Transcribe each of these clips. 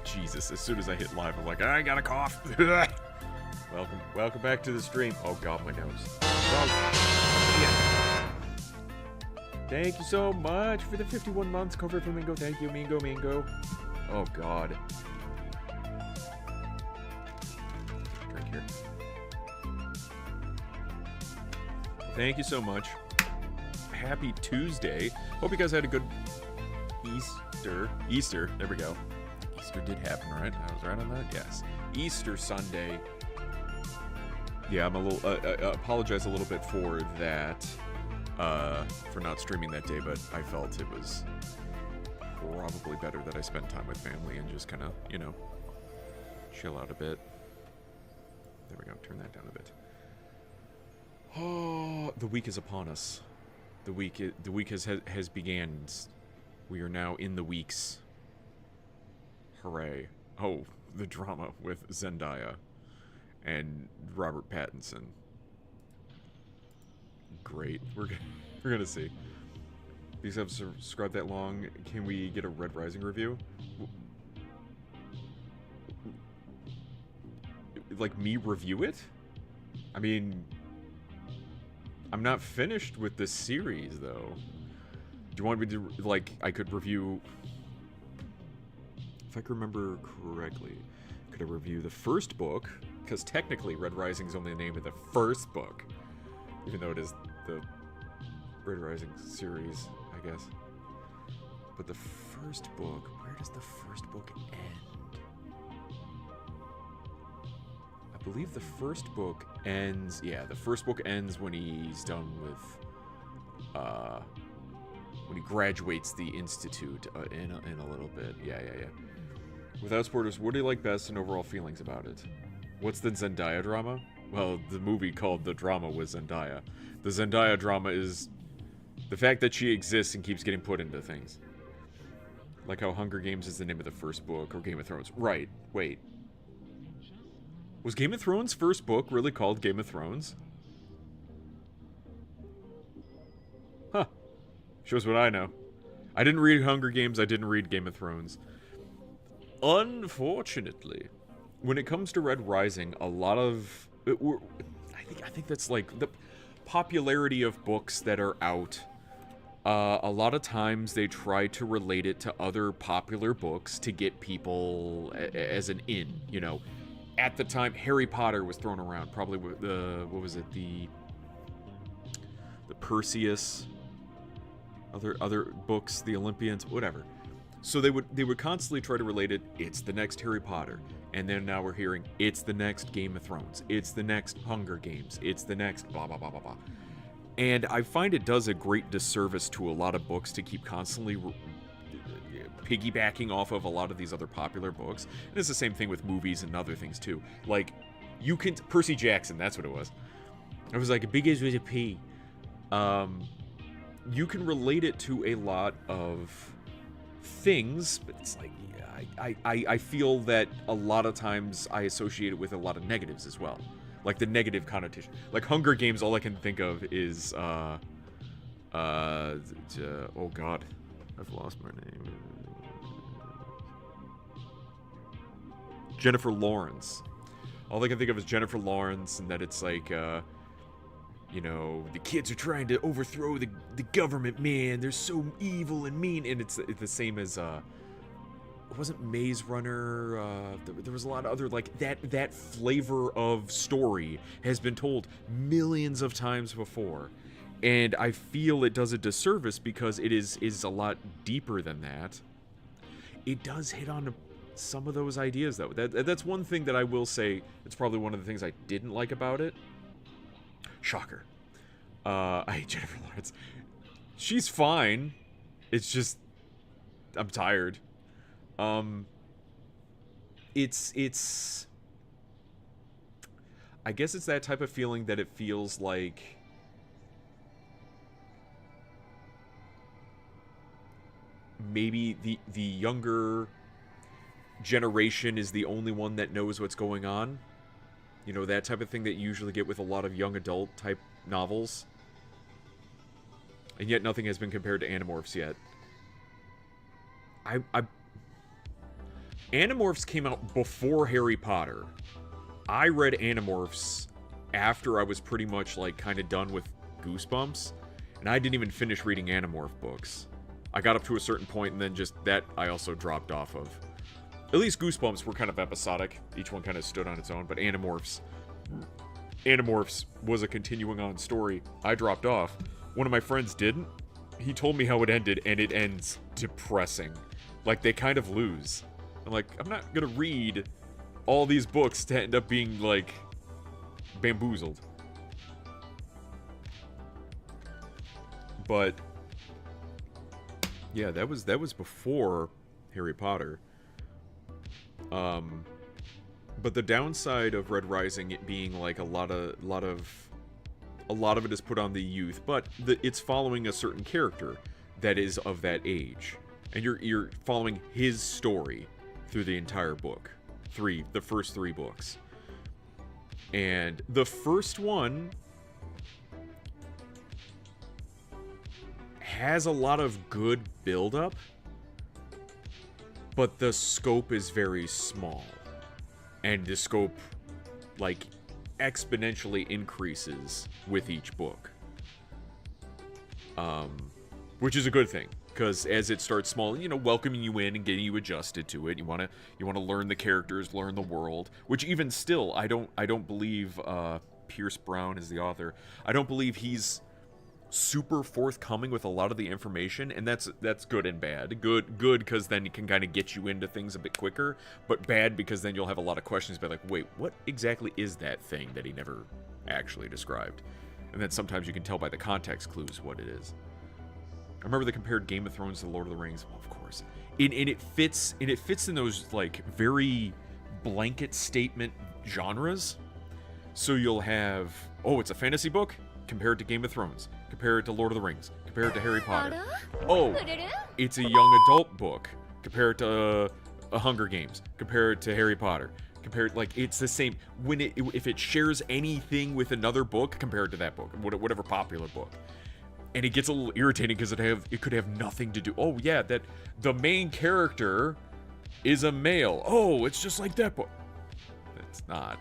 Jesus, as soon as I hit live, I'm like, I got a cough. Welcome back to the stream. Oh god, my nose. Thank you so much for the 51 months, Cover Flamingo. Thank you, Mingo. Oh god. Drink here. Thank you so much. Happy Tuesday. Hope you guys had a good Easter, there we go. Easter did happen, right? I was right on that? Yes. Easter Sunday. Yeah, I'm a little, apologize a little bit for that, for not streaming that day, but I felt it was probably better that I spent time with family and just kind of, you know, chill out a bit. There we go, turn that down a bit. Oh, the week is upon us. The week has began. We are now in the weeks. Hooray. Oh, the drama with Zendaya and Robert Pattinson. Great. We're gonna see. These have subscribed that long. Can we get a Red Rising review? Like, me review it? I mean, I'm not finished with this series, though. Do you want me to, like, I could review... If I can remember correctly, could I review the first book? Because technically, Red Rising is only the name of the first book. Even though it is the Red Rising series, I guess. But the first book, where does the first book end? I believe the first book ends... Yeah, the first book ends when he's done with... when he graduates the Institute in a little bit. Yeah. Without spoilers, what do you like best and overall feelings about it? What's the Zendaya drama? Well, the movie called The Drama with Zendaya. The Zendaya drama is the fact that she exists and keeps getting put into things. Like how Hunger Games is the name of the first book, or Game of Thrones. Right, wait. Was Game of Thrones' first book really called Game of Thrones? Huh. Shows what I know. I didn't read Hunger Games, I didn't read Game of Thrones. Unfortunately, when it comes to Red Rising, a lot of... I think that's like the popularity of books that are out. A lot of times they try to relate it to other popular books to get people as an in, you know. At the time, Harry Potter was thrown around, probably with the... What was it? The Perseus... Other books, the Olympians, whatever. So they would constantly try to relate it. It's the next Harry Potter, and then now we're hearing it's the next Game of Thrones. It's the next Hunger Games. It's the next blah blah blah blah blah. And I find it does a great disservice to a lot of books to keep constantly piggybacking off of a lot of these other popular books. And it's the same thing with movies and other things too. Like you can Percy Jackson. That's what it was. It was like a big as with a P. You can relate it to a lot of things, but it's like, yeah, I feel that a lot of times I associate it with a lot of negatives as well. Like the negative connotation. Like Hunger Games, all I can think of is, oh god, I've lost my name. Jennifer Lawrence. All I can think of is Jennifer Lawrence, and that it's like, you know, the kids are trying to overthrow the government, man. They're so evil and mean. And it's the same as, it wasn't Maze Runner. There was a lot of other, like, that flavor of story has been told millions of times before. And I feel it does a disservice because it is a lot deeper than that. It does hit on some of those ideas, though. That's one thing that I will say. It's probably one of the things I didn't like about it. Shocker. I hate Jennifer Lawrence. She's fine. It's just... I'm tired. It's... I guess it's that type of feeling that it feels like... maybe the younger generation is the only one that knows what's going on. You know, that type of thing that you usually get with a lot of young adult type novels. And yet nothing has been compared to Animorphs yet. Animorphs came out before Harry Potter. I read Animorphs after I was pretty much, like, kind of done with Goosebumps. And I didn't even finish reading Animorph books. I got up to a certain point, and then just that I also dropped off of. At least Goosebumps were kind of episodic. Each one kind of stood on its own. But Animorphs was a continuing on story. I dropped off. One of my friends didn't. He told me how it ended, and it ends depressing. Like, they kind of lose. I'm like, I'm not gonna read all these books to end up being, like, bamboozled. But yeah, that was before Harry Potter. But the downside of Red Rising, it being like a lot of it is put on the youth, but it's following a certain character that is of that age, and you're following his story through the entire book, the first 3 books, and the first one has a lot of good build-up, but the scope is very small. And the scope, like, exponentially increases with each book. Which is a good thing, because as it starts small, you know, welcoming you in and getting you adjusted to it, you want to learn the characters, learn the world, which even still, I don't believe Pierce Brown is the author. I don't believe he's super forthcoming with a lot of the information, and that's good and bad. Good because then it can kind of get you into things a bit quicker, but bad because then you'll have a lot of questions about, like, wait, what exactly is that thing that he never actually described? And then sometimes you can tell by the context clues what it is. I remember they compared Game of Thrones to Lord of the Rings. Well, of course, and it fits in those, like, very blanket statement genres. So you'll have, oh, it's a fantasy book compared to Game of Thrones, compared to Lord of the Rings, compared to Harry Potter. Oh, it's a young adult book, compared to a Hunger Games, compared to Harry Potter, compared, like, it's the same. If it shares anything with another book, compared to that book, whatever popular book. And it gets a little irritating because it could have nothing to do. Oh yeah, that the main character is a male. Oh, it's just like that book. It's not.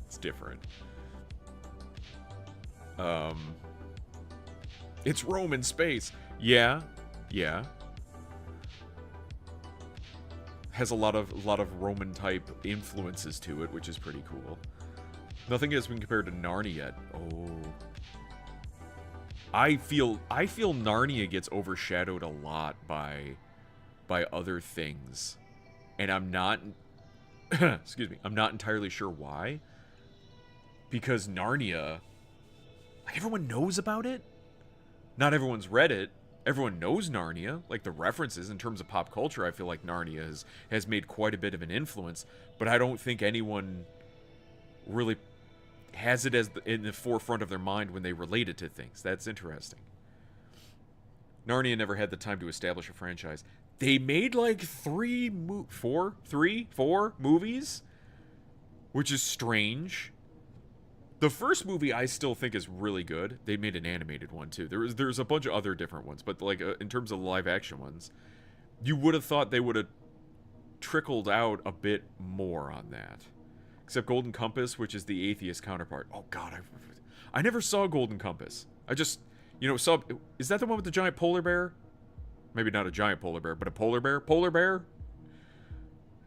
It's different. It's Rome in space. Yeah. Has a lot of Roman type influences to it, which is pretty cool. Nothing has been compared to Narnia yet. Oh. I feel Narnia gets overshadowed a lot by other things. And I'm not excuse me, I'm not entirely sure why. Because Narnia, like, everyone knows about it. Not everyone's read it. Everyone knows Narnia, like the references in terms of pop culture. I feel like Narnia has made quite a bit of an influence, but I don't think anyone really has it as in the forefront of their mind when they relate it to things. That's interesting. Narnia never had the time to establish a franchise. They made like 4 movies, which is strange. The first movie I still think is really good. They made an animated one too. There's a bunch of other different ones, but like in terms of live action ones, you would have thought they would have trickled out a bit more on that. Except Golden Compass, which is the atheist counterpart. Oh god, I never saw Golden Compass. I just, saw. Is that the one with the giant polar bear? Maybe not a giant polar bear, but a polar bear. Polar bear.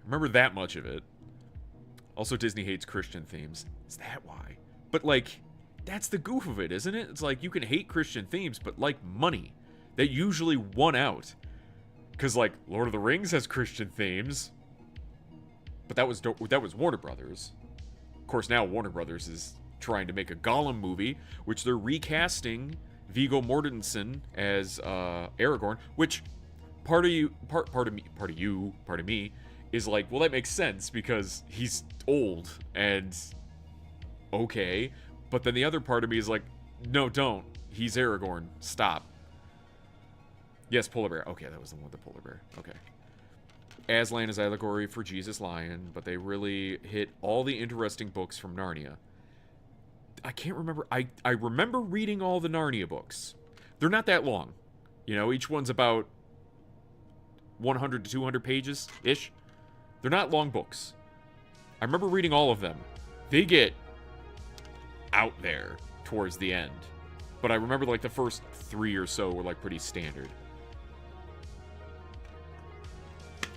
Remember that much of it. Also, Disney hates Christian themes. Is that why? But, like, that's the goof of it, isn't it? It's like, you can hate Christian themes, but like money. They usually won out. Because, like, Lord of the Rings has Christian themes. But that was Warner Brothers. Of course, now Warner Brothers is trying to make a Gollum movie, which they're recasting Viggo Mortensen as Aragorn, which part of me is like, well, that makes sense because he's old and okay, but then the other part of me is like, no, don't. He's Aragorn. Stop. Yes, Polar Bear. Okay, that was the one with the Polar Bear. Okay. Aslan is allegory for Jesus Lion, but they really hit all the interesting books from Narnia. I can't remember. I remember reading all the Narnia books. They're not that long. You know, each one's about 100 to 200 pages-ish. They're not long books. I remember reading all of them. They get out there towards the end. But I remember, like, the first 3 or so were, like, pretty standard.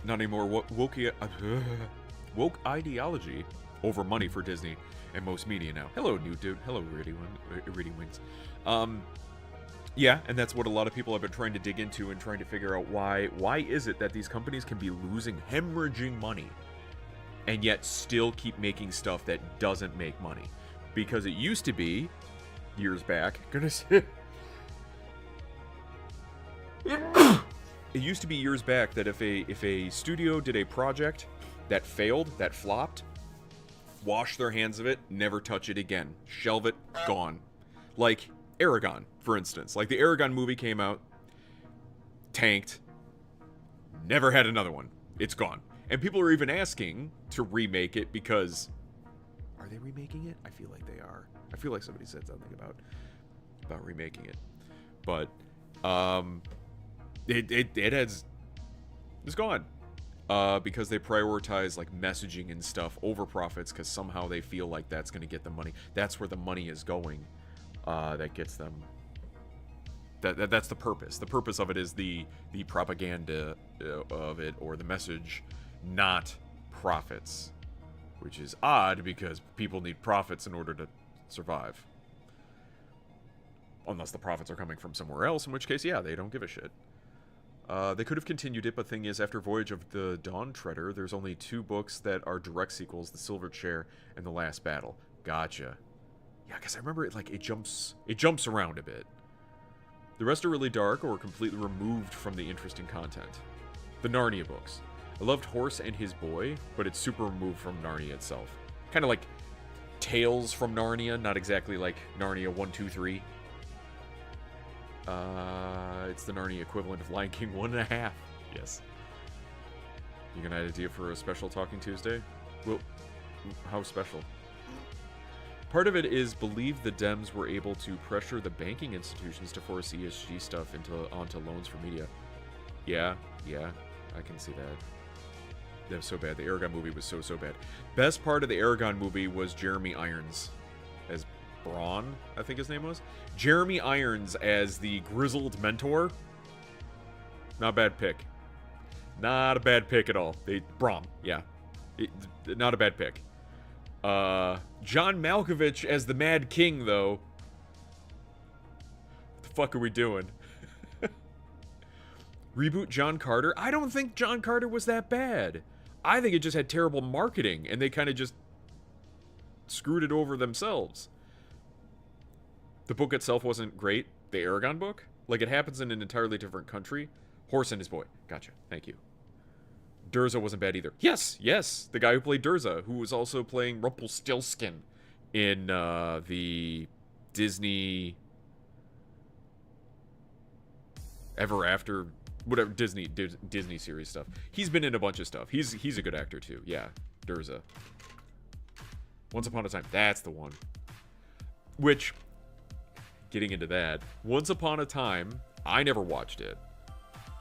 Not anymore. Woke ideology over money for Disney and most media now. Hello, new dude. Hello, Reading Wings. Yeah, and that's what a lot of people have been trying to dig into and trying to figure out why is it that these companies can be losing, hemorrhaging money, and yet still keep making stuff that doesn't make money. Because it used to be, years back, it used to be years back that if a studio did a project that failed, that flopped, wash their hands of it, never touch it again. Shelve it, gone. Like Aragon, for instance. Like the Aragon movie came out, tanked, never had another one. It's gone. And people are even asking to remake it because... Are they remaking it? I feel like they are. I feel like somebody said something about remaking it. But, it's gone. Because they prioritize, like, messaging and stuff over profits because somehow they feel like that's going to get the money. That's where the money is going. That gets them... That's the purpose. The purpose of it is the propaganda of it, or the message, not profits. Which is odd, because people need profits in order to survive. Unless the profits are coming from somewhere else, in which case, yeah, they don't give a shit. They could have continued it, but thing is, after Voyage of the Dawn Treader, there's only 2 books that are direct sequels, The Silver Chair and The Last Battle. Gotcha. Yeah, because I remember it, like, it jumps around a bit. The rest are really dark or completely removed from the interesting content. The Narnia books. I loved Horse and His Boy, but it's super removed from Narnia itself. Kind of like Tales from Narnia, not exactly like Narnia 1, 2, 3. It's the Narnia equivalent of Lion King 1.5. Yes. You got an idea for a special Talking Tuesday? Well, how special? Part of it is believe the Dems were able to pressure the banking institutions to force ESG stuff onto loans for media. Yeah, I can see that. That was so bad. The Aragon movie was so bad. Best part of the Aragon movie was Jeremy Irons as Braun, I think his name was. Jeremy Irons as the grizzled mentor. Not a bad pick. Not a bad pick at all. Braun, yeah. Not a bad pick. John Malkovich as the Mad King, though. What the fuck are we doing? Reboot John Carter? I don't think John Carter was that bad. I think it just had terrible marketing, and they kind of just screwed it over themselves. The book itself wasn't great. The Aragon book? Like, it happens in an entirely different country. Horse and His Boy. Gotcha. Thank you. Durza wasn't bad either. Yes! The guy who played Durza, who was also playing Rumpelstiltskin in the Disney... Ever After... Whatever, Disney series stuff. He's been in a bunch of stuff. He's a good actor, too. Yeah, Durza. Once Upon a Time. That's the one. Which, getting into that, Once Upon a Time, I never watched it.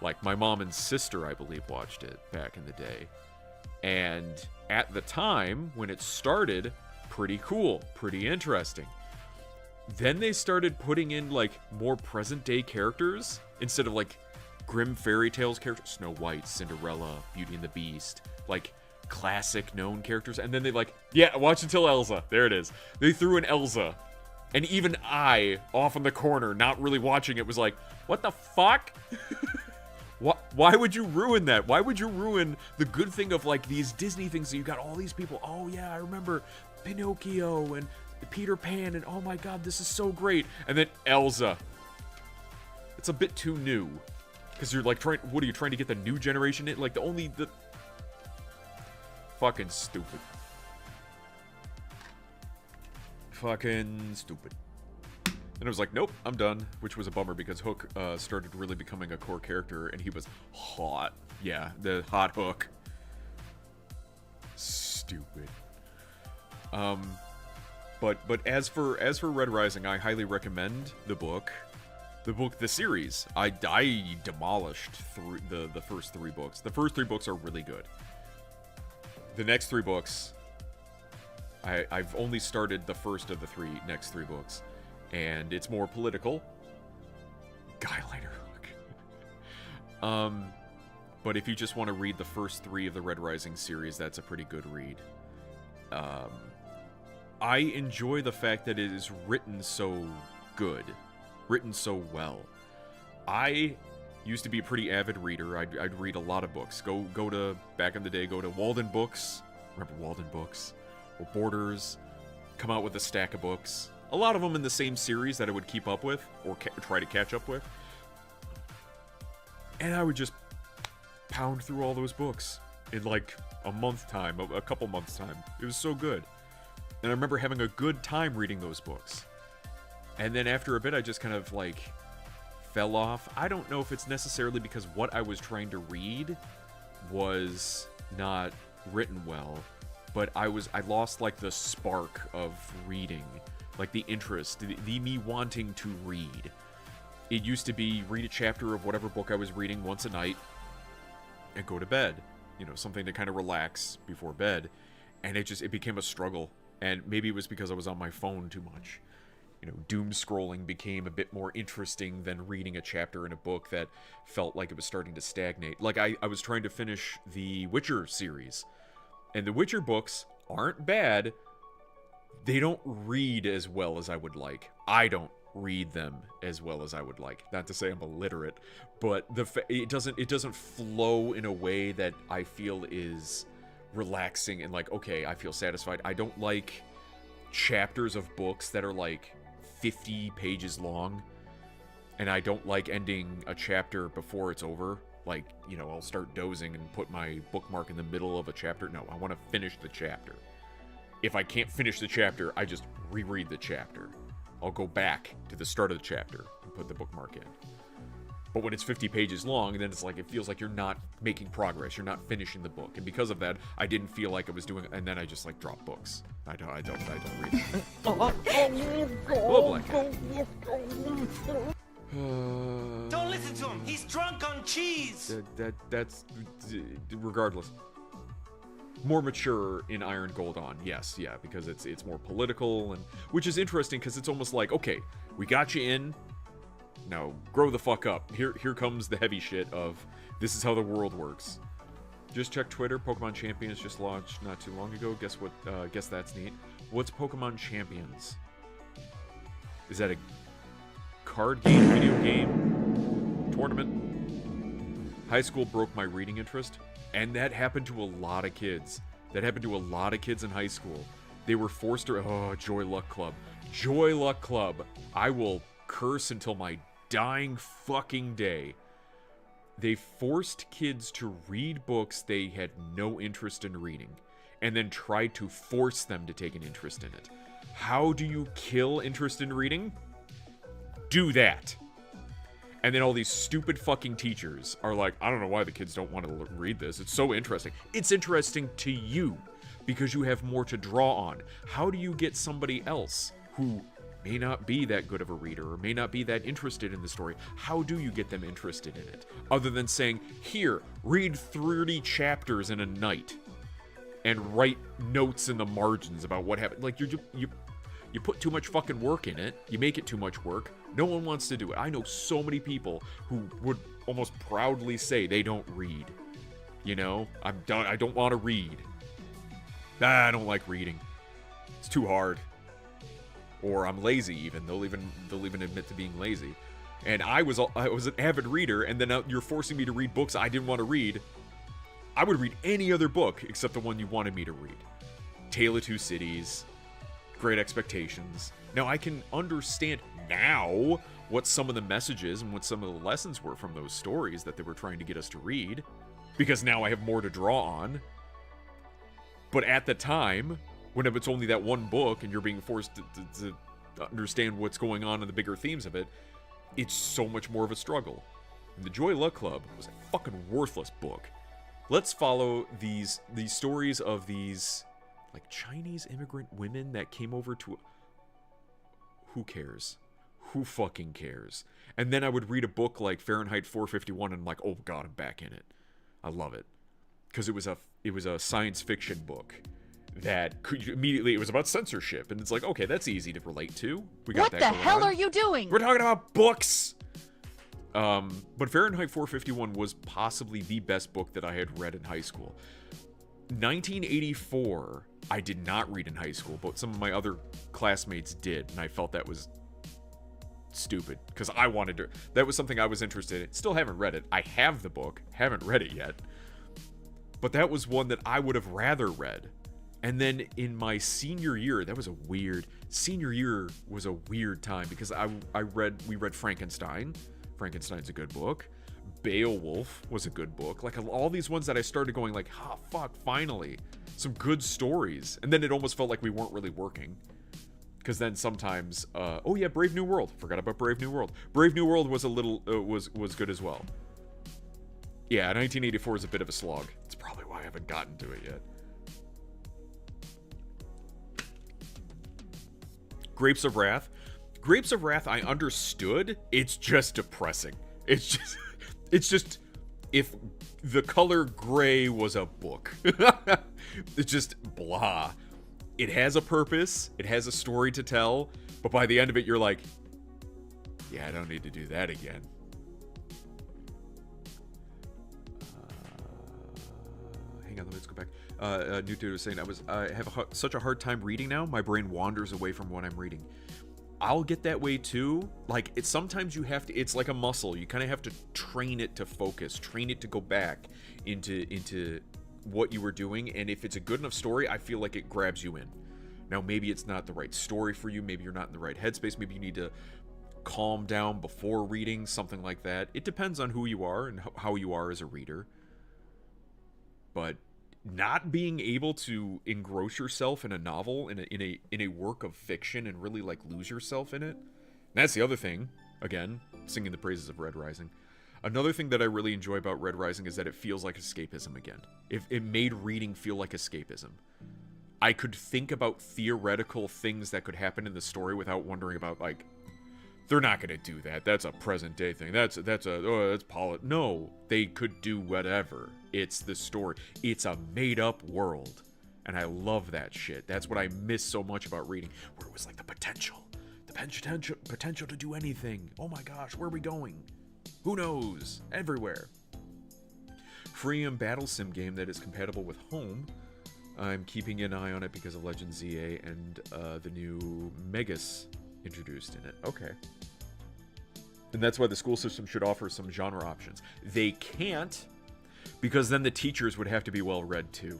Like, my mom and sister, I believe, watched it back in the day. And at the time, when it started, pretty cool. Pretty interesting. Then they started putting in, like, more present-day characters instead of, like, Grimm fairy tales characters, Snow White, Cinderella, Beauty and the Beast, like classic known characters, and then they yeah, watch until Elsa. There it is. They threw in Elsa, and even I, off in the corner, not really watching it, was like, what the fuck? Why would you ruin that? Why would you ruin the good thing of like these Disney things that you got all these people? Oh yeah, I remember Pinocchio and Peter Pan, and oh my god, this is so great. And then Elsa. It's a bit too new. Because you're like what are you trying to get the new generation in? Like the fucking stupid. Fucking stupid. And I was like, nope, I'm done, which was a bummer because Hook started really becoming a core character, and he was hot. Yeah, the hot Hook. Stupid. But as for Red Rising, I highly recommend the book. The series. I demolished the first 3 books. The first 3 books are really good. The next 3 books, I've only started the first of the next 3 books, and it's more political. Guyliner Hook. But if you just want to read the first 3 of the Red Rising series, that's a pretty good read. I enjoy the fact that it is written so good, written so well. I used to be a pretty avid reader. I'd read a lot of books. Go to, back in the day, go to Walden Books. Remember Walden Books? Or Borders. Come out with a stack of books. A lot of them in the same series that I would keep up with, or try to catch up with. And I would just pound through all those books in like a month time, a couple months time. It was so good. And I remember having a good time reading those books. And then after a bit, I just kind of like fell off. I don't know if it's necessarily because what I was trying to read was not written well, but I lost like the spark of reading, like the interest, the me wanting to read. It used to be read a chapter of whatever book I was reading once a night and go to bed. You know, something to kind of relax before bed. And it became a struggle. And maybe it was because I was on my phone too much. You know, doom scrolling became a bit more interesting than reading a chapter in a book that felt like it was starting to stagnate. Like, I was trying to finish the Witcher series. And the Witcher books aren't bad. They don't read as well as I would like. I don't read them as well as I would like. Not to say I'm illiterate, but it doesn't flow in a way that I feel is relaxing and like, okay, I feel satisfied. I don't like chapters of books that are like 50 pages long, and I don't like ending a chapter before it's over. Like, you know, I'll start dozing and put my bookmark in the middle of a chapter. No, I want to finish the chapter. If I can't finish the chapter, I just reread the chapter. I'll go back to the start of the chapter and put the bookmark in. But when it's 50 pages long, then it's like, it feels like you're not making progress. You're not finishing the book. And because of that, I didn't feel like I was doing, and then I just like drop books. I don't read them. Oh, Black Hat. Don't listen to him. He's drunk on cheese. That's regardless. More mature in Iron Gold On, yes, yeah, because it's more political, and which is interesting because it's almost like, okay, we got you in. Now, grow the fuck up. Here comes the heavy shit of, this is how the world works. Just check Twitter. Pokemon Champions just launched not too long ago. Guess what? Guess that's neat. What's Pokemon Champions? Is that a card game, video game, tournament? High school broke my reading interest, and that happened to a lot of kids. That happened to a lot of kids in high school. They were forced to... Oh, Joy Luck Club. Joy Luck Club. I will curse until my dying fucking day. They forced kids to read books they had no interest in reading, and then tried to force them to take an interest in it. How do you kill interest in reading? Do that. And then all these stupid fucking teachers are like, I don't know why the kids don't want to read this. It's so interesting. It's interesting to you because you have more to draw on. How do you get somebody else who may not be that good of a reader or may not be that interested in the story? How do you get them interested in it? Other than saying, here, read 30 chapters in a night and write notes in the margins about what happened. Like, you put too much fucking work in it. You make it too much work. No one wants to do it. I know so many people who would almost proudly say they don't read. You know, I'm done. I don't want to read. I don't like reading. It's too hard. Or I'm lazy even. They'll even admit to being lazy. And I was an avid reader, and then you're forcing me to read books I didn't want to read. I would read any other book except the one you wanted me to read. Tale of Two Cities, Great Expectations. Now I can understand now what some of the messages and what some of the lessons were from those stories that they were trying to get us to read, because now I have more to draw on. But at the time, when it's only that one book and you're being forced to understand what's going on in the bigger themes of it, it's so much more of a struggle. And the Joy Luck Club was a fucking worthless book. Let's follow these stories of these like Chinese immigrant women that came over to. Who cares? Who fucking cares? And then I would read a book like Fahrenheit 451 and I'm like, oh god, I'm back in it. I love it. Because it was a science fiction book that could immediately, it was about censorship, and it's like, okay, that's easy to relate to. We got What that the going hell on. are you doing? We're talking about books. But Fahrenheit 451 was possibly the best book that I had read in high school. 1984, I did not read in high school, but some of my other classmates did, and I felt that was stupid because I wanted to. That was something I was interested in. Still haven't read it. I have the book, haven't read it yet. But that was one that I would have rather read. And then in my senior year, senior year was a weird time because we read Frankenstein. Frankenstein's a good book. Beowulf was a good book. Like all these ones that I started going like, oh fuck, finally. Some good stories. And then it almost felt like we weren't really working. Because then sometimes, oh yeah, Brave New World. Forgot about Brave New World. Brave New World was a little, was good as well. Yeah, 1984 is a bit of a slog. It's probably why I haven't gotten to it yet. Grapes of Wrath. Grapes of Wrath, I understood. It's just depressing. It's just if the color gray was a book. It's just blah. It has a purpose. It has a story to tell. But by the end of it, you're like, yeah, I don't need to do that again. Hang on, let's go back. New dude was saying, I have such a hard time reading now. My brain wanders away from what I'm reading. I'll get that way too. Like, it's sometimes you have to, it's like a muscle. You kind of have to train it to focus, train it to go back into what you were doing. And if it's a good enough story, I feel like it grabs you in. Now, maybe it's not the right story for you. Maybe you're not in the right headspace. Maybe you need to calm down before reading, something like that. It depends on who you are and how you are as a reader. But not being able to engross yourself in a novel, in a work of fiction, and really like lose yourself in it. And that's the other thing. Again, singing the praises of Red Rising. Another thing that I really enjoy about Red Rising is that it feels like escapism again. It made reading feel like escapism. I could think about theoretical things that could happen in the story without wondering about, like, they're not going to do that. That's a present day thing. That's No, they could do whatever. It's the story. It's a made up world. And I love that shit. That's what I miss so much about reading, where it was like the potential to do anything. Oh my gosh, where are we going? Who knows? Everywhere. Free battle sim game that is compatible with home. I'm keeping an eye on it because of Legend ZA and the new Megas introduced in it. Okay. And that's why the school system should offer some genre options. They can't, because then the teachers would have to be well read too.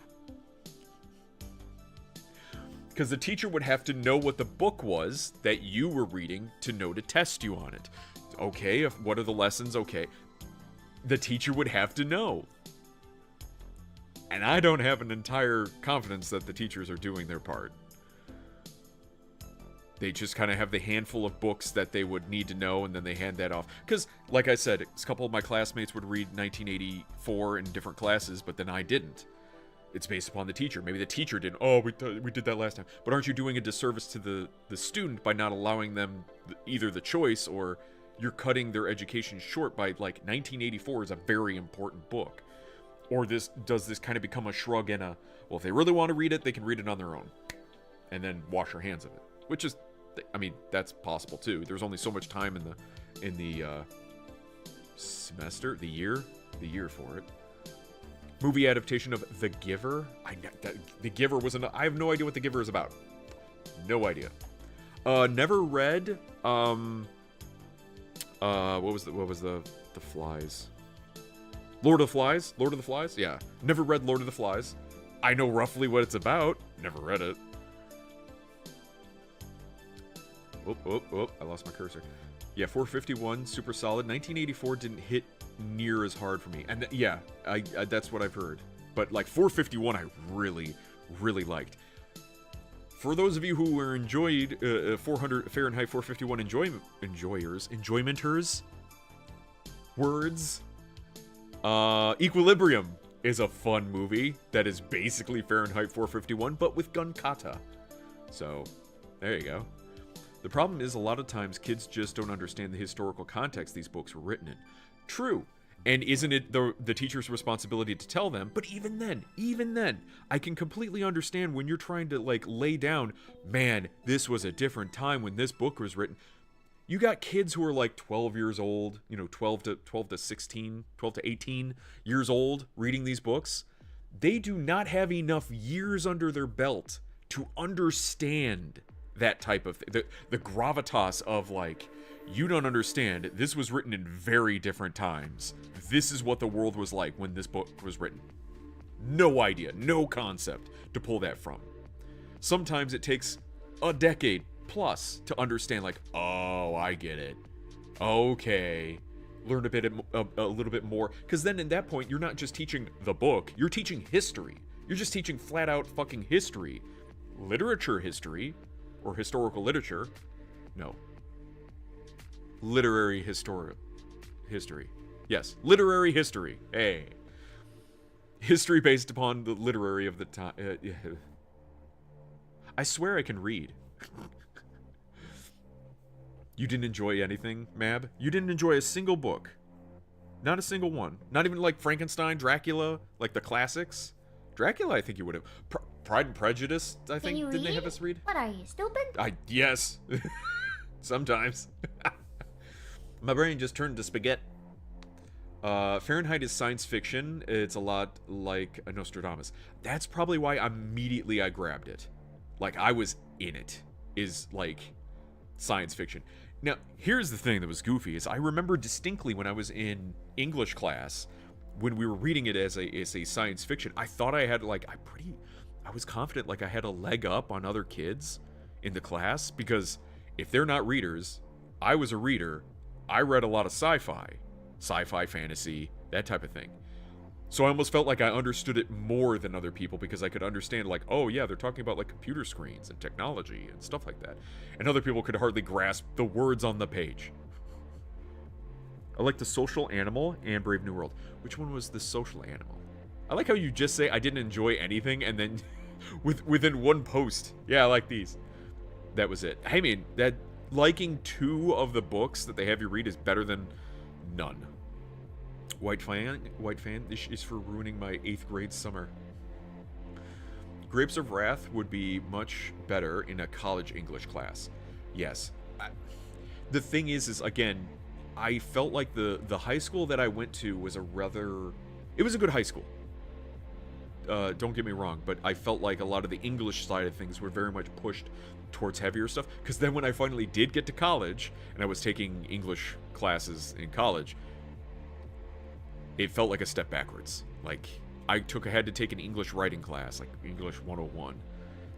Because the teacher would have to know what the book was that you were reading to know to test you on it. Okay, what are the lessons? Okay. The teacher would have to know. And I don't have an entire confidence that the teachers are doing their part. They just kind of have the handful of books that they would need to know, and then they hand that off. Because, like I said, a couple of my classmates would read 1984 in different classes, but then I didn't. It's based upon the teacher. Maybe the teacher didn't. Oh, we did that last time. But aren't you doing a disservice to the student by not allowing them either the choice, or you're cutting their education short by, like, 1984 is a very important book. Or does this kind of become a shrug and a, well, if they really want to read it, they can read it on their own. And then wash their hands of it. Which is, I mean, that's possible too. There's only so much time in the semester, the year for it. Movie adaptation of The Giver. The Giver wasn't. I have no idea what The Giver is about. No idea. Never read. What was the Flies? Lord of the Flies? Lord of the Flies? Yeah. Never read Lord of the Flies. I know roughly what it's about. Never read it. Oh, I lost my cursor. Yeah, 451, super solid. 1984 didn't hit near as hard for me. And yeah, I that's what I've heard. But like 451 I really, really liked. for those of you who were enjoyed 400 Fahrenheit 451 enjoymenters, words, Equilibrium is a fun movie that is basically Fahrenheit 451, but with gun kata. So, there you go. The problem is a lot of times kids just don't understand the historical context these books were written in. True. And isn't it the teacher's responsibility to tell them? But even then, I can completely understand when you're trying to like lay down, man, this was a different time when this book was written. You got kids who are like 12 years old, 12 to 16, 12 to 18 years old reading these books. They do not have enough years under their belt to understand that type of thing. The gravitas of like, you don't understand, this was written in very different times. This is what the world was like when this book was written. No idea, no concept to pull that from. Sometimes it takes a decade plus to understand, like, oh, I get it. Okay. Learn a little bit more. Because then in that point, you're not just teaching the book, you're teaching history. You're just teaching flat out fucking history. Literature history, or historical literature. No. Literary history. Yes, literary history. Hey. History based upon the literary of the time. I swear I can read. You didn't enjoy anything, Mab? You didn't enjoy a single book. Not a single one. Not even like Frankenstein, Dracula, like the classics. Dracula, I think you would have. Pride and Prejudice, I think. Didn't they have us read? What are you, stupid? Yes. Sometimes. My brain just turned to spaghetti. Fahrenheit is science fiction. It's a lot like a Nostradamus. That's probably why immediately I grabbed it. Like, I was in it. Is like science fiction. Now, here's the thing that was goofy, is I remember distinctly when I was in English class, when we were reading it as a science fiction, I thought I had, like, I was confident, like, I had a leg up on other kids in the class, because if they're not readers, I was a reader. I read a lot of sci-fi, fantasy, that type of thing. So I almost felt like I understood it more than other people, because I could understand, like, oh yeah, they're talking about like computer screens and technology and stuff like that. And other people could hardly grasp the words on the page. I like The Social Animal and Brave New World. Which one was The Social Animal? I like how you just say I didn't enjoy anything, and then within one post, yeah, I like these. That was it. I mean, that liking 2 of the books that they have you read is better than none. White fan, this is for ruining my 8th grade summer. Grapes of Wrath would be much better in a college English class. Yes. The thing is again, I felt like the high school that I went to was it was a good high school. Don't get me wrong, but I felt like a lot of the English side of things were very much pushed towards heavier stuff. Because then when I finally did get to college, and I was taking English classes in college, it felt like a step backwards. Like, I had to take an English writing class, like English 101,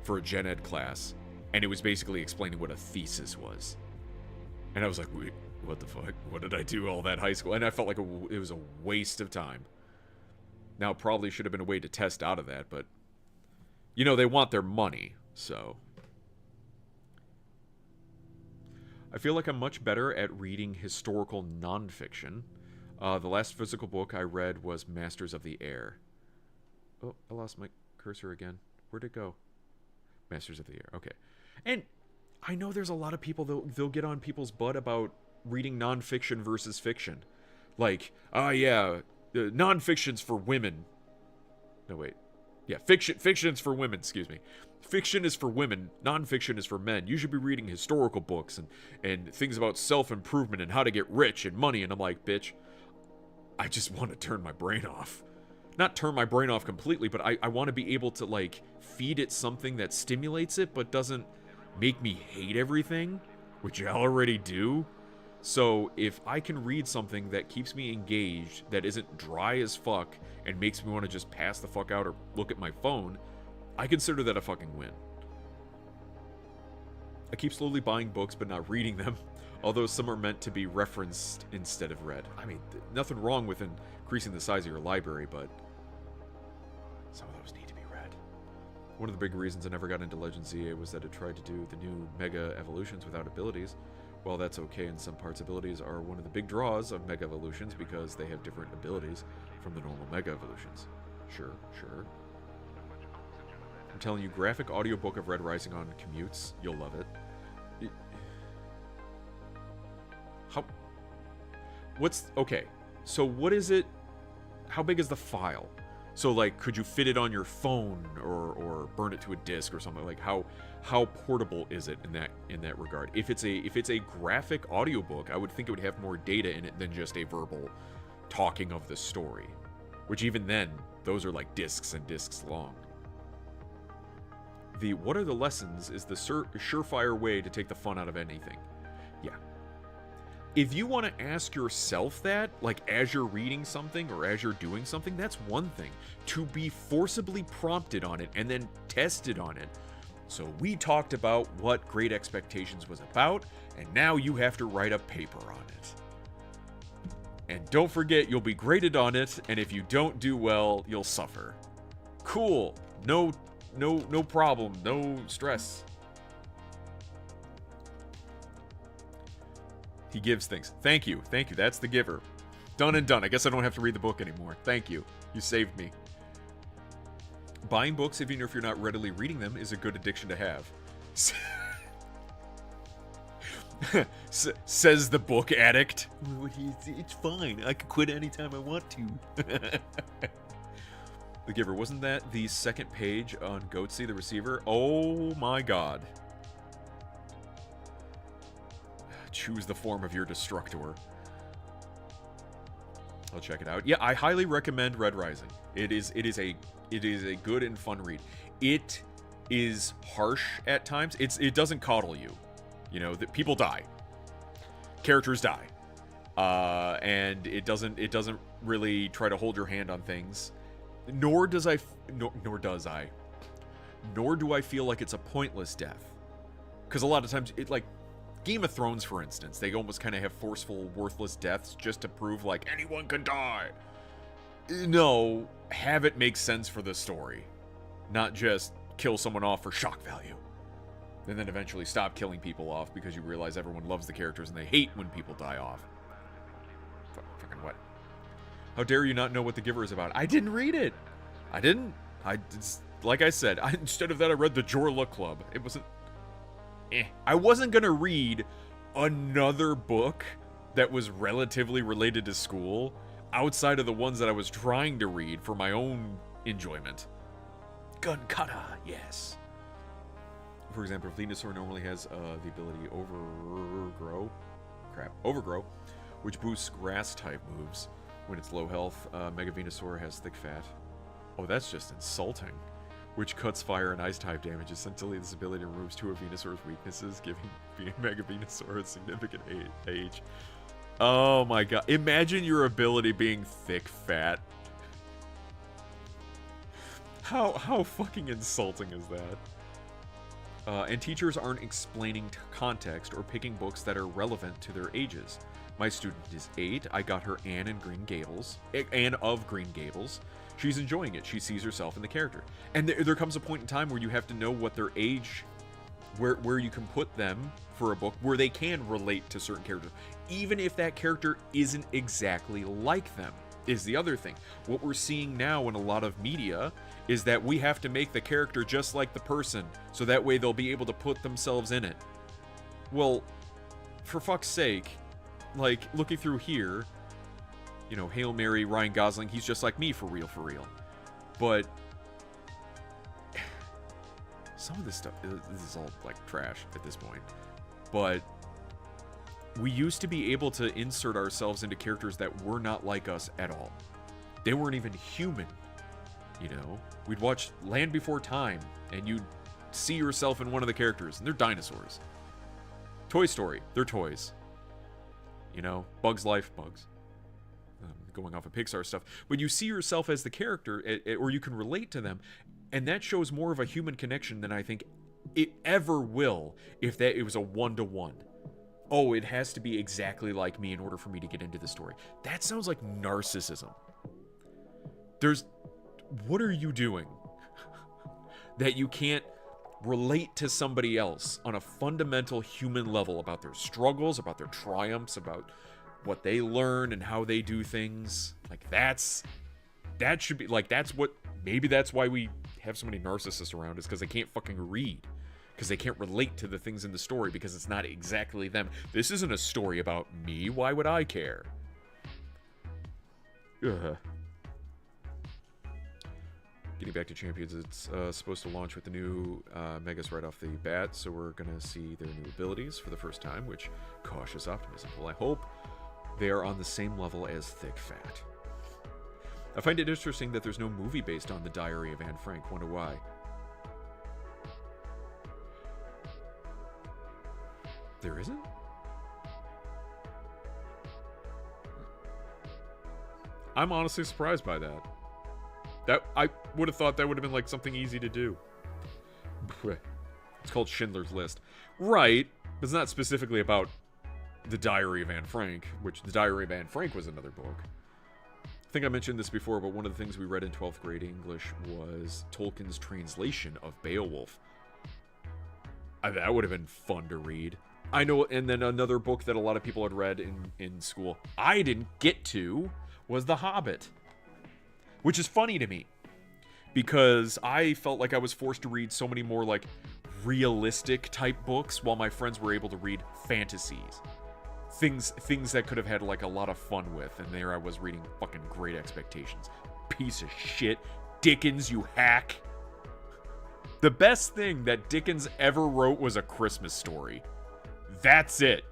for a gen ed class, and it was basically explaining what a thesis was. And I was like, wait, what the fuck? What did I do all that high school? And I felt like it was a waste of time. Now, probably should have been a way to test out of that, but, they want their money, so. I feel like I'm much better at reading historical nonfiction. The last physical book I read was Masters of the Air. Oh, I lost my cursor again. Where'd it go? Masters of the Air. Okay. And I know there's a lot of people, they'll get on people's butt about reading nonfiction versus fiction. Like, nonfiction's for women. No, wait. Yeah, fiction's for women, excuse me. Fiction is for women, nonfiction is for men. You should be reading historical books and things about self-improvement and how to get rich and money. And I'm like, bitch, I just want to turn my brain off. Not turn my brain off completely, but I want to be able to, like, feed it something that stimulates it, but doesn't make me hate everything, which I already do. So if I can read something that keeps me engaged, that isn't dry as fuck, and makes me want to just pass the fuck out or look at my phone, I consider that a fucking win. I keep slowly buying books but not reading them, although some are meant to be referenced instead of read. I mean, nothing wrong with increasing the size of your library, but some of those need to be read. One of the big reasons I never got into Legend ZA was that it tried to do the new Mega Evolutions without abilities. While that's okay in some parts, abilities are one of the big draws of Mega Evolutions because they have different abilities from the normal Mega Evolutions. Sure, sure. I'm telling you, graphic audiobook of Red Rising on commutes, you'll love it. Okay, so what is it, how big is the file? So, like, could you fit it on your phone or burn it to a disc or something? Like, how portable is it in that regard? If it's a graphic audiobook, I would think it would have more data in it than just a verbal talking of the story. Which even then, those are like discs and discs long. The what are the lessons is the surefire way to take the fun out of anything. Yeah. If you want to ask yourself that, like as you're reading something or as you're doing something, that's one thing. To be forcibly prompted on it and then tested on it. So we talked about what Great Expectations was about, and now you have to write a paper on it. And don't forget, you'll be graded on it, and if you don't do well, you'll suffer. Cool. No problem. No stress. He gives things. Thank you. Thank you. That's the giver. Done and done. I guess I don't have to read the book anymore. Thank you. You saved me. Buying books, even if you're not readily reading them, is a good addiction to have. Says the book addict. It's fine. I can quit anytime I want to. The Giver. Wasn't that the second page on Goatsy, the receiver? Oh my god. Choose the form of your destructor. I'll check it out. Yeah, I highly recommend Red Rising. It is a good and fun read. It is harsh at times. It doesn't coddle you. You know, that people die. Characters die. And it doesn't really try to hold your hand on things. Nor do I feel like it's a pointless death. Because a lot of times it, like Game of Thrones, for instance, they almost kind of have forceful, worthless deaths just to prove, like, anyone can die. No, have it make sense for the story. Not just kill someone off for shock value. And then eventually stop killing people off because you realize everyone loves the characters and they hate when people die off. Fucking what? How dare you not know what The Giver is about? I didn't read it. I didn't. Like I said, instead of that, I read The Jorla Club. It wasn't... I wasn't gonna read another book that was relatively related to school outside of the ones that I was trying to read for my own enjoyment. Gun kata, yes. For example, Venusaur normally has the ability Overgrow, which boosts grass type moves when it's low health. Mega Venusaur has thick fat. Oh, that's just insulting. Which cuts fire and ice type damage. Essentially, this ability removes 2 of Venusaur's weaknesses, giving Mega Venusaur a significant age. Oh my god. Imagine your ability being thick fat. How fucking insulting is that? And teachers aren't explaining context or picking books that are relevant to their ages. My student is 8. I got her Anne of Green Gables. She's enjoying it. She sees herself in the character. And there comes a point in time where you have to know what their age, where you can put them for a book where they can relate to certain characters. Even if that character isn't exactly like them, is the other thing. What we're seeing now in a lot of media is that we have to make the character just like the person, so that way they'll be able to put themselves in it. Well, for fuck's sake, like, looking through here, you know, Hail Mary, Ryan Gosling, he's just like me for real. But some of this stuff, this is all like trash at this point. But we used to be able to insert ourselves into characters that were not like us at all. They weren't even human, you know? We'd watch Land Before Time, and you'd see yourself in one of the characters, and they're dinosaurs. Toy Story, they're toys. You know, Bugs Life, bugs. Going off of Pixar stuff, but you see yourself as the character, or you can relate to them, and that shows more of a human connection than I think it ever will if it was a one-to-one. Oh, it has to be exactly like me in order for me to get into the story. That sounds like narcissism. What are you doing? that you can't relate to somebody else on a fundamental human level about their struggles, about their triumphs, about what they learn and how they do things. Like, that should be, like, maybe that's why we have so many narcissists around, is because they can't fucking read. Because they can't relate to the things in the story, because it's not exactly them. This isn't a story about me. Why would I care? Ugh. Getting back to Champions, it's supposed to launch with the new Megas right off the bat, so we're going to see their new abilities for the first time, which, cautious optimism. Well, I hope they are on the same level as Thick Fat. I find it interesting that there's no movie based on the Diary of Anne Frank. Wonder why. There isn't? I'm honestly surprised by that. I would have thought that would have been like something easy to do. It's called Schindler's List. Right, but it's not specifically about the Diary of Anne Frank, which the Diary of Anne Frank was another book. I think I mentioned this before, but one of the things we read in 12th grade English was Tolkien's translation of Beowulf. That would have been fun to read. I know, and then another book that a lot of people had read in school, I didn't get to, was The Hobbit. Which is funny to me, because I felt like I was forced to read so many more, like, realistic type books, while my friends were able to read fantasies. Things that could have had, like, a lot of fun with, and there I was reading fucking Great Expectations. Piece of shit. Dickens, you hack. The best thing that Dickens ever wrote was A Christmas Story. That's it.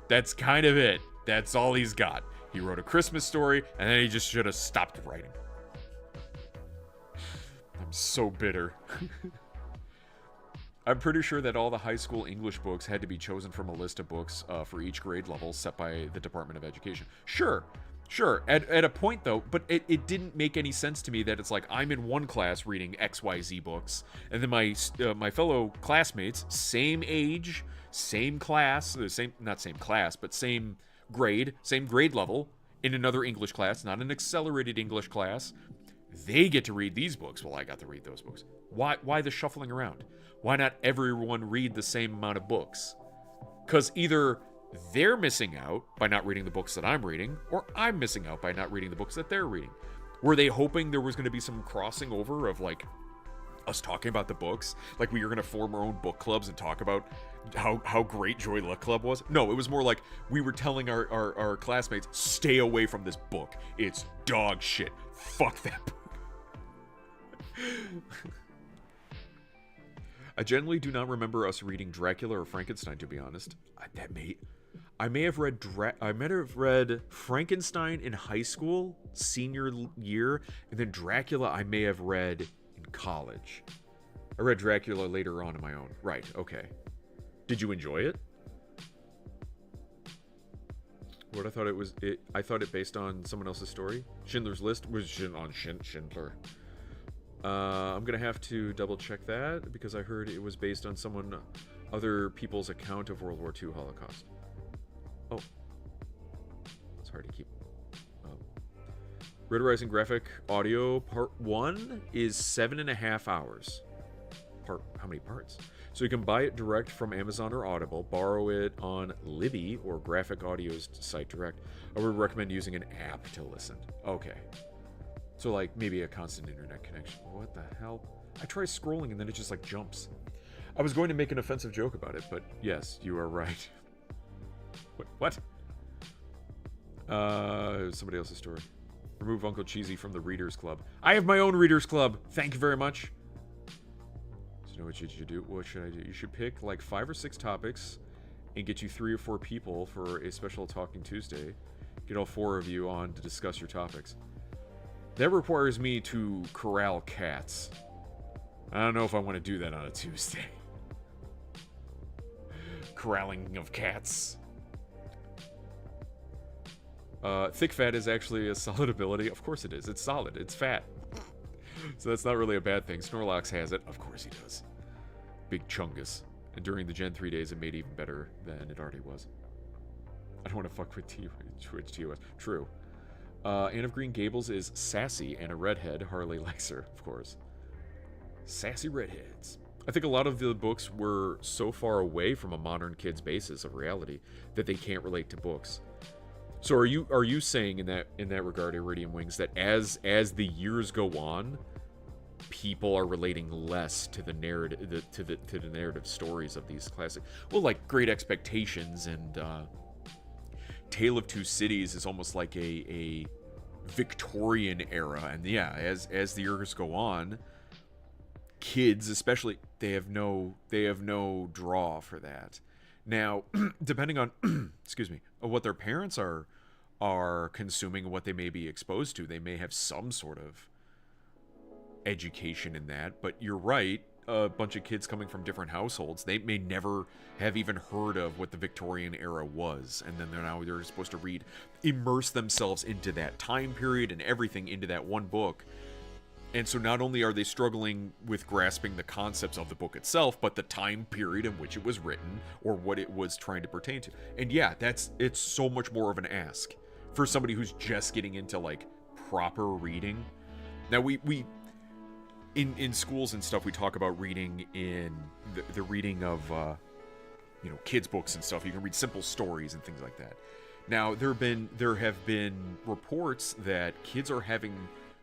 That's kind of it. That's all he's got. He wrote A Christmas Story, and then he just should have stopped writing. I'm so bitter. I'm pretty sure that all the high school English books had to be chosen from a list of books for each grade level set by the Department of Education. Sure. At a point, though, but it didn't make any sense to me that it's like I'm in one class reading XYZ books, and then my fellow classmates, same age, same class, not same class, but same grade level, in another English class, not an accelerated English class, they get to read these books. Well, I got to read those books. Why the shuffling around? Why not everyone read the same amount of books? Because either they're missing out by not reading the books that I'm reading, or I'm missing out by not reading the books that they're reading. Were they hoping there was going to be some crossing over of, like, us talking about the books? Like, we were going to form our own book clubs and talk about how great Joy Luck Club was? No, it was more like we were telling our classmates, stay away from this book. It's dog shit. Fuck that book. I generally do not remember us reading Dracula or Frankenstein, to be honest. I may have read Frankenstein in high school, senior year, and then Dracula I may have read in college. I read Dracula later on my own. Right, okay. Did you enjoy it? What I thought it based on someone else's story. Schindler's List was on Schindler. I'm gonna have to double check that because I heard it was based on other people's account of World War II Holocaust. Oh, it's hard to keep. Red Rising graphic audio part 1 is 7.5 hours. How many parts? So you can buy it direct from Amazon or Audible, borrow it on Libby or Graphic Audio's site direct. I would recommend using an app to listen. Okay. So, like, maybe a constant internet connection. What the hell? I try scrolling and then it just, like, jumps. I was going to make an offensive joke about it, but yes, you are right. What? Somebody else's story. Remove Uncle Cheesy from the Readers Club. I have my own Readers Club. Thank you very much. So, you know what should you do? What should I do? You should pick, like, 5 or 6 topics and get you 3 or 4 people for a special Talking Tuesday. Get all 4 of you on to discuss your topics. That requires me to corral cats. I don't know if I want to do that on a Tuesday. Corralling of cats. Thick Fat is actually a solid ability. Of course it is. It's solid. It's fat. So that's not really a bad thing. Snorlax has it. Of course he does. Big Chungus. And during the Gen 3 days, it made even better than it already was. I don't want to fuck with Twitch TOS. True. Anne of Green Gables is sassy and a redhead. Harley likes her, of course. Sassy redheads. I think a lot of the books were so far away from a modern kid's basis of reality that they can't relate to books. So are you saying in that regard, Iridium Wings, that as the years go on, people are relating less to the narrative to the narrative stories of these classic, well, like Great Expectations and Tale of Two Cities is almost like a Victorian era, and yeah, as the years go on, kids especially, they have no draw for that. Now, depending on excuse me, what their parents are consuming and what they may be exposed to, they may have some sort of education in that. But you're right, a bunch of kids coming from different households, they may never have even heard of what the Victorian era was, and then they're supposed to immerse themselves into that time period and everything into that one book. And so not only are they struggling with grasping the concepts of the book itself, but the time period in which it was written or what it was trying to pertain to. And yeah, it's so much more of an ask for somebody who's just getting into like proper reading. Now we in schools and stuff, we talk about reading in the reading of kids books and stuff. You can read simple stories and things like that. Now there have been reports that kids are having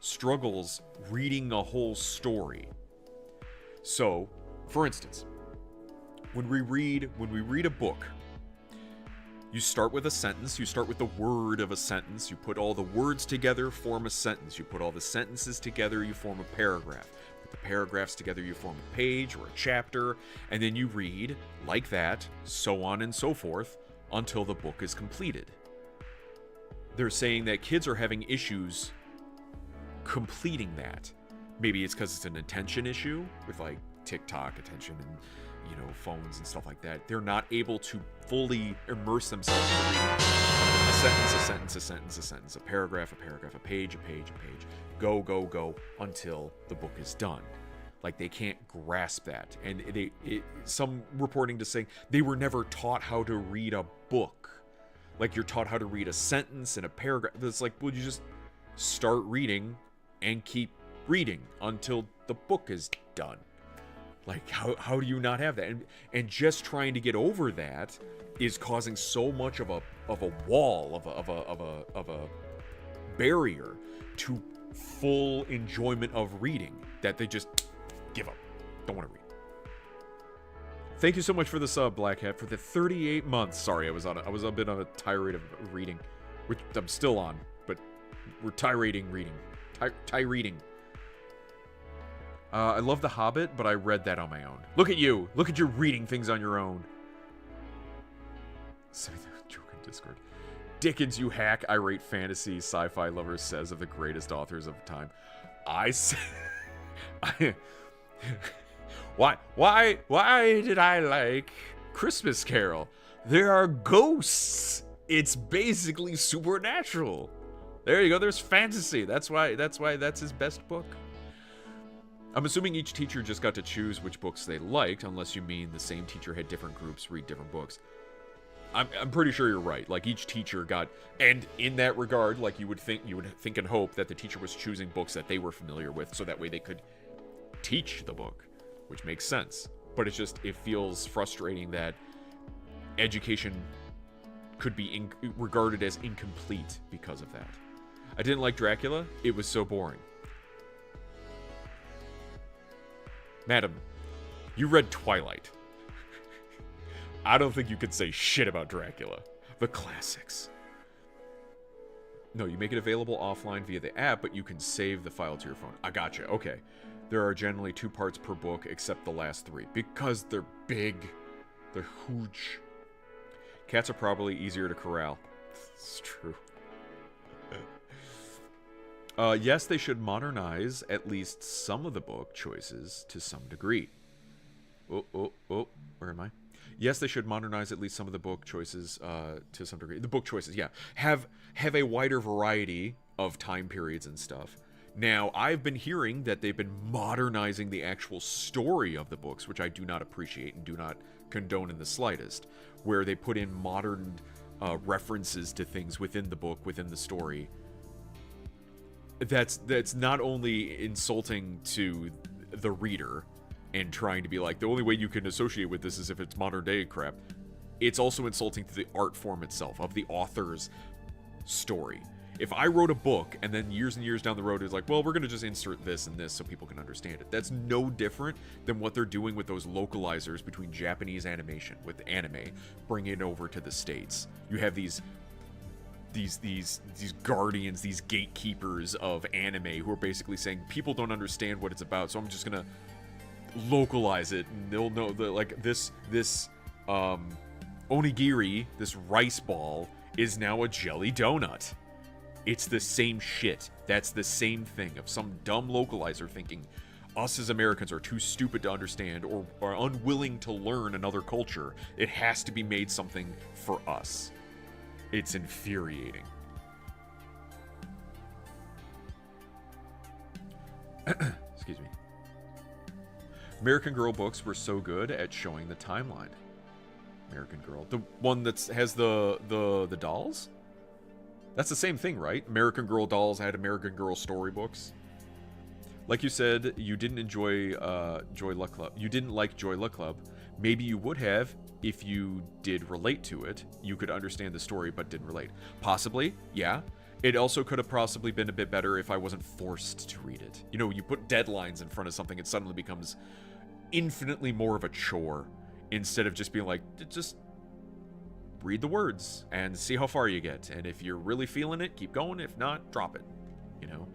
struggles reading a whole story. So, for instance, when we read a book, you start with a sentence, you start with the word of a sentence, you put all the words together, form a sentence, you put all the sentences together, you form a paragraph. Put the paragraphs together, you form a page or a chapter, and then you read like that, so on and so forth, until the book is completed. They're saying that kids are having issues completing that. Maybe it's because it's an attention issue with like TikTok attention and phones and stuff like that. They're not able to fully immerse themselves in reading a sentence, a paragraph, a page, go until the book is done. Like they can't grasp that. And some reporting to saying they were never taught how to read a book. Like you're taught how to read a sentence and a paragraph. It's like, would you just start reading and keep reading until the book is done? Like, how do you not have that? And just trying to get over that is causing so much of a wall, of a barrier to full enjoyment of reading, that they just give up. Don't want to read. Thank you so much for the sub, Black Hat, for the 38 months. Sorry, I was a bit on a tirade of reading, which I'm still on, but we're tirading reading. Reading. I love The Hobbit, but I read that on my own. Look at you. Look at you reading things on your own. Sending the joke in Discord. Dickens, you hack, irate fantasy sci-fi lover says of the greatest authors of time. I say... Why did I like Christmas Carol? There are ghosts. It's basically supernatural. There you go. There's fantasy. That's why that's his best book. I'm assuming each teacher just got to choose which books they liked, unless you mean the same teacher had different groups read different books. I'm pretty sure you're right. Like each teacher got, and in that regard, like you would think and hope that the teacher was choosing books that they were familiar with, so that way they could teach the book, which makes sense. But it feels frustrating that education could be regarded as incomplete because of that. I didn't like Dracula. It was so boring. Madam, you read Twilight. I don't think you could say shit about Dracula. The classics. No, you make it available offline via the app, but you can save the file to your phone. I gotcha. Okay. There are generally 2 parts per book, except the last 3. Because they're big. They're huge. Cats are probably easier to corral. It's true. Yes, they should modernize at least some of the book choices to some degree. Oh, where am I? Yes, they should modernize at least some of the book choices to some degree. The book choices, yeah. Have a wider variety of time periods and stuff. Now, I've been hearing that they've been modernizing the actual story of the books, which I do not appreciate and do not condone in the slightest, where they put in modern references to things within the book, within the story. That's not only insulting to the reader and trying to be like, the only way you can associate with this is if it's modern day crap. It's also insulting to the art form itself of the author's story. If I wrote a book and then years and years down the road it's like, well, we're going to just insert this and this so people can understand it. That's no different than what they're doing with those localizers between Japanese animation with anime, bringing it over to the States. You have these guardians, these gatekeepers of anime who are basically saying people don't understand what it's about, so I'm just going to localize it and they'll know that, like, this onigiri, this rice ball, is now a jelly donut. It's the same shit. That's the same thing of some dumb localizer thinking us as Americans are too stupid to understand or are unwilling to learn another culture. It has to be made something for us. It's infuriating. Excuse me. American Girl books were so good at showing the timeline. American Girl. The one that has the dolls? That's the same thing, right? American Girl dolls had American Girl storybooks. Like you said, you didn't enjoy Joy Luck Club. You didn't like Joy Luck Club. Maybe you would have if you did relate to it. You could understand the story but didn't relate. Possibly, yeah. It also could have possibly been a bit better if I wasn't forced to read it. You know, you put deadlines in front of something, it suddenly becomes infinitely more of a chore instead of just being like, just read the words and see how far you get. And if you're really feeling it, keep going. If not, drop it. You know?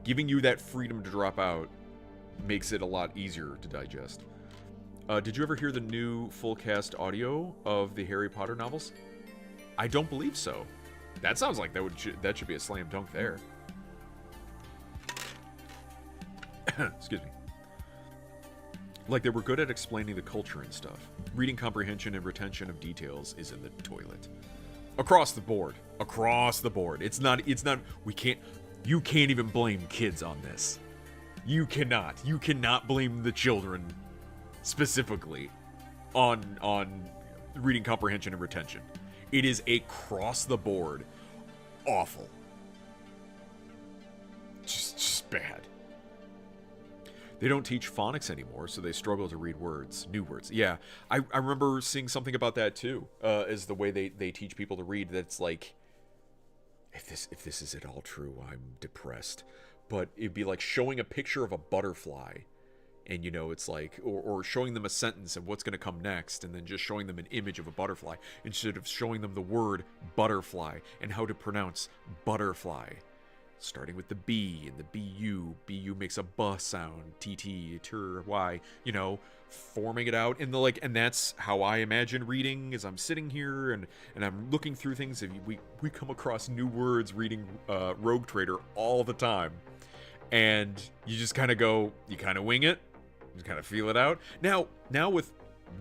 Giving you that freedom to drop out makes it a lot easier to digest. Did you ever hear the new full cast audio of the Harry Potter novels? I don't believe so. That sounds like that should be a slam dunk there. Excuse me. Like they were good at explaining the culture and stuff. Reading comprehension and retention of details is in the toilet. Across the board. Across the board. It's not, you can't even blame kids on this. You cannot blame the children specifically on reading comprehension and retention. It is across the board awful. Just bad. They don't teach phonics anymore, so they struggle to read words, new words. Yeah, I remember seeing something about that too, is the way they teach people to read. That's like, if this is at all true, I'm depressed. But it'd be like showing a picture of a butterfly, and you know, it's like, or showing them a sentence and what's going to come next, and then just showing them an image of a butterfly, instead of showing them the word butterfly and how to pronounce butterfly. Starting with the B and the BU. BU makes a buh sound. TT, tur, Y. You know, forming it out in the like, and that's how I imagine reading as I'm sitting here and I'm looking through things. And we come across new words reading Rogue Trader all the time, and you just kind of go, you kind of wing it, you kind of feel it out. Now with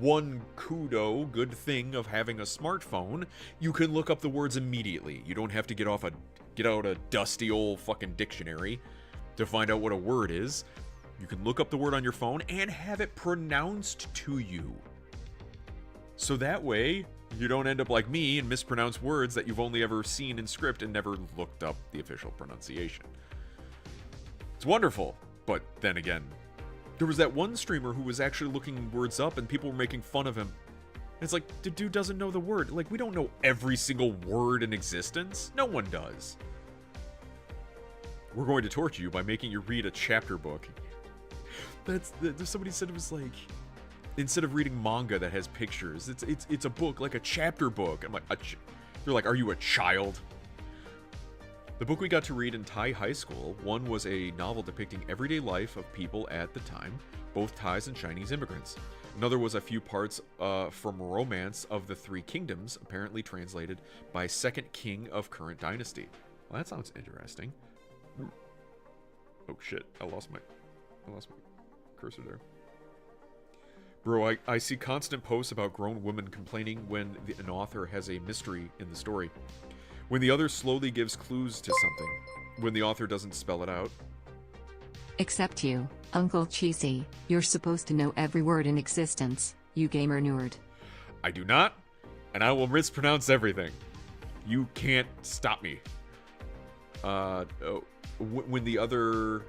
one good thing of having a smartphone, you can look up the words immediately. You don't have to get out a dusty old fucking dictionary to find out what a word is. You can look up the word on your phone and have it pronounced to you. So that way, you don't end up like me and mispronounce words that you've only ever seen in script and never looked up the official pronunciation. It's wonderful, but then again, there was that one streamer who was actually looking words up and people were making fun of him. It's like, the dude doesn't know the word. Like, we don't know every single word in existence. No one does. We're going to torture you by making you read a chapter book. Somebody said it was like, instead of reading manga that has pictures, it's a book, like a chapter book. I'm like, they're like, are you a child? The book we got to read in Thai high school, one was a novel depicting everyday life of people at the time, both Thais and Chinese immigrants. Another was a few parts from Romance of the Three Kingdoms, apparently translated by second king of current dynasty. Well, that sounds interesting. Oh shit, I lost my cursor there. Bro, I see constant posts about grown women complaining when an author has a mystery in the story. When the other slowly gives clues to something. When the author doesn't spell it out. Except you, Uncle Cheesy. You're supposed to know every word in existence, you gamer nerd. I do not, and I will mispronounce everything. You can't stop me. When the other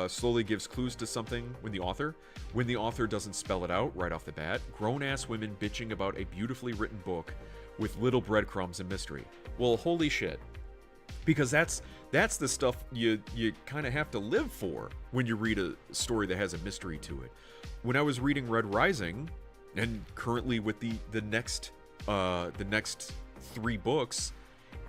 slowly gives clues to something when the author doesn't spell it out right off the bat. Grown-ass women bitching about a beautifully written book with little breadcrumbs and mystery. Well, holy shit. Because that's the stuff you kind of have to live for when you read a story that has a mystery to it. When I was reading Red Rising, and currently with the next 3 books,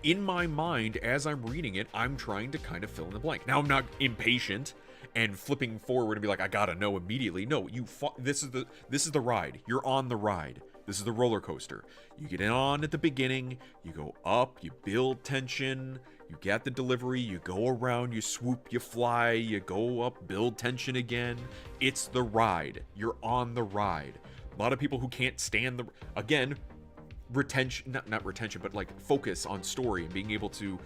in my mind as I'm reading it, I'm trying to kind of fill in the blank. Now I'm not impatient and flipping forward and be like, I gotta know immediately. No, this is the ride. You're on the ride. This is the roller coaster. You get on at the beginning, you go up, you build tension, you get the delivery, you go around, you swoop, you fly, you go up, build tension again. It's the ride. You're on the ride. A lot of people who can't stand again, retention, not retention, but like focus on story and being able to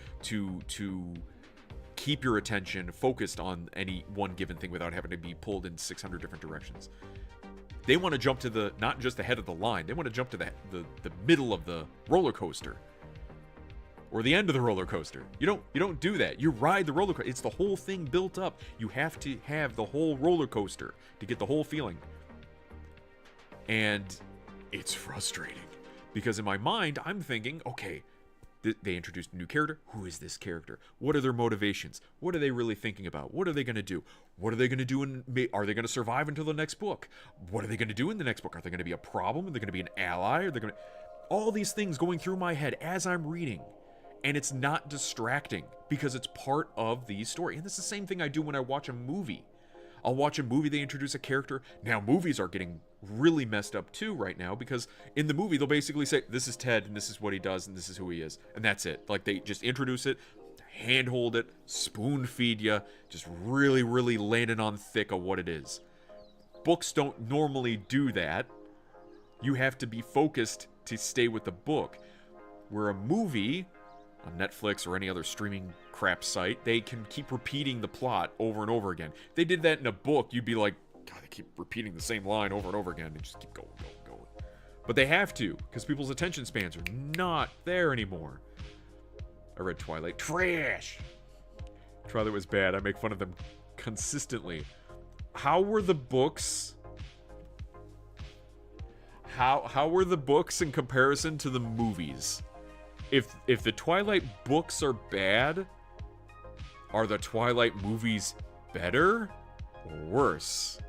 keep your attention focused on any one given thing without having to be pulled in 600 different directions. They want to jump to not just the head of the line, they want to jump to the middle of the roller coaster or the end of the roller coaster. You don't do that. You ride the roller coaster. It's the whole thing built up. You have to have the whole roller coaster to get the whole feeling. And it's frustrating because in my mind I'm thinking, okay, they introduced a new character. Who is this character? What are their motivations? What are they really thinking about? What are they going to do? What are they going to do? Are they going to survive until the next book? What are they going to do in the next book? Are they going to be a problem? Are they going to be an ally? Are they going to... All these things going through my head as I'm reading. And it's not distracting because it's part of the story. And it's the same thing I do when I watch a movie. I'll watch a movie, they introduce a character. Now, movies are getting really messed up too right now because in the movie, they'll basically say, this is Ted, and this is what he does, and this is who he is. And that's it. Like, they just introduce it, handhold it, spoon feed you, just really, really landing on thick of what it is. Books don't normally do that. You have to be focused to stay with the book. Where a movie... on Netflix or any other streaming crap site, they can keep repeating the plot over and over again. If they did that in a book, you'd be like, God, they keep repeating the same line over and over again. They just keep going. But they have to, because people's attention spans are not there anymore. I read Twilight. Trash! Twilight was bad. I make fun of them consistently. How were the books... How were the books in comparison to the movies? If the Twilight books are bad, are the Twilight movies better or worse?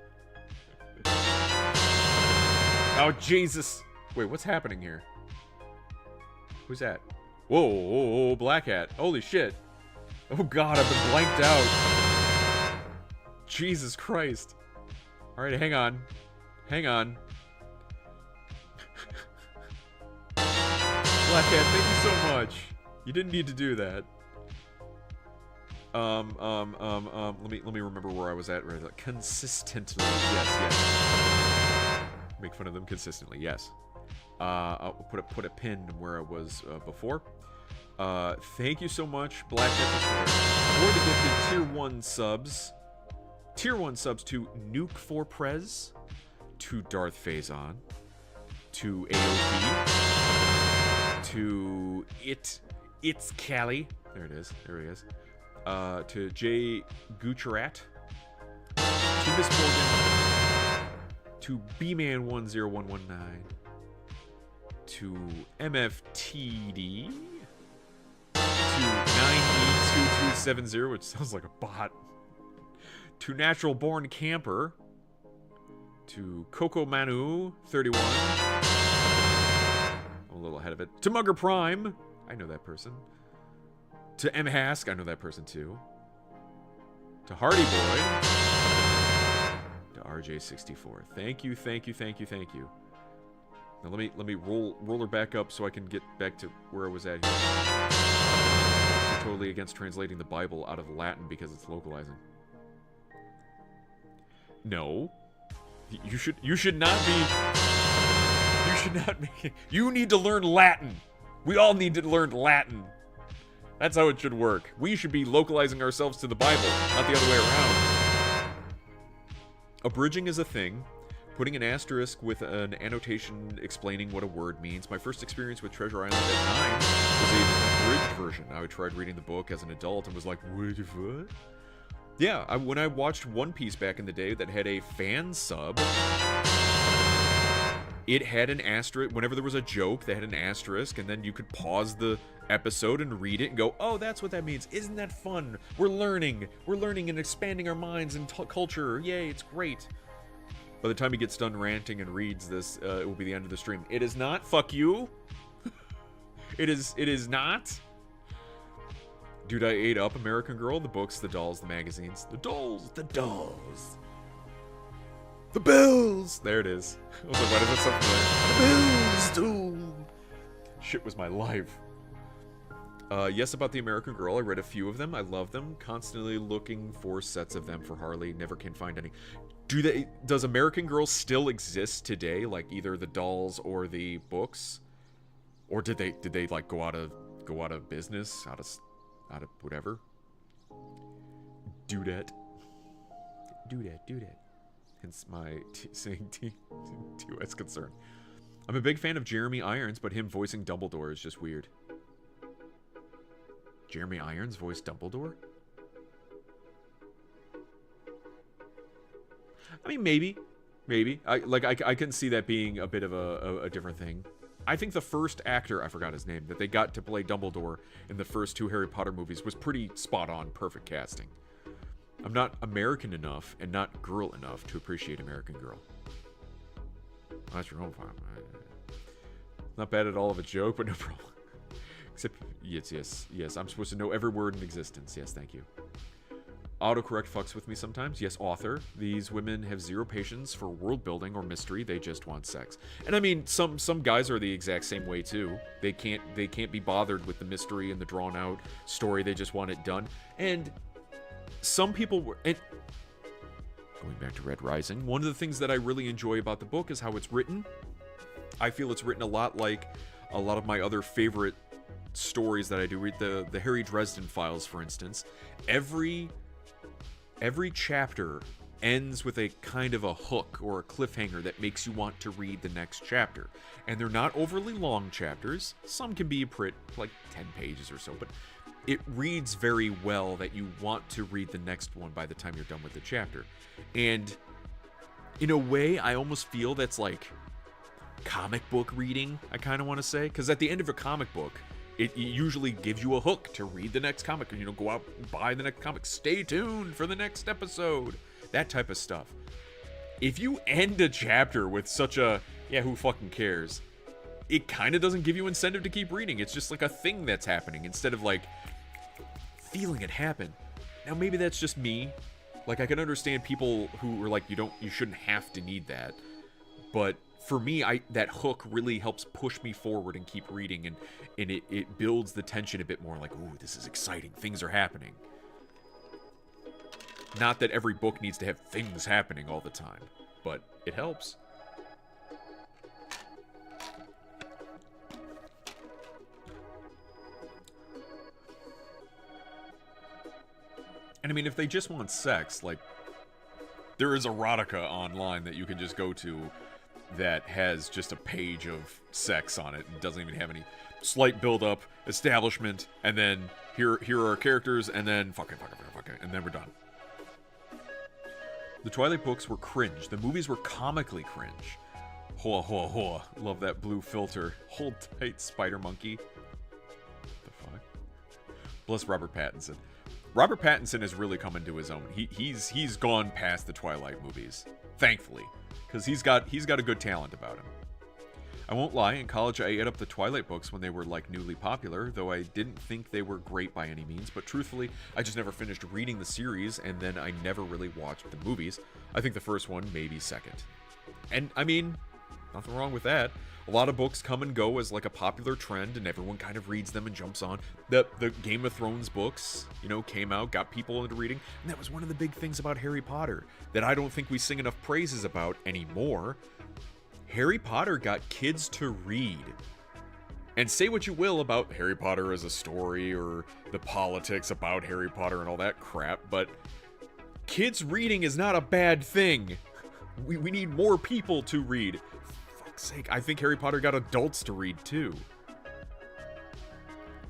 Oh, Jesus. Wait, what's happening here? Who's that? Whoa, Black Hat. Holy shit. Oh, God, I've been blanked out. Jesus Christ. All right, hang on. Black Cat, thank you so much. You didn't need to do that. Let me remember where I was at. Consistently, yes. Make fun of them consistently, yes. I'll put a pin where I was before. Thank you so much, Black Cat, for the gifted tier 1 subs. Tier 1 subs to Nuke for Prez, to Darth Phazon, to AOP. To It's Callie. There he is. To Jay Gujarat. To Miss Morgan. To B-Man10119. To MFTD. To 9E2270, which sounds like a bot. To Natural Born Camper. To Coco Manu 31. A little ahead of it. To Mugger Prime. I know that person. To M. Hask. I know that person too. To Hardy Boy. To RJ64. Thank you. Now let me roll her back up so I can get back to where I was at here. I'm totally against translating the Bible out of Latin because it's localizing. No. You should not be... You should not make it. You need to learn Latin. We all need to learn Latin. That's how it should work. We should be localizing ourselves to the Bible, not the other way around. Abridging is a thing. Putting an asterisk with an annotation explaining what a word means. My first experience with Treasure Island at 9 was an abridged version. I tried reading the book as an adult and was like, what? Yeah, when I watched One Piece back in the day that had a fan sub, it had an asterisk. Whenever there was a joke, they had an asterisk, and then you could pause the episode and read it and go, oh, that's what that means. Isn't that fun? We're learning and expanding our minds and culture. Yay, it's great. By the time he gets done ranting and reads this, it will be the end of the stream. It is not. Fuck you. It is not. Dude, I ate up American Girl, the books, the dolls, the magazines. The dolls. The bells. There it is. I was like, why does that sound familiar? The bells, dude. Shit was my life. Yes, about the American Girl. I read a few of them. I love them. Constantly looking for sets of them for Harley. Never can find any. Does American Girl still exist today? Like either the dolls or the books? Or did they like go out of business? Out of whatever? Dudette. Hence my saying TOS concern. I'm a big fan of Jeremy Irons, but him voicing Dumbledore is just weird. Jeremy Irons voiced Dumbledore? I mean, maybe. I can see that being a bit of a different thing. I think the first actor, I forgot his name, that they got to play Dumbledore in the first 2 Harry Potter movies was pretty spot on, perfect casting. I'm not American enough and not girl enough to appreciate American Girl. That's your own fault. Not bad at all of a joke, but no problem. Except, yes, I'm supposed to know every word in existence. Yes, thank you. Autocorrect fucks with me sometimes. Yes, author. These women have zero patience for world building or mystery. They just want sex. And I mean, some guys are the exact same way too. They can't be bothered with the mystery and the drawn out story. They just want it done. And some people were. And going back to Red Rising, one of the things that I really enjoy about the book is how it's written. I feel it's written a lot like a lot of my other favorite stories that I do. Read the Harry Dresden Files, for instance. Every chapter ends with a kind of a hook or a cliffhanger that makes you want to read the next chapter. And they're not overly long chapters. Some can be like 10 pages or so, but it reads very well that you want to read the next one by the time you're done with the chapter. And in a way, I almost feel that's like comic book reading, I kind of want to say. Because at the end of a comic book, it usually gives you a hook to read the next comic. And, go out and buy the next comic. Stay tuned for the next episode. That type of stuff. If you end a chapter with such a, yeah, who fucking cares? It kind of doesn't give you incentive to keep reading. It's just like a thing that's happening instead of like feeling it happen. Now, maybe that's just me. Like, I can understand people who are like, you shouldn't have to need that. But for me, that hook really helps push me forward and keep reading, and it builds the tension a bit more. Like, ooh, this is exciting. Things are happening. Not that every book needs to have things happening all the time, but it helps. And I mean, if they just want sex, like, there is erotica online that you can just go to that has just a page of sex on it and doesn't even have any slight build-up, establishment, and then here are our characters, and then fucking, and then we're done. The Twilight books were cringe. The movies were comically cringe. Hoa, hoa, hoa. Love that blue filter. Hold tight, Spider Monkey. What the fuck? Bless Robert Pattinson. Robert Pattinson has really come into his own. He's gone past the Twilight movies, thankfully, because he's got a good talent about him. I won't lie, in college I ate up the Twilight books when they were like newly popular, though I didn't think they were great by any means, but truthfully, I just never finished reading the series, and then I never really watched the movies. I think the first one maybe second. And I mean, nothing wrong with that. A lot of books come and go as like a popular trend, and everyone kind of reads them and jumps on. The Game of Thrones books, came out, got people into reading, and that was one of the big things about Harry Potter that I don't think we sing enough praises about anymore. Harry Potter got kids to read. And say what you will about Harry Potter as a story or the politics about Harry Potter and all that crap, but kids reading is not a bad thing. We need more people to read. For fuck's sake, I think Harry Potter got adults to read too.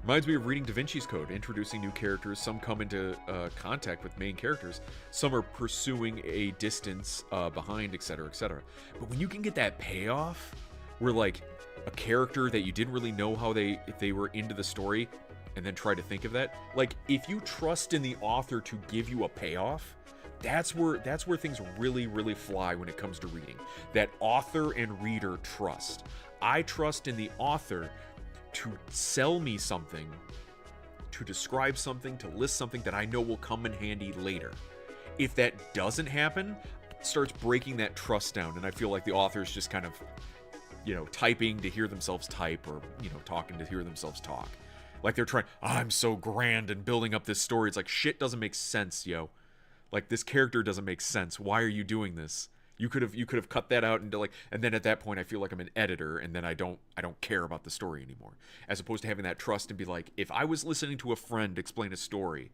Reminds me of reading Da Vinci's Code, introducing new characters. Some come into contact with main characters. Some are pursuing a distance behind, etc., etc. But when you can get that payoff, where like a character that you didn't really know how they were into the story, and then try to think of that, like if you trust in the author to give you a payoff, that's where things really, really fly when it comes to reading. That author and reader trust. I trust in the author to sell me something, to describe something, to list something that I know will come in handy later. If that doesn't happen, it starts breaking that trust down, and I feel like the author's just kind of, typing to hear themselves type, or, talking to hear themselves talk. Like they're trying, I'm so grand and building up this story. It's like, shit doesn't make sense, yo. Like, this character doesn't make sense. Why are you doing this? You could have cut that out into and then at that point I feel like I'm an editor, and then I don't care about the story anymore. As opposed to having that trust and be like, if I was listening to a friend explain a story,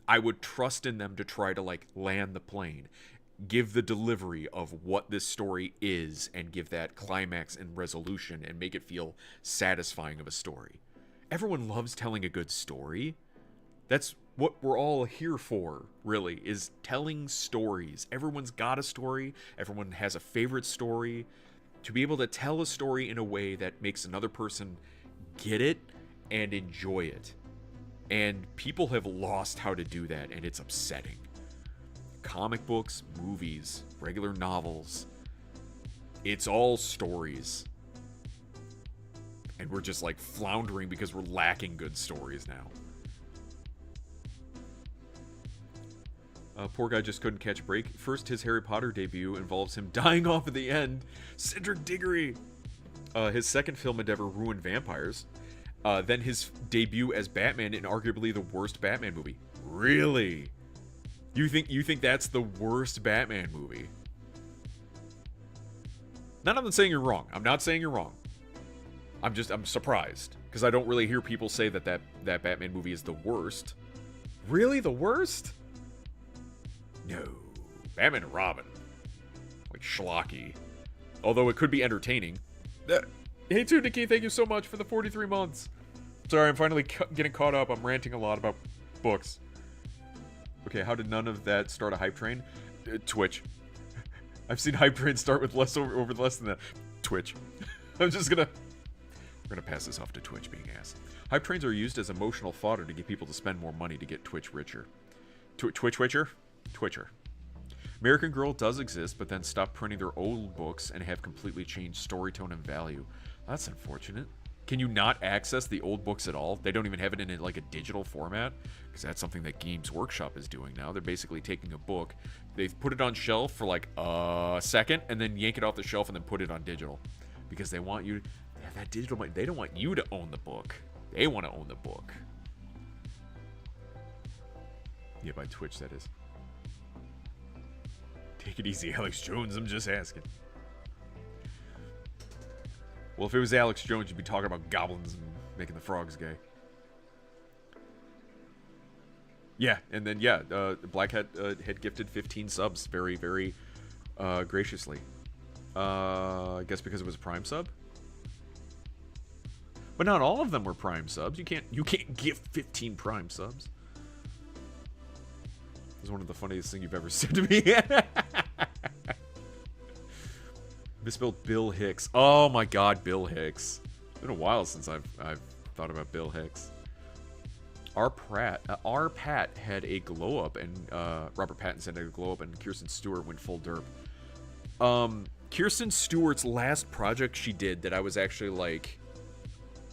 I would trust in them to try to land the plane, give the delivery of what this story is, and give that climax and resolution and make it feel satisfying of a story. Everyone loves telling a good story. That's what we're all here for, really, is telling stories. Everyone's got a story. Everyone has a favorite story. To be able to tell a story in a way that makes another person get it and enjoy it. And people have lost how to do that, and it's upsetting. Comic books, movies, regular novels, it's all stories. And we're just floundering because we're lacking good stories now. Poor guy just couldn't catch a break. First, his Harry Potter debut involves him dying off at the end. Cedric Diggory! His second film endeavor ruined vampires. Then his debut as Batman in arguably the worst Batman movie. Really? You think that's the worst Batman movie? I'm not saying you're wrong. I'm not saying you're wrong. I'm surprised. Because I don't really hear people say that Batman movie is the worst. Really? The worst? No. Batman and Robin. Schlocky. Although it could be entertaining. Hey, Nikki, thank you so much for the 43 months. Sorry, I'm finally getting caught up. I'm ranting a lot about books. Okay, how did none of that start a hype train? Twitch. I've seen hype trains start with less over less than that. Twitch. We're gonna pass this off to Twitch being ass. Hype trains are used as emotional fodder to get people to spend more money to get Twitch richer. Twitcher. American Girl does exist, but then stopped printing their old books and have completely changed story tone and value. That's unfortunate. Can you not access the old books at all? They don't even have it in a digital format? Because that's something that Games Workshop is doing now. They're basically taking a book, they've put it on shelf for a second, and then yank it off the shelf and then put it on digital. Because they want you to have that digital money. They don't want you to own the book. They want to own the book. Yeah, by Twitch, that is. Take it easy, Alex Jones. I'm just asking. Well, if it was Alex Jones, you'd be talking about goblins and making the frogs gay. Yeah, and then, Blackhead had gifted 15 subs very, very graciously. I guess because it was a Prime sub? But not all of them were Prime subs. You can't gift 15 Prime subs. It was one of the funniest things you've ever said to me. Misspelled Bill Hicks. Oh my god, Bill Hicks. It's been a while since I've thought about Bill Hicks. R. Pat had a glow up, and Robert Pattinson had a glow up, and Kirsten Stewart went full derp. Kirsten Stewart's last project she did that I was actually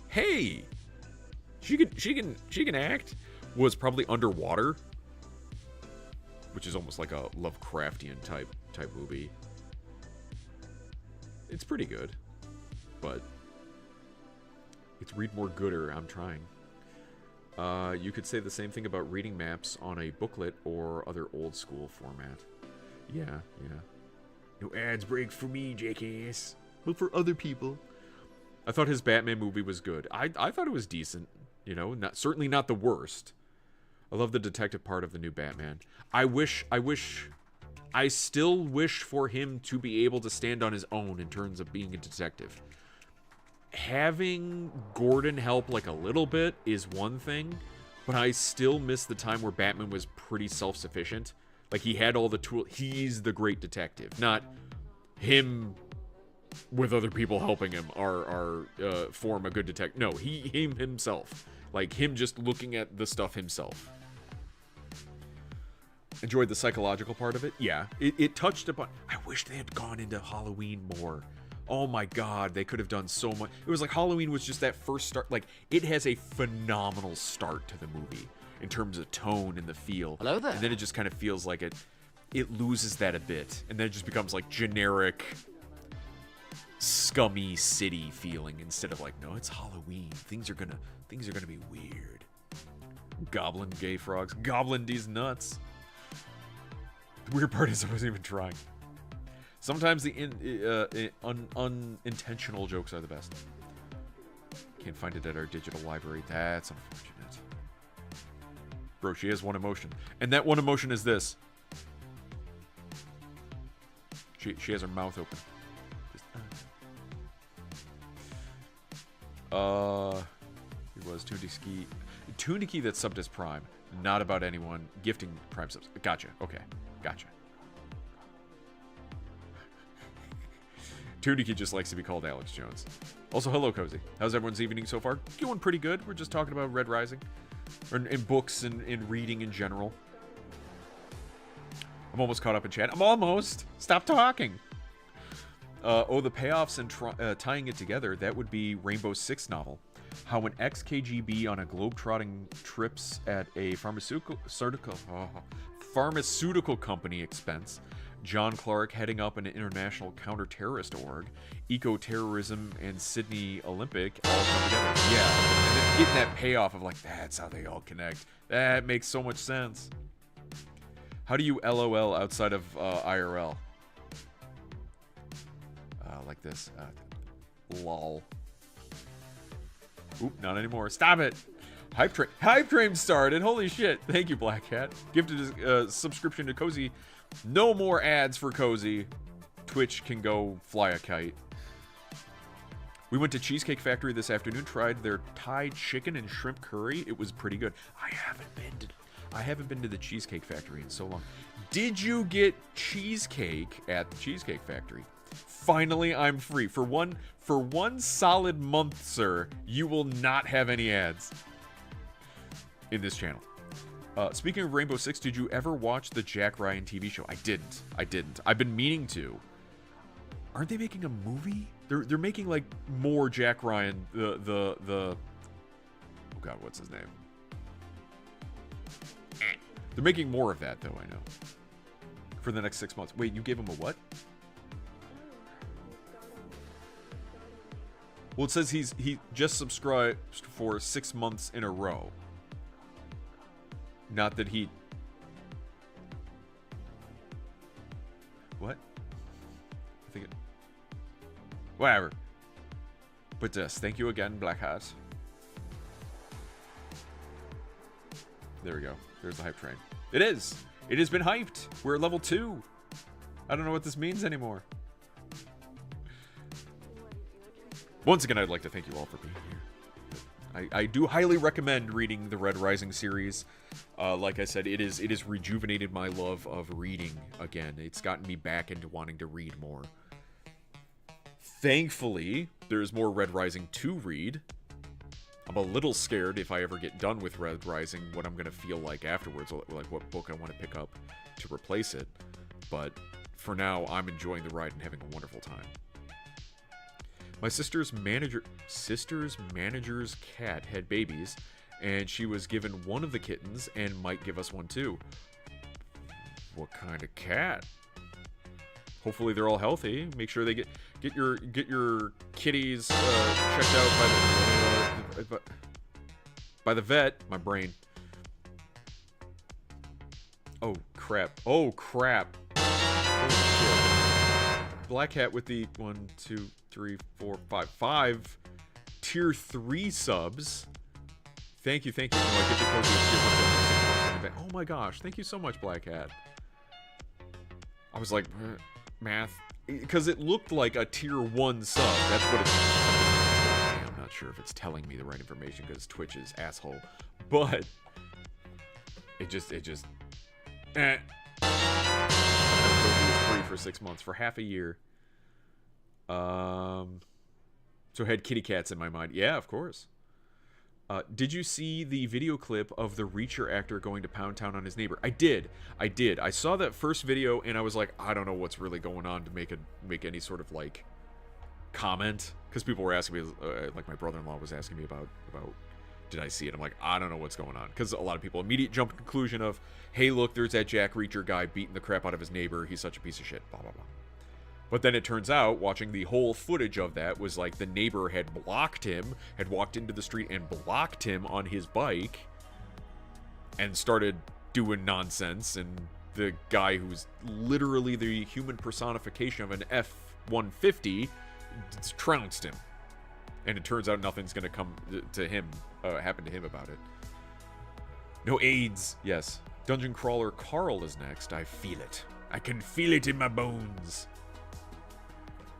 hey, she can act, was probably Underwater, which is almost like a Lovecraftian type movie. It's pretty good, but it's read more gooder. I'm trying. You could say the same thing about reading maps on a booklet or other old school format. Yeah. No ads break for me, jackass. But for other people. I thought his Batman movie was good. I thought it was decent. Certainly not the worst. I love the detective part of the new Batman. I still wish for him to be able to stand on his own in terms of being a detective. having Gordon help like a little bit is one thing, but I still miss the time where Batman was pretty self-sufficient. Like, he had all the tools. He's the great detective, not him with other people helping him form a good detective. No, him himself. Like, him just looking at the stuff himself. Enjoyed the psychological part of it. Yeah, it touched upon... I wish they had gone into Halloween more. Oh my god, they could have done so much. It was like Halloween was just that first start. Like, it has a phenomenal start to the movie in terms of tone and the feel. Hello there. And then it just kind of feels like it loses that a bit. And then it just becomes like generic, scummy city feeling instead of like, no, it's Halloween. Things are gonna be weird. Goblin gay frogs. Goblin these nuts. The weird part is I wasn't even trying. Sometimes the unintentional jokes are the best. Can't find it at our digital library. That's unfortunate. Bro, she has one emotion. And that one emotion is this. She has her mouth open. Just, it was Tuniki that subbed as Prime. Not about anyone gifting Prime subs. Gotcha. Okay. Gotcha. Tuniki just likes to be called Alex Jones. Also, hello, Cozy. How's everyone's evening so far? Going pretty good. We're just talking about Red Rising. Or in books and in reading in general. I'm almost caught up in chat. I'm almost! Stop talking! The payoffs and tying it together, that would be Rainbow Six novel. How an ex-KGB on a globe-trotting trips at a pharmaceutical company expense, John Clark heading up an international counter-terrorist org, eco-terrorism, and Sydney Olympic all come together. Yeah, and then getting that payoff of like, that's how they all connect. That makes so much sense. How do you LOL outside of IRL? Like this. Lol. Oop, not anymore. Stop it! Hype Train started. Holy shit. Thank you, Black Cat. Gifted a subscription to Cozy. No more ads for Cozy. Twitch can go fly a kite. We went to Cheesecake Factory this afternoon, tried their Thai chicken and shrimp curry. It was pretty good. I haven't been to the Cheesecake Factory in so long. Did you get cheesecake at the Cheesecake Factory? Finally, I'm free. For one solid month, sir, you will not have any ads in this channel. Speaking of Rainbow Six, did you ever watch the Jack Ryan TV show? I didn't. I've been meaning to. Aren't they making a movie? They're making like more Jack Ryan. The oh god, what's his name? They're making more of that though. I know. For the next 6 months. Wait, you gave him a what? Well, it says he just subscribed for 6 months in a row. Not that he... What? I think it... Whatever. But thank you again, Black Hat. There we go. There's the hype train. It is! It has been hyped! We're at level 2! I don't know what this means anymore. Once again, I'd like to thank you all for being here. I do highly recommend reading the Red Rising series. Like I said, it has rejuvenated my love of reading again. It's gotten me back into wanting to read more. Thankfully, there's more Red Rising to read. I'm a little scared if I ever get done with Red Rising, what I'm going to feel like afterwards, like what book I want to pick up to replace it. But for now, I'm enjoying the ride and having a wonderful time. My sister's manager's cat had babies, and she was given one of the kittens and might give us one too. What kind of cat? Hopefully they're all healthy. Make sure they get your kitties checked out by the vet. My brain. Oh crap! Oh crap! Holy shit. Black Hat with the 1, 2, 3, 4, 5 tier 3 subs. Thank you. No, I get to post a tier 1 sub for 6 months in advance. Oh my gosh, thank you so much, Black Hat. I was like, math, because it looked like a tier 1 sub. That's what it's. not sure if it's telling me the right information because Twitch is asshole. But it just It was free for 6 months, for half a year. So I had kitty cats in my mind. Yeah, of course. Did you see the video clip of the Reacher actor going to Pound Town on his neighbor? I did. I saw that first video and I was like, I don't know what's really going on to make any sort of like comment, because people were asking me, like my brother-in-law was asking me about did I see it? I'm like, I don't know what's going on, because a lot of people immediate jump to conclusion of, hey, look, there's that Jack Reacher guy beating the crap out of his neighbor. He's such a piece of shit. Blah blah blah. But then it turns out, watching the whole footage of that, was like the neighbor had blocked him, had walked into the street and blocked him on his bike, and started doing nonsense, and the guy who's literally the human personification of an F-150 trounced him. And it turns out nothing's gonna come to him, happen to him about it. No AIDS, yes. Dungeon Crawler Carl is next. I feel it. I can feel it in my bones.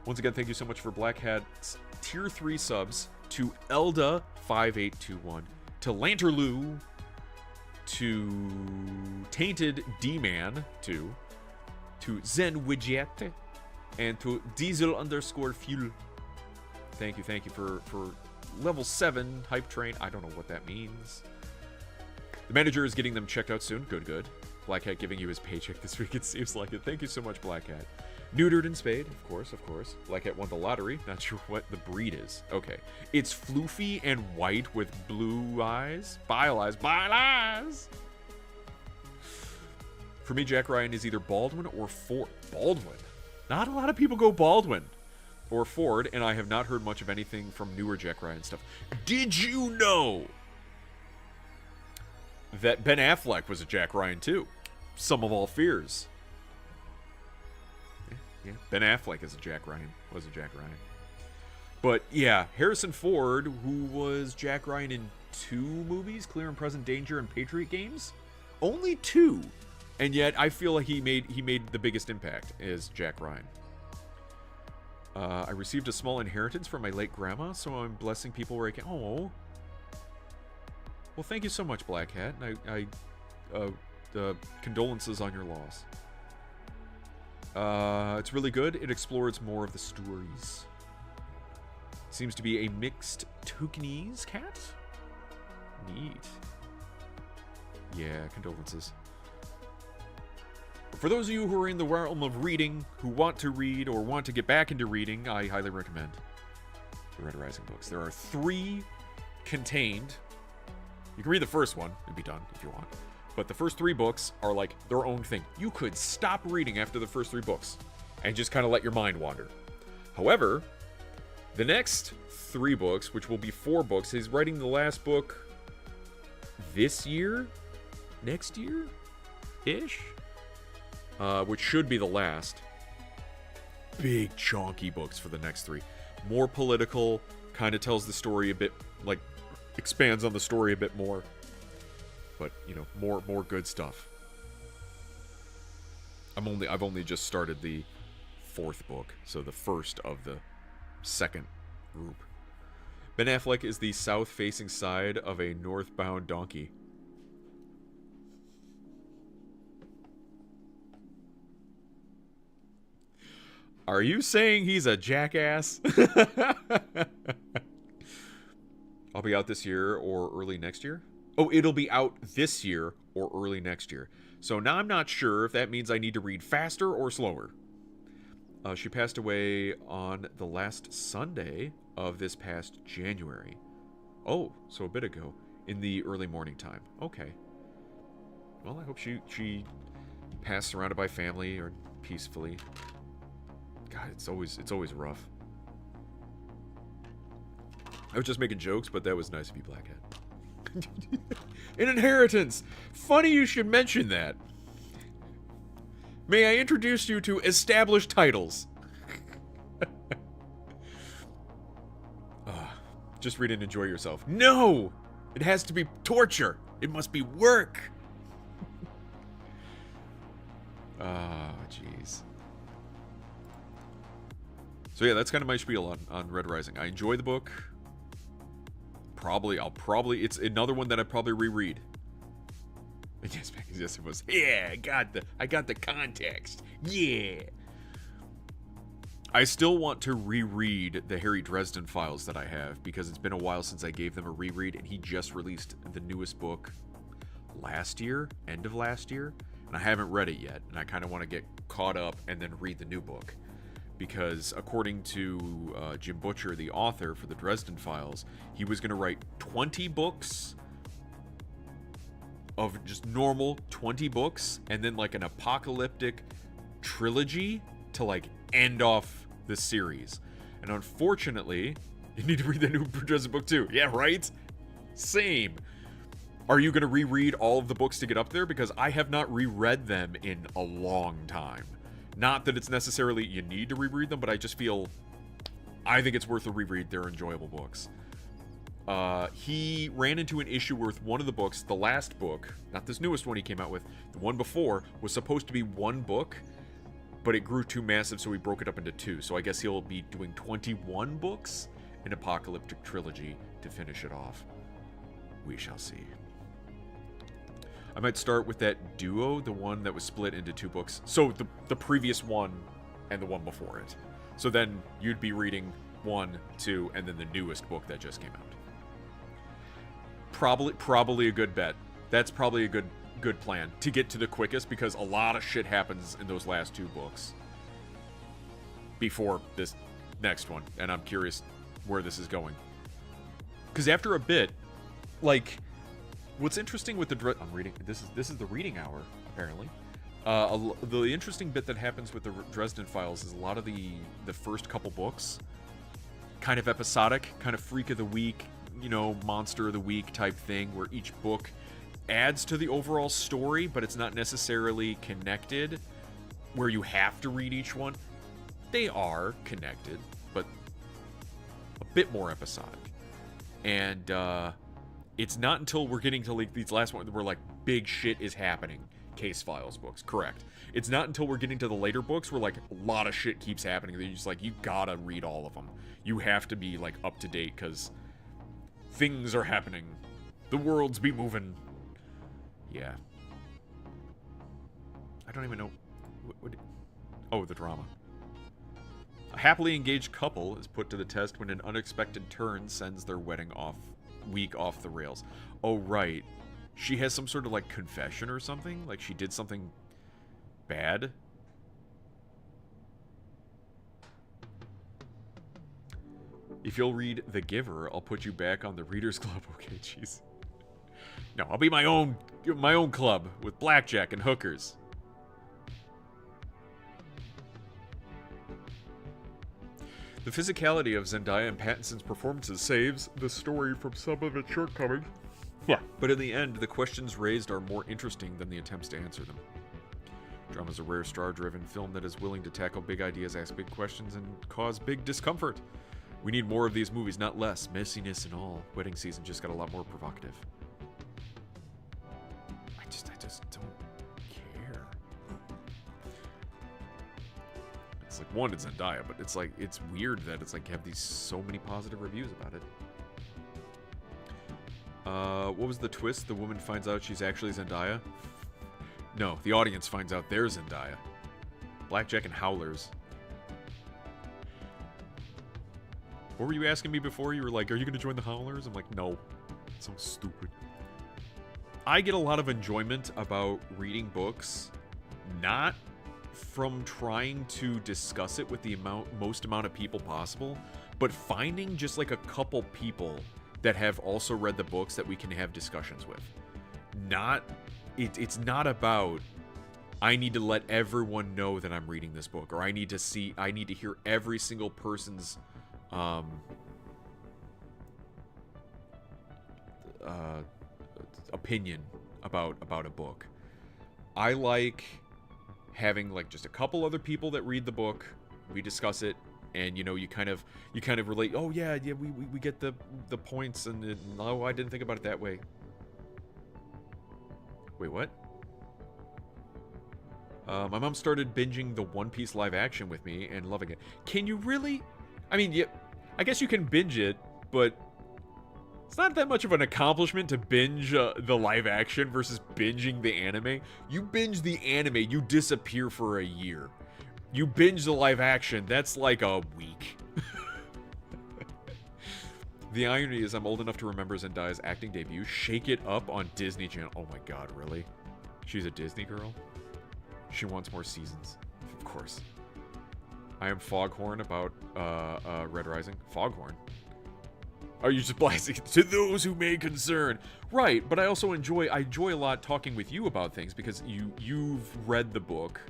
Once again, thank you so much for Black Hat's Tier 3 subs, to Elda5821, to Lanterloo, to Tainted D-Man 2, to Zen Widget, and to Diesel_Fuel. Thank you for level 7 Hype Train. I don't know what that means. The manager is getting them checked out soon. Good. Black Hat giving you his paycheck this week. It seems like it. Thank you so much, Black Hat. Neutered and spayed, of course. Black Hat won the lottery. Not sure what the breed is. Okay. It's floofy and white with blue eyes. Bile eyes. For me, Jack Ryan is either Baldwin or Ford. Baldwin? Not a lot of people go Baldwin or Ford, and I have not heard much of anything from newer Jack Ryan stuff. Did you know that Ben Affleck was a Jack Ryan too? Sum of all fears. Yeah, Ben Affleck is a Jack Ryan. Was a Jack Ryan. But yeah, Harrison Ford, who was Jack Ryan in 2 movies, Clear and Present Danger and Patriot Games, only 2, and yet I feel like he made the biggest impact as Jack Ryan. I received a small inheritance from my late grandma, so I'm blessing people where I can. Oh, well, thank you so much, Black Hat. Condolences on your loss. It's really good. It explores more of the stories. Seems to be a mixed Tokenies cat. Neat. Yeah, condolences. For those of you who are in the realm of reading, who want to read or want to get back into reading, I highly recommend the Red Rising books. There are 3 contained. You can read the first one and be done if you want. But the first 3 books are like their own thing. You could stop reading after the first 3 books and just kind of let your mind wander. However, the next 3 books, which will be 4 books, he's writing the last book this year? Next year-ish? Which should be the last. Big, chonky books for the next 3. More political, kind of tells the story a bit, like, expands on the story a bit more. But, you know, more good stuff. I've only just started the 4th book, so the first of the 2nd group. Ben Affleck is the south-facing side of a northbound donkey. Are you saying he's a jackass? I'll be out this year or early next year? Oh, it'll be out this year or early next year. So now I'm not sure if that means I need to read faster or slower. She passed away on the last Sunday of this past January. Oh, so a bit ago, in the early morning time. Okay. Well, I hope she passed surrounded by family or peacefully. God, it's always rough. I was just making jokes, but that was nice of you, Black Hat. An inheritance! Funny you should mention that. May I introduce you to established titles? Just read and enjoy yourself. No! It has to be torture. It must be work. Jeez. So yeah, that's kind of my spiel on Red Rising. I enjoy the book. it's another one that I probably reread. Yes, it was. Yeah, I got the context. Yeah. I still want to reread the Harry Dresden Files that I have, because it's been a while since I gave them a reread, and he just released the newest book end of last year, and I haven't read it yet, and I kind of want to get caught up and then read the new book. Because according to Jim Butcher, the author for the Dresden Files, he was going to write 20 books of just normal 20 books, and then like an apocalyptic trilogy to like end off the series. And unfortunately, you need to read the new Dresden book too. Yeah, right? Same. Are you going to reread all of the books to get up there? Because I have not reread them in a long time. Not that it's necessarily you need to reread them, but I just feel I think it's worth a reread. They're enjoyable books. He ran into an issue with one of the books, the last book, not this newest one he came out with, the one before, was supposed to be one book, but it grew too massive, so he broke it up into two. So I guess he'll be doing 21 books in Apocalyptic Trilogy to finish it off. We shall see. I might start with that duo, the one that was split into two books. So the previous one and the one before it. So then you'd be reading 1, 2, and then the newest book that just came out. Probably a good bet. That's probably a good plan to get to the quickest, because a lot of shit happens in those last two books before this next one, and I'm curious where this is going. Because after a bit, like, what's interesting with the I'm reading. This is the reading hour apparently. The interesting bit that happens with the Dresden Files is a lot of the first couple books, kind of episodic, kind of freak of the week, monster of the week type thing, where each book adds to the overall story, but it's not necessarily connected, where you have to read each one. They are connected, but a bit more episodic. And it's not until we're getting to like these last ones where like big shit is happening. Case Files books, correct. It's not until we're getting to the later books where like a lot of shit keeps happening that you're just like, you gotta read all of them. You have to be like up to date, because things are happening. The world's be moving. Yeah. I don't even know. Oh, the drama. A happily engaged couple is put to the test when an unexpected turn sends their wedding week off the rails. Oh, right. She has some sort of like confession or something? Like she did something bad? If you'll read The Giver, I'll put you back on the Readers Club. Okay, jeez. No, I'll be my own club with blackjack and hookers. The physicality of Zendaya and Pattinson's performances saves the story from some of its shortcomings. Yeah. But in the end, the questions raised are more interesting than the attempts to answer them. Drama's a rare star-driven film that is willing to tackle big ideas, ask big questions, and cause big discomfort. We need more of these movies, not less. Messiness and all. Wedding season just got a lot more provocative. I just don't care. It's like, one, it's Zendaya, but it's like, it's weird that it's like, have these so many positive reviews about it. What was the twist? The woman finds out she's actually Zendaya? No, the audience finds out they're Zendaya. Blackjack and Howlers. What were you asking me before? You were like, are you going to join the Howlers? I'm like, no. It sounds stupid. I get a lot of enjoyment about reading books, not from trying to discuss it with the most amount of people possible, but finding just like a couple people that have also read the books that we can have discussions with. It's not about, I need to let everyone know that I'm reading this book, or I need to hear every single person's opinion about a book. I like having like just a couple other people that read the book, we discuss it, and you kind of relate. Oh yeah, we get the points, and oh, I didn't think about it that way. Wait, what? My mom started binging the One Piece live action with me and loving it. Can you really? I mean, yeah, I guess you can binge it, but It's not that much of an accomplishment to binge the live action versus binging the anime. You binge the anime, you disappear for a year. You binge the live action, that's like a week. The irony is I'm old enough to remember Zendaya's acting debut, Shake It Up, on Disney Channel. Oh my god, really? She's a Disney girl? She wants more seasons. Of course. I am Foghorn about Red Rising. Foghorn? Are you just blasting to those who may concern? Right, but I also enjoy a lot talking with you about things because you've read the book,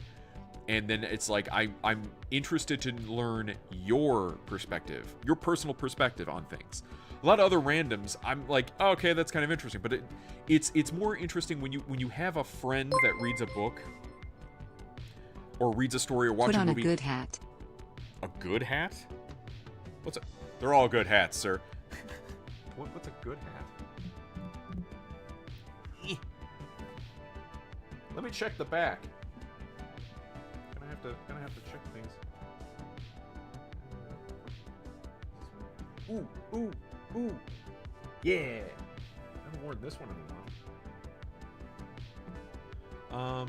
and then it's like I'm interested to learn your perspective, your personal perspective on things. A lot of other randoms, I'm like, oh, okay, that's kind of interesting, but it's more interesting when you have a friend that reads a book or reads a story or watches a movie. Put on a good hat. A good hat? What's a? They're all good hats, sir. What's a good hat? Let me check the back. Gonna have to check things. Ooh. Yeah. I haven't worn this one anymore.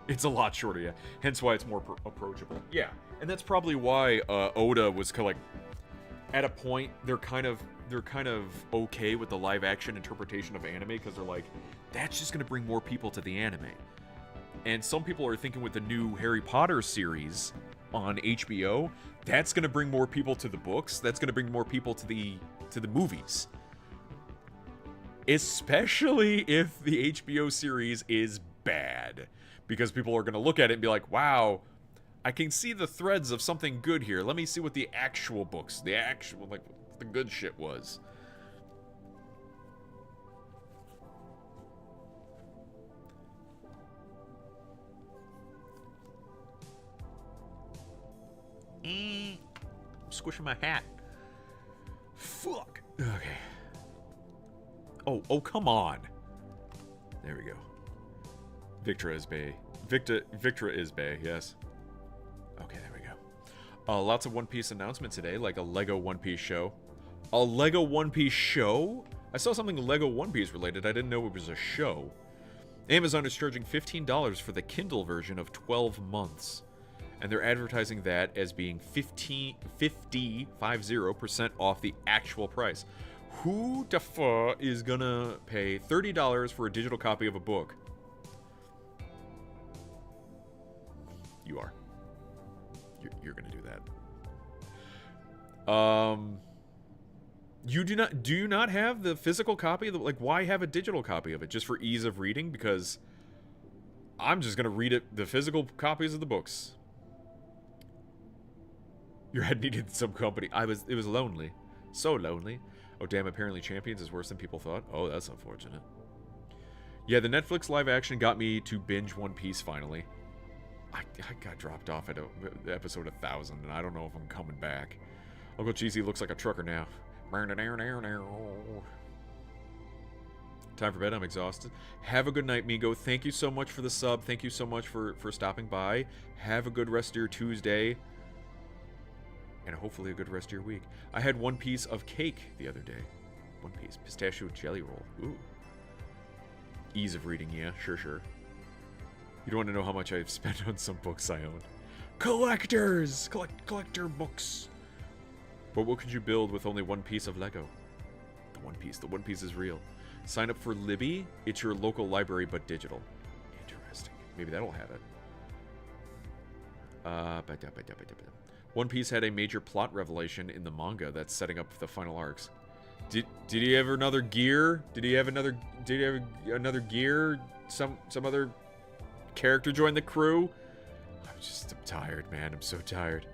It's a lot shorter, yeah. Hence why it's more approachable. Yeah, and that's probably why Oda was kind of like, at a point they're kind of okay with the live action interpretation of anime because they're like, that's just gonna bring more people to the anime. And some people are thinking with the new Harry Potter series on HBO, that's gonna bring more people to the books. That's gonna bring more people to the movies. Especially if the HBO series is bad. Because people are going to look at it and be like, wow, I can see the threads of something good here. Let me see what the actual books, the good shit was. I'm squishing my hat. Fuck. Okay. Oh, come on. There we go. Victra is Bay. Victra is Bay, yes. Okay, there we go. Lots of One Piece announcement today, like a Lego One Piece show. A Lego One Piece show? I saw something Lego One Piece related. I didn't know it was a show. Amazon is charging $15 for the Kindle version of 12 months. And they're advertising that as being 50% off the actual price. Who the fuck is gonna pay $30 for a digital copy of a book? You are. You're gonna do that. Do you not have the physical copy? Like, why have a digital copy of it? Just for ease of reading? Because I'm just gonna read it, the physical copies of the books. Your head needed some company. It was lonely. So lonely. Oh damn, apparently Champions is worse than people thought. Oh, that's unfortunate. Yeah, the Netflix live action got me to binge One Piece finally. I got dropped off at episode 1000, and I don't know if I'm coming back. Uncle Cheesy looks like a trucker now. Time for bed, I'm exhausted. Have a good night, Migo. Thank you so much for the sub. Thank you so much for stopping by. Have a good rest of your Tuesday. And hopefully a good rest of your week. I had one piece of cake the other day. One piece. Pistachio jelly roll. Ooh. Ease of reading, yeah. Sure. You don't want to know how much I've spent on some books I own. Collectors! Collector books. But what could you build with only one piece of Lego? The One Piece. The One Piece is real. Sign up for Libby. It's your local library, but digital. Interesting. Maybe that'll have it. One Piece had a major plot revelation in the manga that's setting up the final arcs. Did he have another gear? Did he have another gear? Some other character join the crew? I'm tired, man. I'm so tired.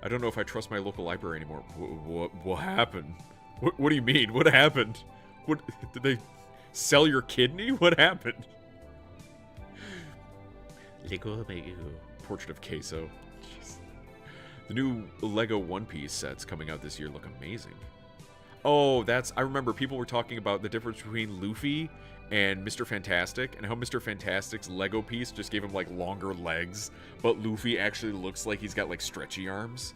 I don't know if I trust my local library anymore. What happened? What do you mean? What happened? What did they sell your kidney? What happened? Portrait of Queso. Jeez. The new Lego One Piece sets coming out this year look amazing. Oh, I remember people were talking about the difference between Luffy and Mr. Fantastic, and how Mr. Fantastic's Lego piece just gave him, like, longer legs, but Luffy actually looks like he's got, like, stretchy arms.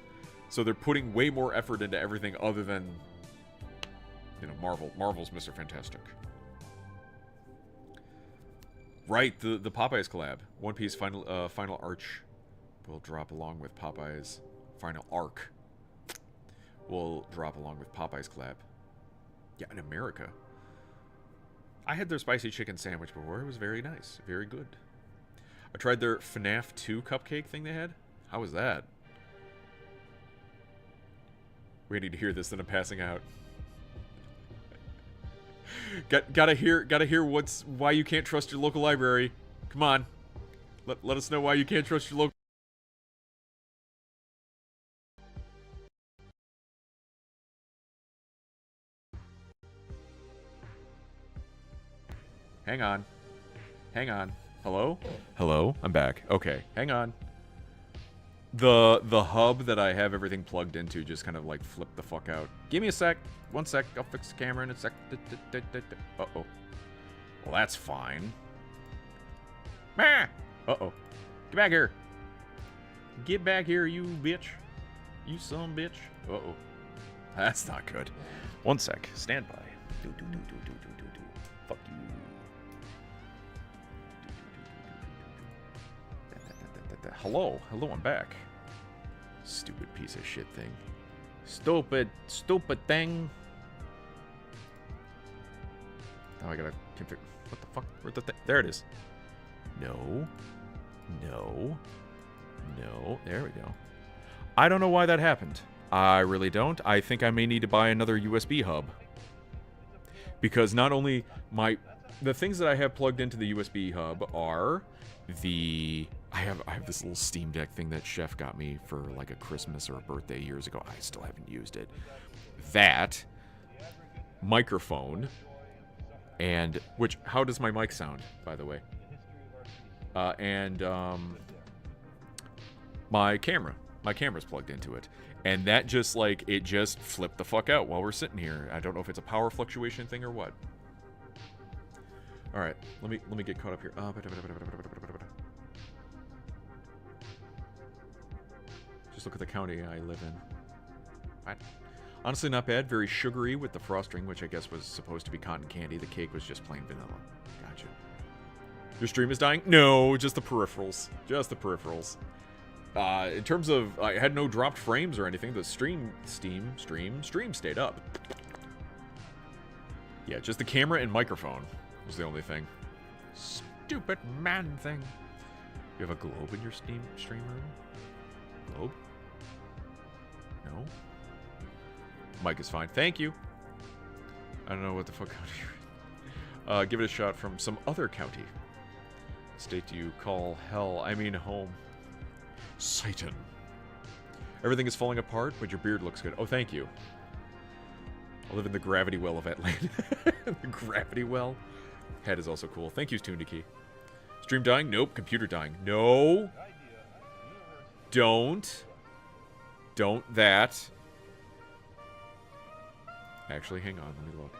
So they're putting way more effort into everything other than you know, Marvel's Mr. Fantastic. Right, the Popeyes collab. One Piece final arch will drop along with Popeyes. Final arc will drop along with Popeyes collab. Yeah, in America. I had their spicy chicken sandwich before. It was very nice. Very good. I tried their FNAF 2 cupcake thing they had. How was that? We need to hear this, then I'm passing out. Gotta hear why you can't trust your local library. Come on. Let us know why you can't trust your local. Hang on. Hang on. Hello? Hello? I'm back. Okay. Hang on. The hub that I have everything plugged into just kind of like flipped the fuck out. Give me a sec. 1 sec. I'll fix the camera in a sec. Uh-oh. Well, that's fine. Uh-oh. Get back here. Get back here, you bitch. You son bitch. Uh-oh. That's not good. 1 sec. Stand by. Do. Fuck you. Hello, I'm back. Stupid piece of shit thing. Stupid thing. Oh, I gotta configure. What the fuck? Where'd the thing? There it is. No. There we go. I don't know why that happened. I really don't. I think I may need to buy another USB hub. Because not only the things that I have plugged into the USB hub are I have this little Steam Deck thing that Chef got me for like a Christmas or a birthday years ago. I still haven't used it. That microphone and how does my mic sound, by the way? And my camera. My camera's plugged into it. And that just it just flipped the fuck out while we're sitting here. I don't know if it's a power fluctuation thing or what. All right, let me get caught up here. Just look at the county I live in. Right. Honestly, not bad. Very sugary with the frosting, which I guess was supposed to be cotton candy. The cake was just plain vanilla. Gotcha. Your stream is dying? No, just the peripherals. Just the peripherals. In terms of, I had no dropped frames or anything. The stream stayed up. Yeah, just the camera and microphone was the only thing. Stupid man thing. You have a globe in your stream room? Globe? No? Mic is fine. Thank you. I don't know what the fuck county you're in. Give it a shot from some other county. State do you call hell? I mean home. Satan. Everything is falling apart, but your beard looks good. Oh, thank you. I live in the gravity well of Atlanta. The gravity well? Head is also cool. Thank you, Toondiki. Stream dying? Nope. Computer dying. No. Don't that. Actually, hang on. Let me look.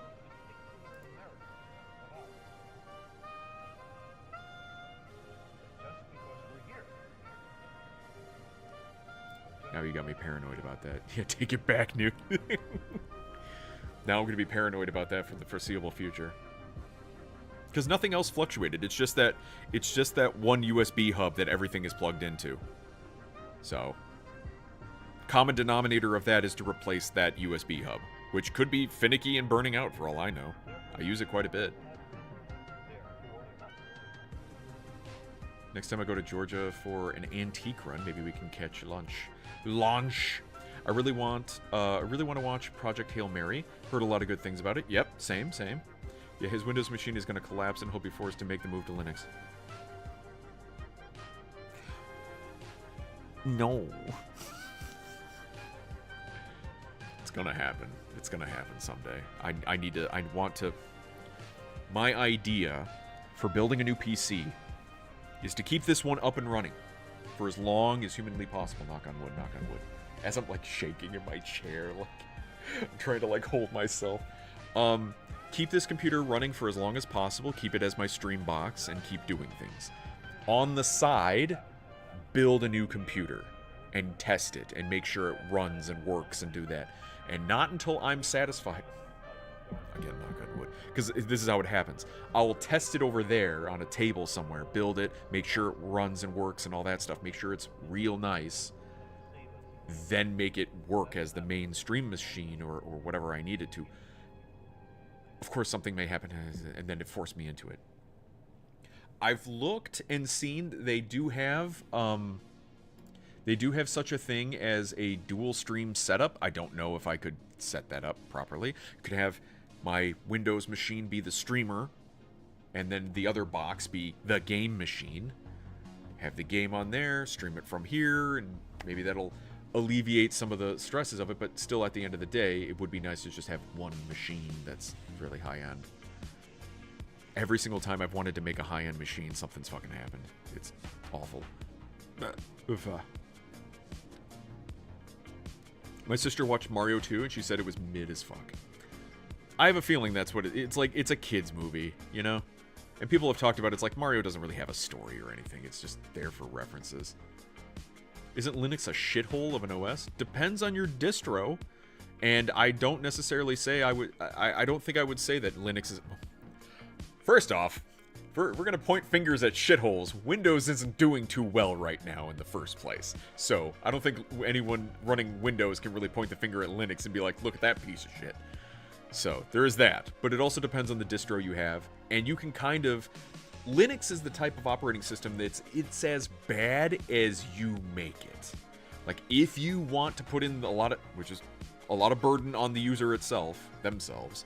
Now you got me paranoid about that. Yeah, take it back, Newt. Now I'm going to be paranoid about that for the foreseeable future. Because nothing else fluctuated. It's just that one USB hub that everything is plugged into. So, common denominator of that is to replace that USB hub, which could be finicky and burning out for all I know. I use it quite a bit. Next time I go to Georgia for an antique run, maybe we can catch lunch. I really want to watch Project Hail Mary. Heard a lot of good things about it. Yep, same. Yeah, his Windows machine is going to collapse and he'll be forced to make the move to Linux. No. It's going to happen. It's going to happen someday. I want to... My idea for building a new PC is to keep this one up and running for as long as humanly possible. Knock on wood, knock on wood. As I'm, shaking in my chair, I'm trying to, hold myself. Keep this computer running for as long as possible, keep it as my stream box, and keep doing things. On the side, build a new computer and test it and make sure it runs and works and do that. And not until I'm satisfied. Again, knock on wood. Because this is how it happens. I will test it over there on a table somewhere, build it, make sure it runs and works and all that stuff, make sure it's real nice, then make it work as the mainstream machine or whatever I need it to. Of course, something may happen, and then it forced me into it. I've looked and seen they do have such a thing as a dual stream setup. I don't know if I could set that up properly. You could have my Windows machine be the streamer, and then the other box be the game machine. Have the game on there, stream it from here, and maybe that'll alleviate some of the stresses of it, but still at the end of the day, it would be nice to just have one machine that's really high-end. Every single time I've wanted to make a high-end machine, something's fucking happened. It's awful. My sister watched Mario 2, and she said it was mid as fuck. I have a feeling that's what it's like. It's a kid's movie, you know? And people have talked about it's like Mario doesn't really have a story or anything. It's just there for references. Isn't Linux a shithole of an OS? Depends on your distro. And I don't necessarily say I don't think I would say that Linux is... First off, we're going to point fingers at shitholes. Windows isn't doing too well right now in the first place. So I don't think anyone running Windows can really point the finger at Linux and be like, look at that piece of shit. So there is that. But it also depends on the distro you have. And you can kind of... Linux is the type of operating system it's as bad as you make it. Like, if you want to put in a lot of burden on the user themselves,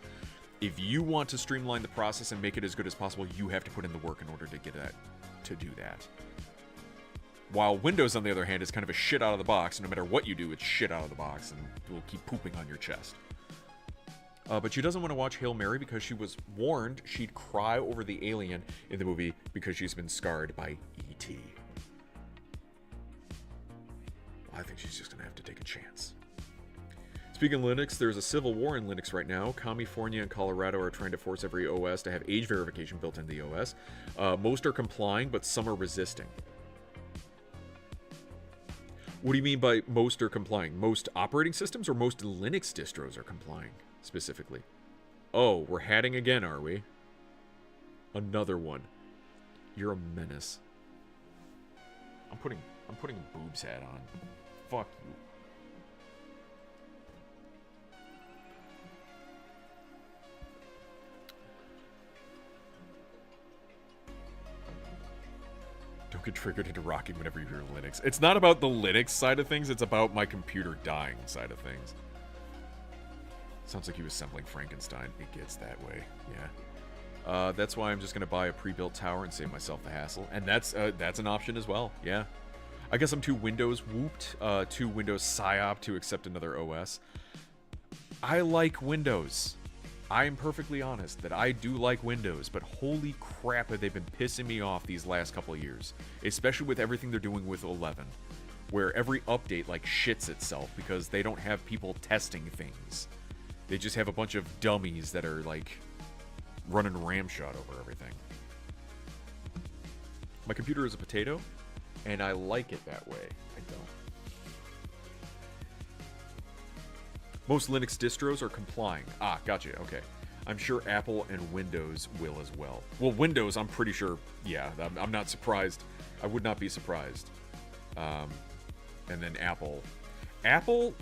if you want to streamline the process and make it as good as possible, you have to put in the work in order to do that. While Windows, on the other hand, is kind of a shit out of the box. No matter what you do, it's shit out of the box, and it will keep pooping on your chest. But she doesn't want to watch Hail Mary because she was warned she'd cry over the alien in the movie because she's been scarred by E.T. Well, I think she's just going to have to take a chance. Speaking of Linux, there's a civil war in Linux right now. California and Colorado are trying to force every OS to have age verification built into the OS. Most are complying, but some are resisting. What do you mean by most are complying? Most operating systems or most Linux distros are complying? Specifically. Oh, we're hatting again, are we? Another one. You're a menace. I'm putting a boobs hat on. Fuck you. Don't get triggered into rocking whenever you hear Linux. It's not about the Linux side of things, it's about my computer dying side of things. Sounds like he was assembling Frankenstein. It gets that way, yeah. That's why I'm just gonna buy a pre-built tower and save myself the hassle. And that's an option as well, yeah. I guess I'm too Windows whooped, too Windows psyop to accept another OS. I like Windows. I am perfectly honest that I do like Windows, but holy crap have they been pissing me off these last couple of years. Especially with everything they're doing with 11. Where every update, like, shits itself because they don't have people testing things. They just have a bunch of dummies that are, like, running ramshot over everything. My computer is a potato, and I like it that way. I don't. Most Linux distros are complying. Ah, gotcha, okay. I'm sure Apple and Windows will as well. Well, Windows, I'm pretty sure, yeah, I'm not surprised. I would not be surprised. And then Apple. Apple...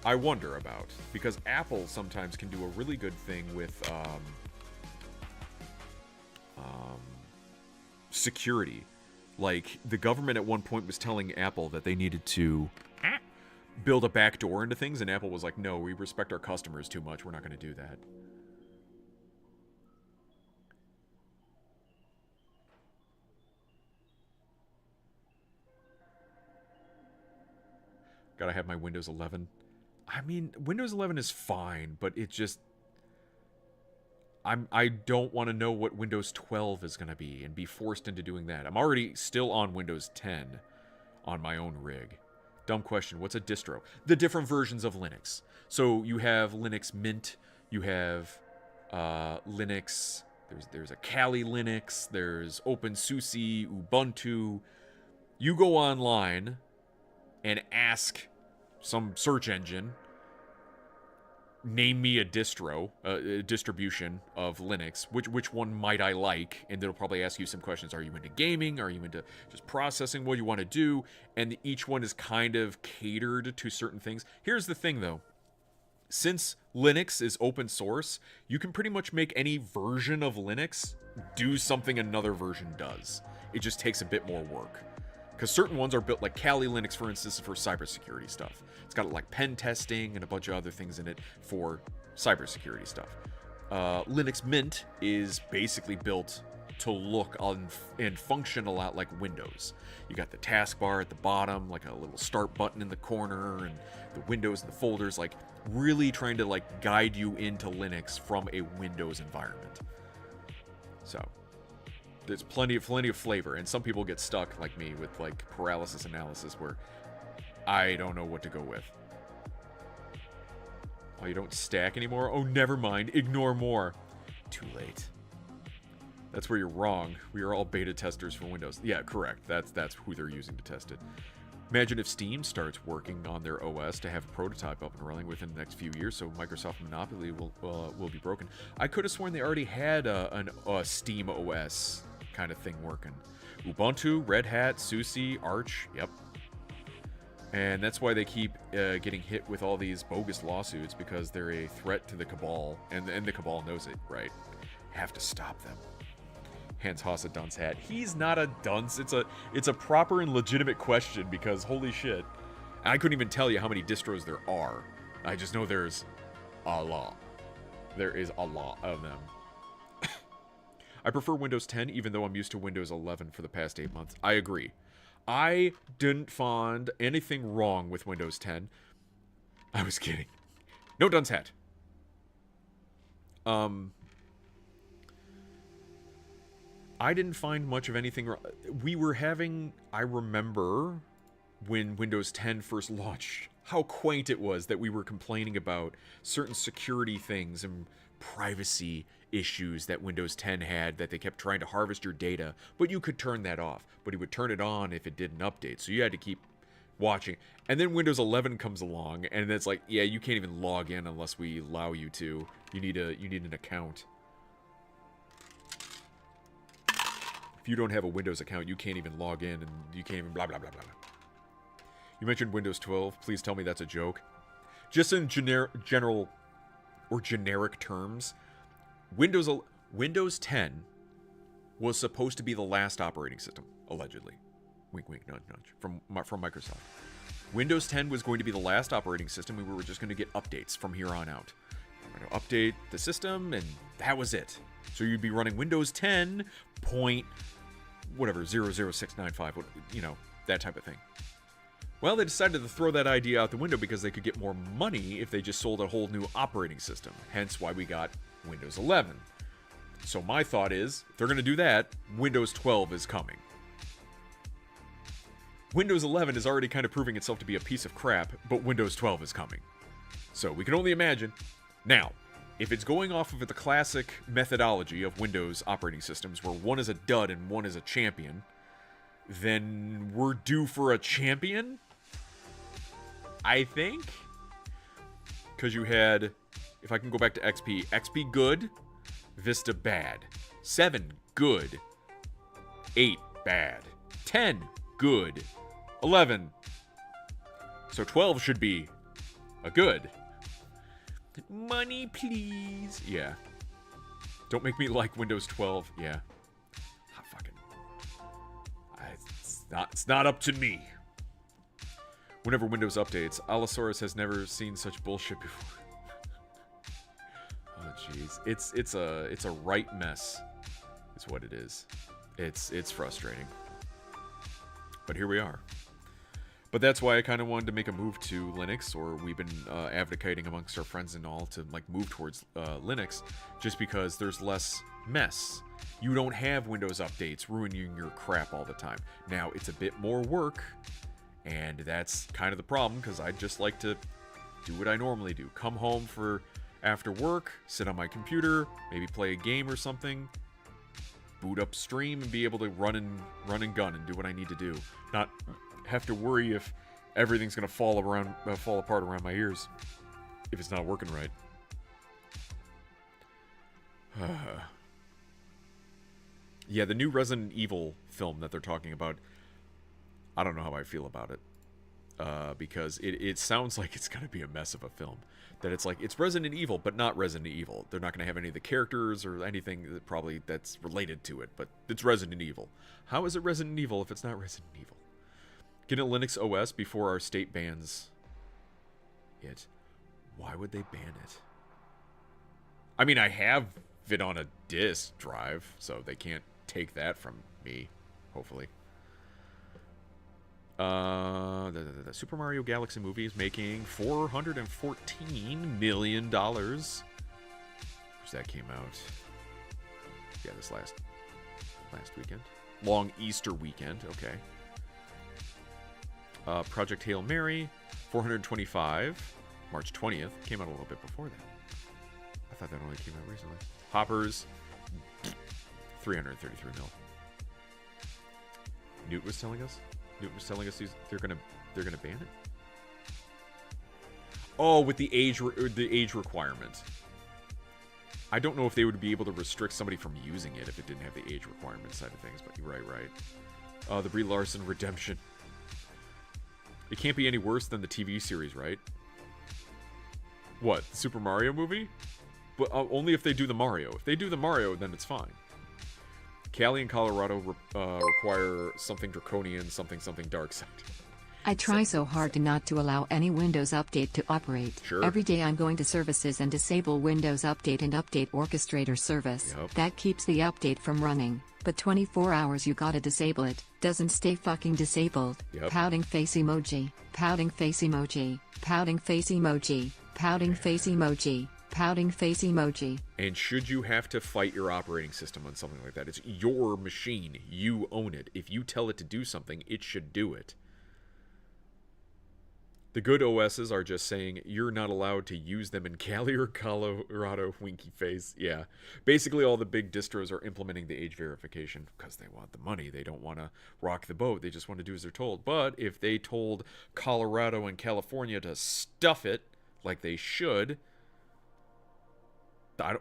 I wonder about, because Apple sometimes can do a really good thing with security. Like, the government at one point was telling Apple that they needed to build a backdoor into things, and Apple was like, no, we respect our customers too much, we're not going to do that. Gotta have my Windows 11. I mean, Windows 11 is fine, but it just... I don't want to know what Windows 12 is going to be and be forced into doing that. I'm already still on Windows 10 on my own rig. Dumb question, what's a distro? The different versions of Linux. So you have Linux Mint, you have Linux, there's a Kali Linux, there's OpenSUSE, Ubuntu. You go online and ask some search engine, name me a distro, a distribution of Linux. Which one might I like? And it'll probably ask you some questions. Are you into gaming? Are you into just processing? What do you want to do? And each one is kind of catered to certain things. Here's the thing, though. Since Linux is open source, you can pretty much make any version of Linux do something another version does. It just takes a bit more work. Because certain ones are built, like Kali Linux, for instance, for cybersecurity stuff. It's got like pen testing and a bunch of other things in it for cybersecurity stuff. Linux Mint is basically built to look on and function a lot like Windows. You got the taskbar at the bottom, like a little start button in the corner, and the windows and the folders, like really trying to like guide you into Linux from a Windows environment. So there's plenty of flavor, and some people get stuck like me with like paralysis analysis where I don't know what to go with. Oh, you don't stack anymore? Oh, never mind. Ignore more. Too late. That's where you're wrong. We are all beta testers for Windows. Yeah, correct. That's who they're using to test it. Imagine if Steam starts working on their OS to have a prototype up and running within the next few years, so Microsoft monopoly will be broken. I could have sworn they already had a Steam OS kind of thing working. Ubuntu, Red Hat, SUSE, Arch, yep. And that's why they keep getting hit with all these bogus lawsuits, because they're a threat to the cabal, and the cabal knows it, right? Have to stop them. Hans Haas a dunce hat. He's not a dunce. It's a proper and legitimate question, because holy shit. I couldn't even tell you how many distros there are. I just know there's a lot. There is a lot of them. I prefer Windows 10, even though I'm used to Windows 11 for the past 8 months. I agree. I didn't find anything wrong with Windows 10. I was kidding. No dunce hat. I didn't find much of anything wrong. We were having, I remember when Windows 10 first launched, how quaint it was that we were complaining about certain security things and privacy issues that Windows 10 had, that they kept trying to harvest your data, but you could turn that off. But it would turn it on if it didn't update, so you had to keep watching. And then Windows 11 comes along, and it's like, yeah, you can't even log in unless we allow you to. You need an account. If you don't have a Windows account, you can't even log in, and you can't even blah, blah, blah, blah. You mentioned Windows 12. Please tell me that's a joke. Just in general or generic terms, Windows 10 was supposed to be the last operating system, allegedly. Wink, wink, nudge, nudge, from Microsoft. Windows 10 was going to be the last operating system, and we were just going to get updates from here on out. We're going to update the system, and that was it. So you'd be running Windows 10 point whatever 00695, you know, that type of thing. Well, they decided to throw that idea out the window because they could get more money if they just sold a whole new operating system. Hence why we got Windows 11. So my thought is, if they're going to do that, Windows 12 is coming. Windows 11 is already kind of proving itself to be a piece of crap, but Windows 12 is coming. So we can only imagine. Now, if it's going off of the classic methodology of Windows operating systems, where one is a dud and one is a champion, then we're due for a champion? I think? Because you had, if I can go back to XP, XP good, Vista bad, 7 good, 8 bad, 10 good, 11. So 12 should be a good. Money, please. Yeah. Don't make me like Windows 12. Yeah. Ah, fucking. It's not up to me. Whenever Windows updates, Allosaurus has never seen such bullshit before. Oh, jeez. It's a right mess. Is what it is. It's frustrating. But here we are. But that's why I kind of wanted to make a move to Linux, or we've been advocating amongst our friends and all to like move towards Linux, just because there's less mess. You don't have Windows updates ruining your crap all the time. Now, it's a bit more work, and that's kind of the problem, because I just like to do what I normally do. Come home for after work, sit on my computer, maybe play a game or something, boot up Stream, and be able to run and gun and do what I need to do. Not have to worry if everything's gonna fall apart around my ears if it's not working right. Yeah, the new Resident Evil film that they're talking about, I don't know how I feel about it. Because it sounds like it's going to be a mess of a film. That it's like, it's Resident Evil, but not Resident Evil. They're not going to have any of the characters or anything that probably that's related to it, but it's Resident Evil. How is it Resident Evil if it's not Resident Evil? Get a Linux OS before our state bans it. Why would they ban it? I mean, I have it on a disk drive, so they can't take that from me, hopefully. The Super Mario Galaxy movie is making $414 million. Where's that came out? Yeah, this last weekend. Long Easter weekend, okay. Project Hail Mary, 425, March 20th. Came out a little bit before that. I thought that only came out recently. Hoppers, 333 mil. Newt was telling us they're gonna ban it. Oh, with the age requirement. I don't know if they would be able to restrict somebody from using it if it didn't have the age requirement side of things. But you're right. The Brie Larson redemption. It can't be any worse than the TV series, right? What, the Super Mario movie? But only if they do the Mario. If they do the Mario, then it's fine. Cali and Colorado require something draconian, something dark side. I try so hard to not to allow any Windows Update to operate. Sure. Every day I'm going to services and disable Windows Update and Update Orchestrator service. Yep. That keeps the update from running. But 24 hours you gotta disable it. Doesn't stay fucking disabled. Yep. Pouting face emoji. Pouting face emoji. Pouting face emoji. Pouting face emoji. Pouting face emoji. And should you have to fight your operating system on something like that, it's your machine. You own it. If you tell it to do something, it should do it. The good OSs are just saying you're not allowed to use them in Cali or Colorado, winky face. Yeah. Basically, all the big distros are implementing the age verification because they want the money. They don't want to rock the boat. They just want to do as they're told. But if they told Colorado and California to stuff it like they should,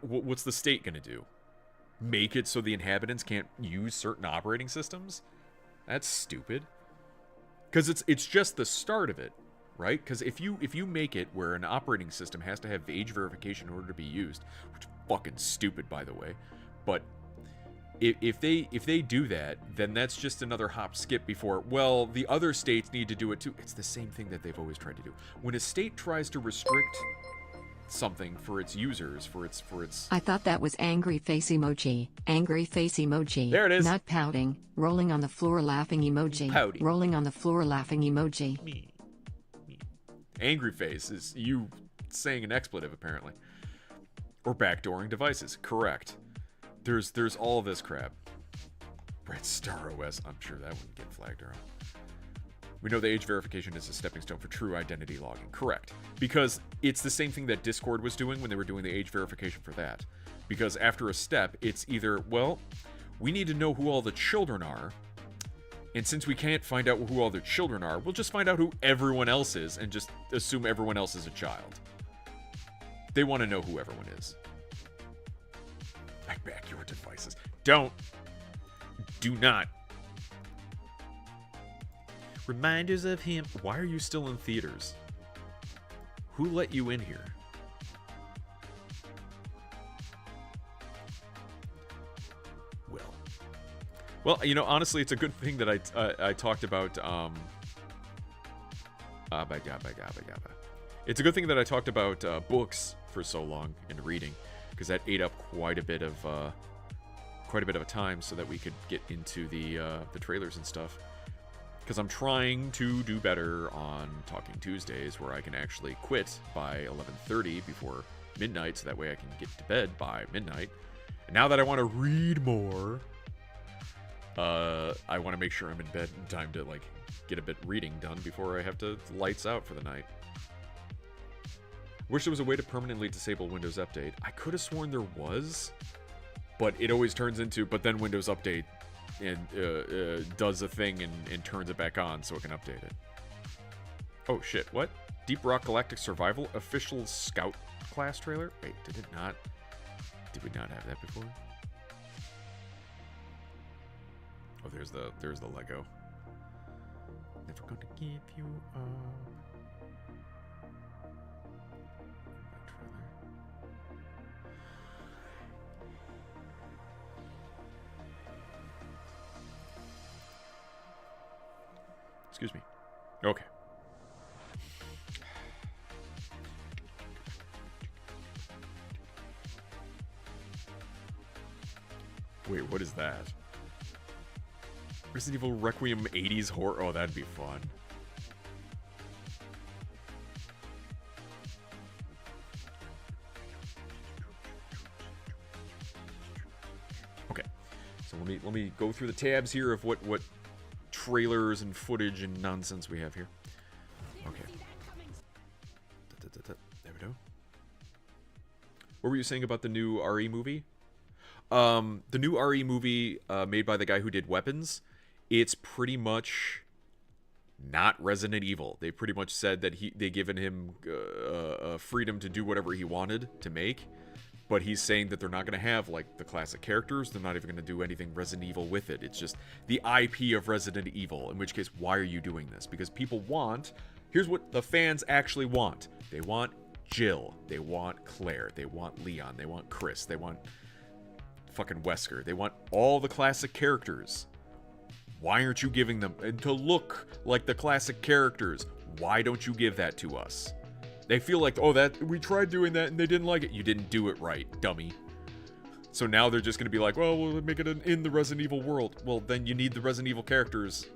what's the state going to do? Make it so the inhabitants can't use certain operating systems? That's stupid. Because it's just the start of it, right? Because if you make it where an operating system has to have age verification in order to be used, which is fucking stupid, by the way, but if they do that, then that's just another hop skip before, well, the other states need to do it too. It's the same thing that they've always tried to do. When a state tries to restrict something for its users, for its I thought that was angry face emoji. Angry face emoji. There it is. Not pouting. Rolling on the floor laughing emoji. Pouting. Rolling on the floor laughing emoji. Me. Angry face is you saying an expletive, apparently. Or backdooring devices. Correct. There's all this crap. Red Star OS, I'm sure that wouldn't get flagged around. We know the age verification is a stepping stone for true identity logging. Correct. Because it's the same thing that Discord was doing when they were doing the age verification for that. Because after a step, it's either, well, we need to know who all the children are, and since we can't find out who all their children are, we'll just find out who everyone else is and just assume everyone else is a child. They want to know who everyone is. Back your devices. Don't. Do not. Reminders of him. Why are you still in theaters? Who let you in here? Well, you know, honestly, it's a good thing that I talked about. It's a good thing that I talked about books for so long and reading, because that ate up quite a bit of time so that we could get into the trailers and stuff. Because I'm trying to do better on Talking Tuesdays, where I can actually quit by 11:30 before midnight, so that way I can get to bed by midnight. And now that I want to read more, I want to make sure I'm in bed in time to like get a bit reading done before I have to lights out for the night. Wish there was a way to permanently disable Windows Update. I could have sworn there was, but it always turns into, but then Windows Update and does a thing and turns it back on so it can update it. Oh shit, what? Deep Rock Galactic Survival official scout class trailer? Wait, did it not? Did we not have that before? Oh, there's the Lego. Never gonna give you up. Excuse me. Okay. Wait, what is that? Resident Evil Requiem 80s horror? Oh, that'd be fun. Okay. So let me go through the tabs here of what trailers and footage and nonsense we have here. Okay. There we go. What were you saying about the new RE movie? The new RE movie made by the guy who did Weapons, it's pretty much not Resident Evil. They pretty much said that they given him freedom to do whatever he wanted to make, but he's saying that they're not going to have like the classic characters. They're not even going to do anything Resident Evil with it. It's just the IP of Resident Evil, in which case, why are you doing this? Because people want, here's what the fans actually want. They want Jill. They want Claire. They want Leon. They want Chris. They want fucking Wesker. They want all the classic characters. Why aren't you giving them, and to look like the classic characters, why don't you give that to us? They feel like, oh, that we tried doing that and they didn't like it. You didn't do it right, dummy. So now they're just going to be like, well, we'll make it in the Resident Evil world. Well, then you need the Resident Evil characters.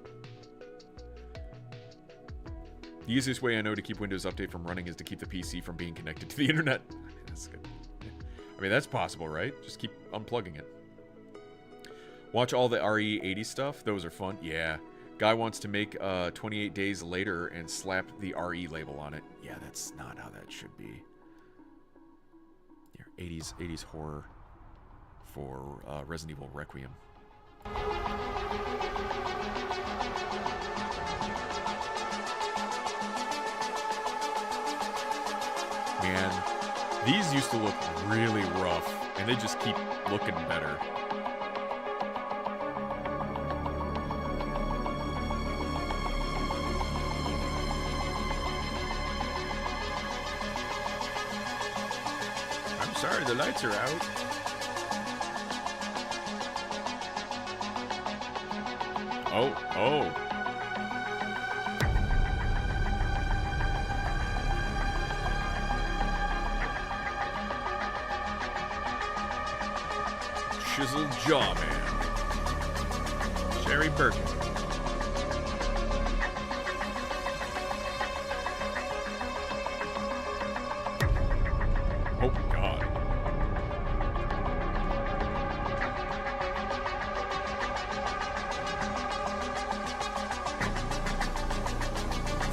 The easiest way I know to keep Windows Update from running is to keep the PC from being connected to the internet. That's good. I mean, that's possible, right? Just keep unplugging it. Watch all the RE80 stuff. Those are fun. Yeah. Guy wants to make 28 Days Later and slap the RE label on it. Yeah, that's not how that should be. Yeah, 80s horror for Resident Evil Requiem. Man, these used to look really rough, and they just keep looking better. I'm sorry, the lights are out. Oh. Chiseled jaw, man. Sherry Birkin. Oh, God.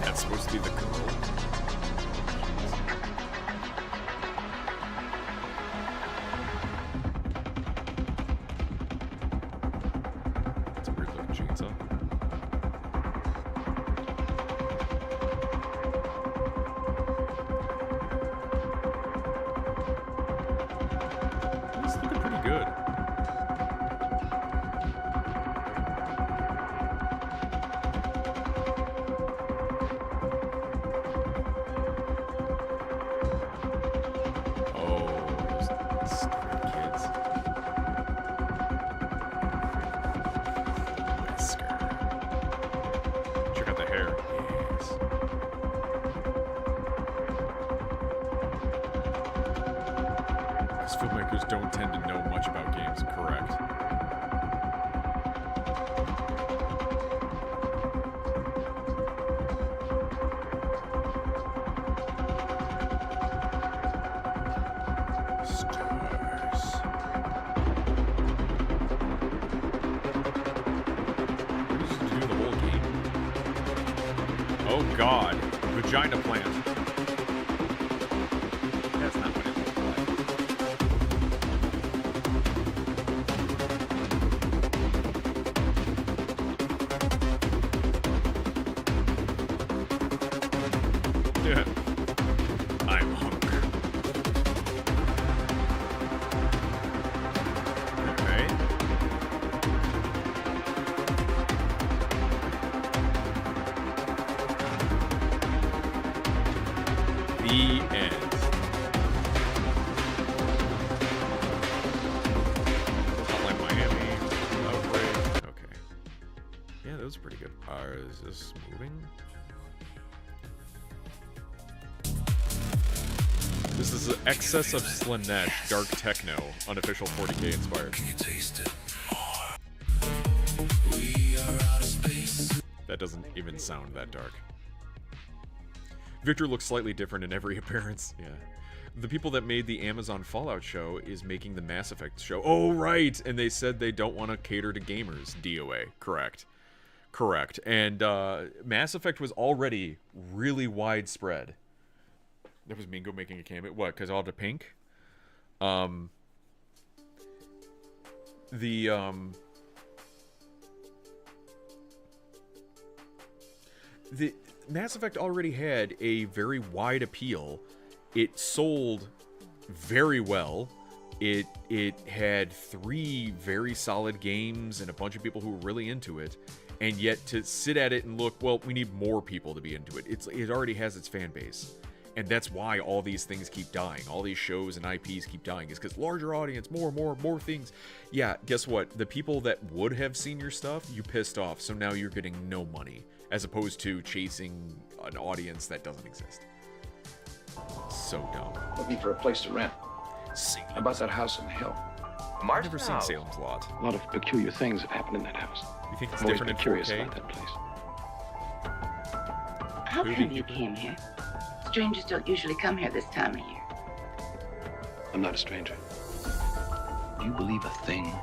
That's supposed to be the girl. Filmmakers don't tend to know much about games, correct? Stars. What does it do the whole game? Oh God, vagina plant. That's not what it looked like. I'm hungry. The end. Hotline Miami. Outbreak. Okay. Yeah, that was pretty good. Is this moving? This is Excess of Slanesh, Dark Techno, unofficial 40k inspired. That doesn't even sound that dark. Victor looks slightly different in every appearance. Yeah. The people that made the Amazon Fallout show is making the Mass Effect show. Oh, right! And they said they don't want to cater to gamers. DOA. Correct. Correct. And Mass Effect was already really widespread. That was Mingo making a cameo. What? Because all the pink? The Mass Effect already had a very wide appeal. It sold very well. It had 3 very solid games and a bunch of people who were really into it. And yet to sit at it and look, well, we need more people to be into it. It already has its fan base. And that's why all these things keep dying. All these shows and IPs keep dying. Is because larger audience, more things. Yeah, guess what? The people that would have seen your stuff, you pissed off. So now you're getting no money. As opposed to chasing an audience that doesn't exist. So dumb. Looking for a place to rent. Salem. How about that house on the hill? I've never seen Salem's Lot. A lot of peculiar things have happened in that house. You think it's I'm always different been in curious 4K? about that place. How Who come did you came here? Strangers don't usually come here this time of year. I'm not a stranger. Do you believe a thing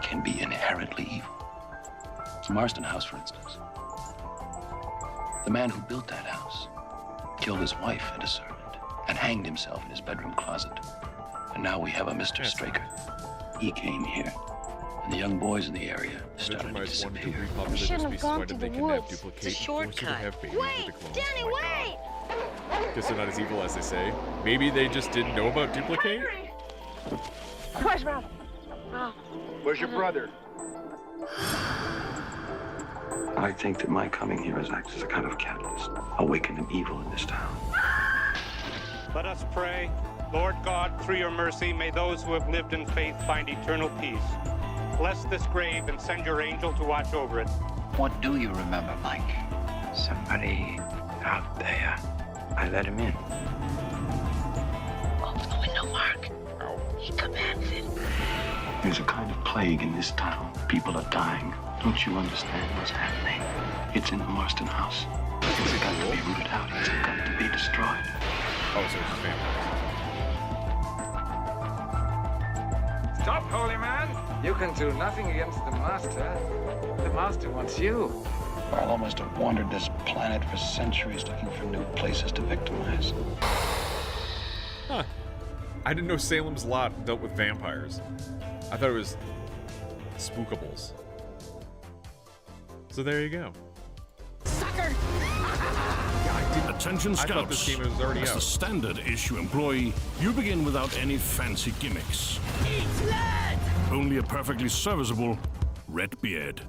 can be inherently evil? The Marston House, for instance. The man who built that house killed his wife and a servant and hanged himself in his bedroom closet. And now we have a Mr. Straker. He came here, and the young boys in the area started to Vegemite wanted to disappear. repopulate shouldn't the have species. gone Why to did the they kidnap, woods. duplicate, It's a and force her to shortcut. have babies Wait, with the clones? Danny, Oh my wait! God. Guess they're not as evil as they say. Maybe they just didn't know about duplicate? Where's Ralph? Where's your brother? I think that my coming here has acted as a kind of catalyst, awakening evil in this town. Let us pray. Lord God, through your mercy, may those who have lived in faith find eternal peace. Bless this grave and send your angel to watch over it. What do you remember, Mike? Somebody out there. I let him in. Open the window, Mark. He commands it. There's a kind of plague in this town. People are dying. Don't you understand what's happening? It's in the Marston House. It's got to be rooted out. It's got to be destroyed. Oh, so it's just vampires. Stop, holy man! You can do nothing against the master. The master wants you. Barlow must have wandered this planet for centuries looking for new places to victimize. Huh. I didn't know Salem's Lot dealt with vampires. I thought it was spookables. So there you go. Sucker! Attention I thought this scouts. game was already As out. the standard issue employee, you begin without any fancy gimmicks. Eat lead! Only a perfectly serviceable red beard.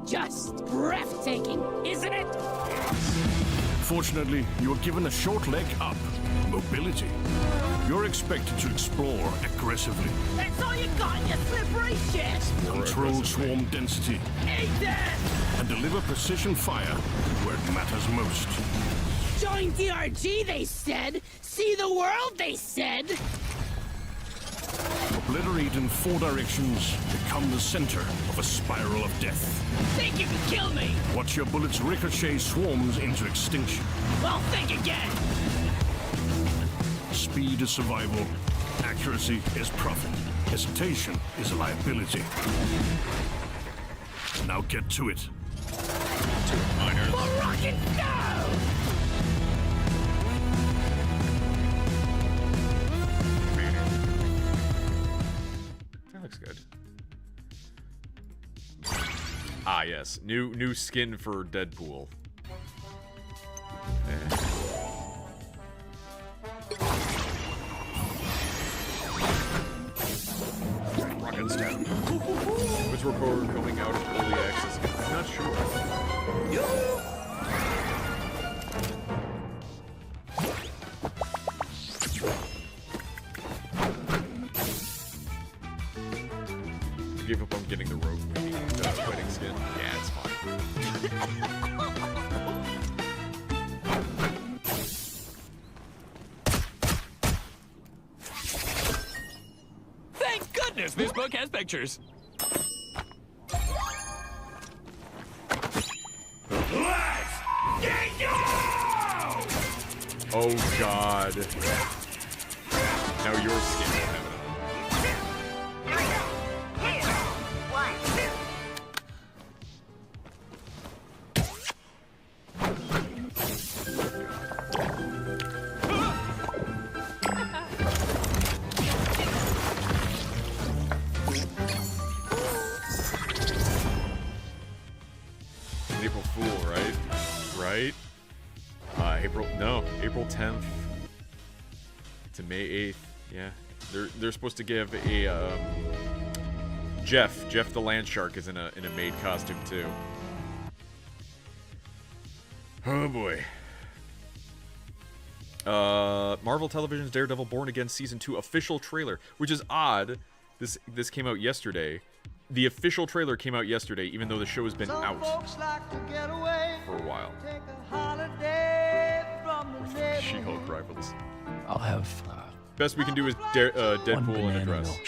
Just breathtaking, isn't it? Fortunately, you are given a short leg up, mobility. You're expected to explore aggressively, That's all you got, you slippery shit! control swarm density, Eat that! and deliver precision fire where it matters most. Join DRG, they said! See the world, they said! Obliterate in 4 directions, become the center of a spiral of death. Think you can kill me? Watch your bullets ricochet swarms into extinction. Well, think again! Speed is survival. Accuracy is profit. Hesitation is a liability. Now get to it. We'll rock and go! That looks good. Ah, yes. New skin for Deadpool. Eh. Rocket Step. Which record coming out of early access? I'm not sure. gave up on getting the rogue wedding skin. Yeah, it's fine. Thank goodness this book has pictures. Oh God. Now your skin will have it on. April Fool, right? Right? April 10th to May 8th. Yeah, they're supposed to give a Jeff the Land Shark is in a maid costume too. Oh boy. Marvel Television's Daredevil Born Again Season 2 official trailer, which is odd. This came out yesterday. The official trailer came out yesterday, even though the show has been out for a while. She-Hulk rivals. I'll have Best we can do is Deadpool in a dress.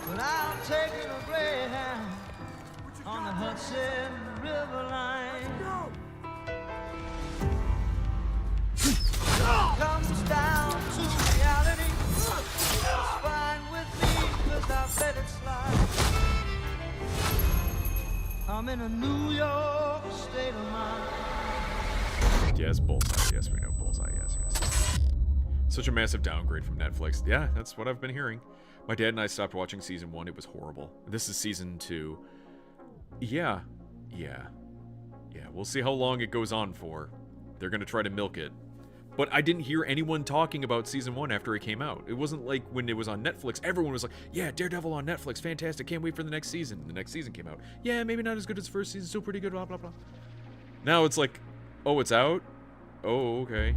But I'm taking a Greyhound on the Hudson River line. Comes down to reality. It's fine with me, 'cause I've let it slide. I'm in a New York state of mind. Yes, Bullseye. Yes, we know Bullseye. Yes. Such a massive downgrade from Netflix. Yeah, that's what I've been hearing. My dad and I stopped watching season 1. It was horrible. This is season 2. Yeah. We'll see how long it goes on for. They're going to try to milk it. But I didn't hear anyone talking about season 1 after it came out. It wasn't like when it was on Netflix, everyone was like, yeah, Daredevil on Netflix, fantastic, can't wait for the next season. The next season came out. Yeah, maybe not as good as the first season, still pretty good, blah, blah, blah. Now it's like, oh, it's out? Oh, okay.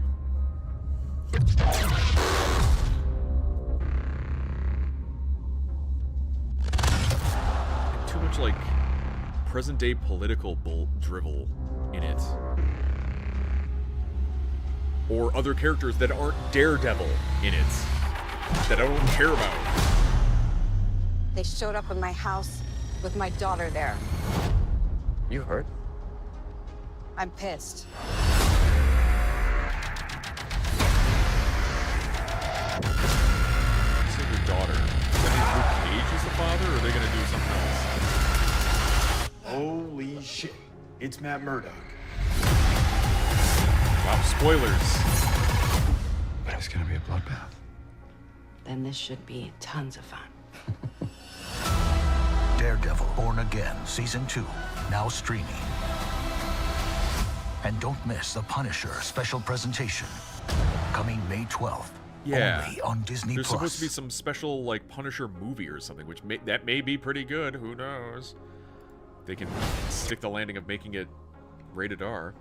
Too much, like, present-day political drivel in it. Or other characters that aren't Daredevil in it. That I don't care about. They showed up at my house with my daughter there. You hurt? I'm pissed. You said your daughter. Does that mean Luke Cage is the father, or are they gonna do something else? Holy shit. It's Matt Murdock. Wow, spoilers. But it's gonna be a bloodbath. Then this should be tons of fun. Daredevil Born Again Season 2, now streaming. And don't miss The Punisher special presentation, coming May 12th. Yeah. Only on Disney+. There's supposed to be some special, like, Punisher movie or something, which may be pretty good. Who knows? They can stick the landing of making it rated R.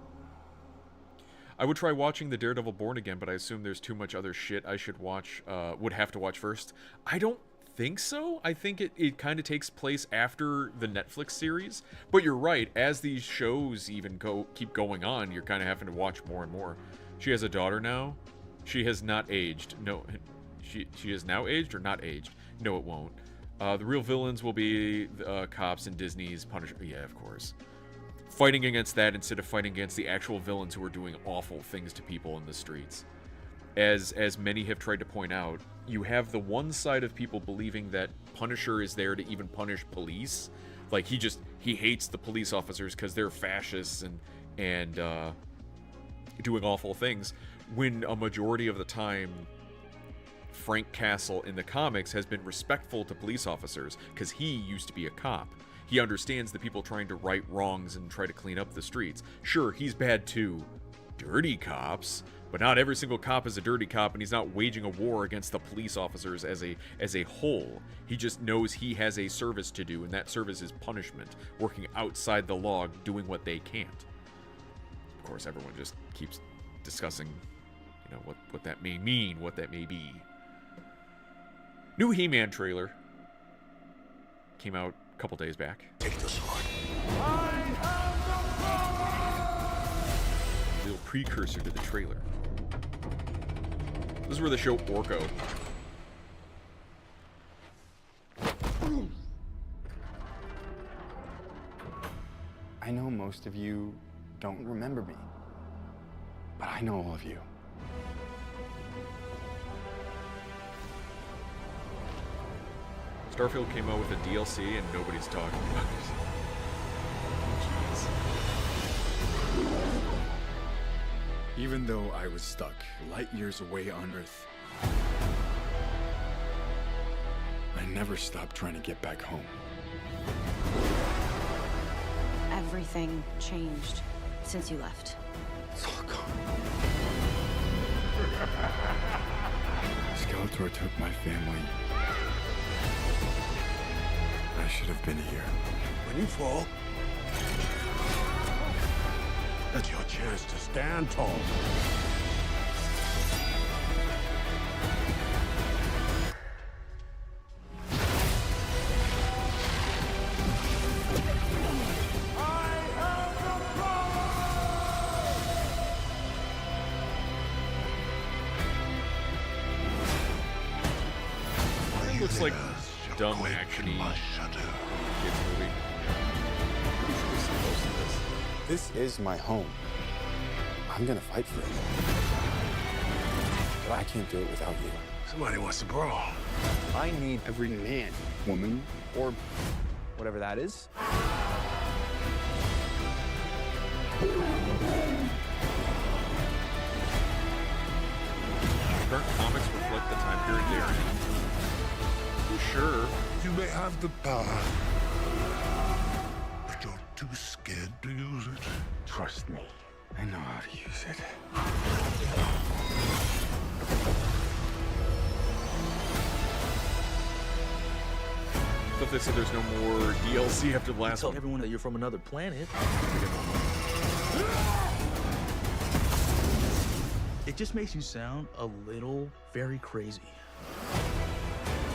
I would try watching the Daredevil Born Again, but I assume there's too much other shit I should watch, would have to watch first. I don't think so. I think it kind of takes place after the Netflix series. But you're right, as these shows even keep going on, you're kind of having to watch more and more. She has a daughter now. She has not aged. No, she is now aged or not aged? No, it won't. The real villains will be cops in Disney's Punisher. Yeah, of course. Fighting against that instead of fighting against the actual villains who are doing awful things to people in the streets. As many have tried to point out, you have the one side of people believing that Punisher is there to even punish police. Like, he hates the police officers because they're fascists and doing awful things, when a majority of the time Frank Castle in the comics has been respectful to police officers because he used to be a cop. He understands the people trying to right wrongs and try to clean up the streets. Sure, he's bad to dirty cops, but not every single cop is a dirty cop, and he's not waging a war against the police officers as a whole. He just knows he has a service to do, and that service is punishment, working outside the law, doing what they can't. Of course, everyone just keeps discussing, what that may mean, what that may be. New He-Man trailer came out a couple days back. Take the sword. A little precursor to the trailer. This is where they show Orko. I know most of you don't remember me, but I know all of you. Starfield came out with a DLC and nobody's talking about it. Jeez. Even though I was stuck light years away on Earth, I never stopped trying to get back home. Everything changed since you left. It's all gone. Skeletor took my family. I should have been here. When you fall, that's your chance to stand tall. Looks like dumb actiony kids movie. This is my home. I'm gonna fight for it. But I can't do it without you. Somebody wants to brawl. I need every man, woman, or whatever that is. Current comics reflect the time period they're in. Sure. You may have the power, but you're too scared to use it. Trust me, I know how to use it. But they said there's no more DLC after the last one. Tell everyone that you're from another planet. It just makes you sound a little very crazy.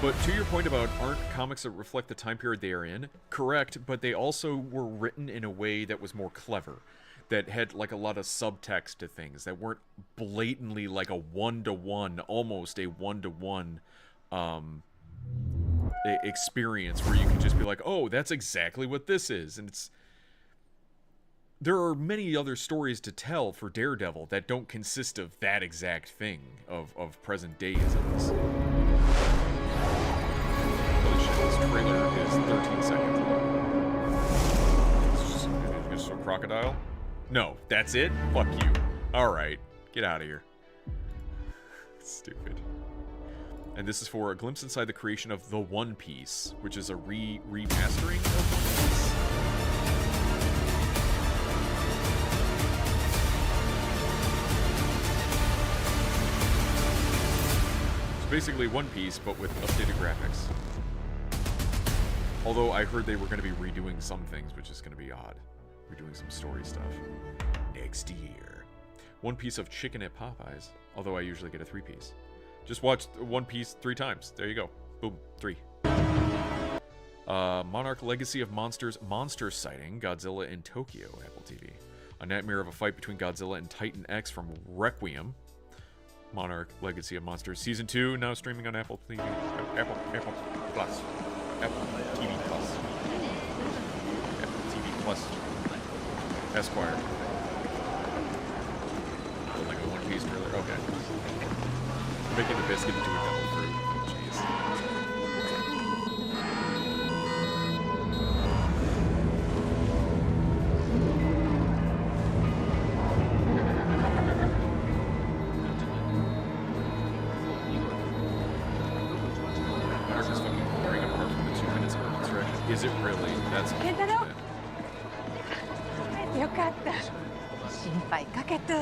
But to your point about aren't comics that reflect the time period they are in, correct, but they also were written in a way that was more clever, that had like a lot of subtext to things, that weren't blatantly like a one-to-one, almost a one-to-one experience where you can just be like, oh, that's exactly what this is. And there are many other stories to tell for Daredevil that don't consist of that exact thing, of present day-isms. This trailer is 13 seconds long. Just a crocodile? No, that's it? Fuck you. Alright, get out of here. Stupid. And this is for a glimpse inside the creation of The One Piece, which is a remastering of One Piece. It's basically One Piece, but with updated graphics. Although I heard they were going to be redoing some things, which is going to be odd. Redoing some story stuff. Next year. One piece of chicken at Popeyes, although I usually get a 3-piece. Just watch One Piece 3 times. There you go. Boom. 3. Monarch Legacy of Monsters monster sighting. Godzilla in Tokyo. Apple TV. A nightmare of a fight between Godzilla and Titan X from Requiem. Monarch Legacy of Monsters Season 2 now streaming on Apple TV. Apple Plus. Apple TV Plus. Apple TV Plus. Esquire. Like a One Piece trailer. Okay. Making the biscuit into a devil fruit. Jeez. Is it really? That's all. よかった。心配かけて。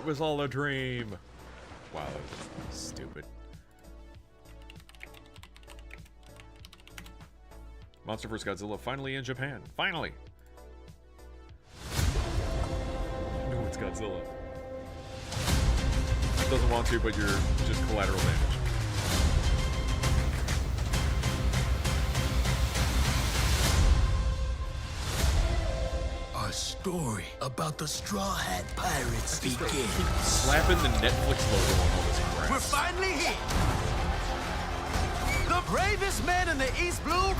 was all a dream. Wow, that was stupid. Monster vs. Godzilla finally in Japan. Finally! No, it's Godzilla. Doesn't want to, but you're just collateral damage. Our story about the Straw Hat Pirates begins. Slapping the Netflix logo on all this crap. We're finally here. The bravest man in the East Blue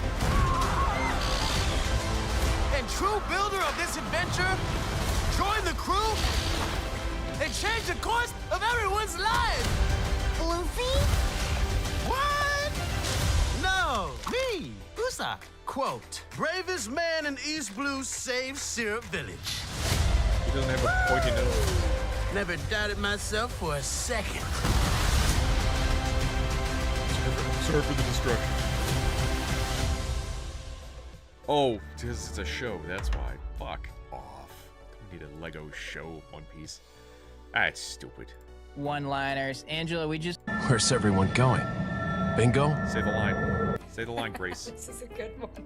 and true builder of this adventure join the crew and change the course of everyone's life. Luffy? What? No, me, Usopp. Quote, bravest man in East Blue saves Syrup Village. He doesn't have a pointy nose. Never doubted myself for a second. Sorry for the destruction. Oh, because it's a show, that's why. Fuck off. We need a Lego show One Piece. That's stupid. One-liners. Angela, we just... Where's everyone going? Bingo? Say the line. Say the line, Grace. This is a good one.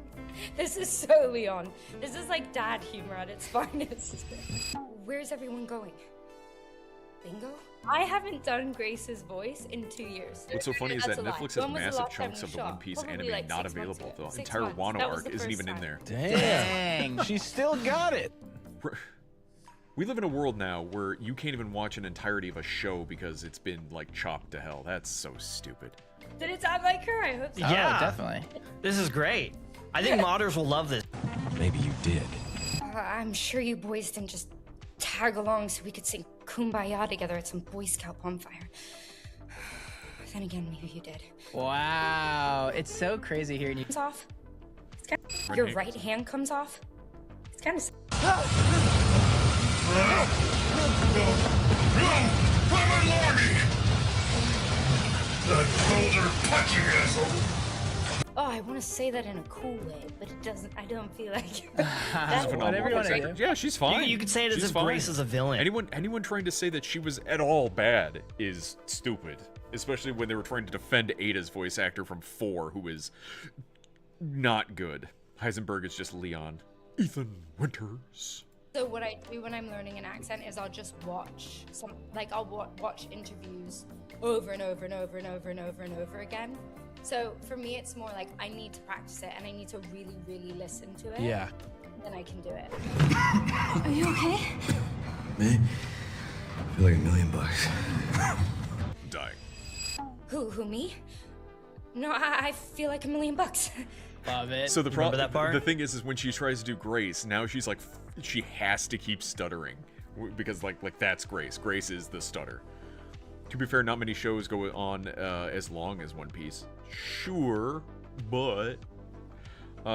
This is so Leon. This is like dad humor at its finest. Where's everyone going? Bingo? I haven't done Grace's voice in 2 years. What's so funny is that That's a lie. Netflix When has was the massive last time chunks we of the shot? One Piece Probably anime like not 6 months available. ago. The 6 entire months. Wano That was arc the isn't first even in time. there. Dang, she still got it. We live in a world now where you can't even watch an entirety of a show because it's been, like, chopped to hell. That's so stupid. Did it sound like her? I hope so. Yeah, definitely. This is great. I think modders will love this. Maybe you did. I'm sure you boys didn't just tag along so we could sing Kumbaya together at some Boy Scout bonfire. Then again, maybe you did. Wow, it's so crazy hearing you. Comes off. It's kind of, your right hand comes off. It's kind of. Oh, I want to say that in a cool way, but it doesn't. I don't feel like. That's Whatever you want to do. Yeah, she's fine. You could say it as She's if fine. Grace is a villain. Anyone trying to say that she was at all bad is stupid. Especially when they were trying to defend Ada's voice actor from 4, who is not good. Heisenberg is just Leon. Ethan Winters. So what I do when I'm learning an accent is I'll just watch some, like I'll watch interviews over and over and over and over and over and over again. So for me, it's more like I need to practice it and I need to really, really listen to it. Yeah. Then I can do it. Are you okay? Me? I feel like $1 million. Dying. Who, me? No, I feel like $1 million. Love it. So the Remember that part? the thing is when she tries to do Grace, now she's like, she has to keep stuttering because like that's Grace. Grace is the stutter. To be fair, not many shows go on as long as One Piece. Sure, but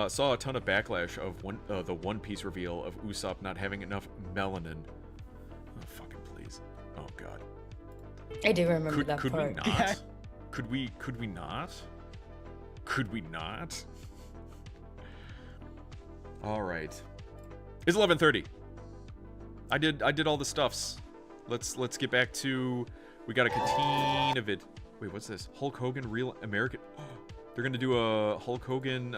saw a ton of backlash of the One Piece reveal of Usopp not having enough melanin. Oh, fucking please. Oh god. I do remember that Could part. we not? Yeah. Could we not? Could we not? All right. It's 11:30. I did all the stuffs. Let's get back to. We got a canteen of it. Wait, what's this? Hulk Hogan Real American. Oh, they're gonna do a Hulk Hogan.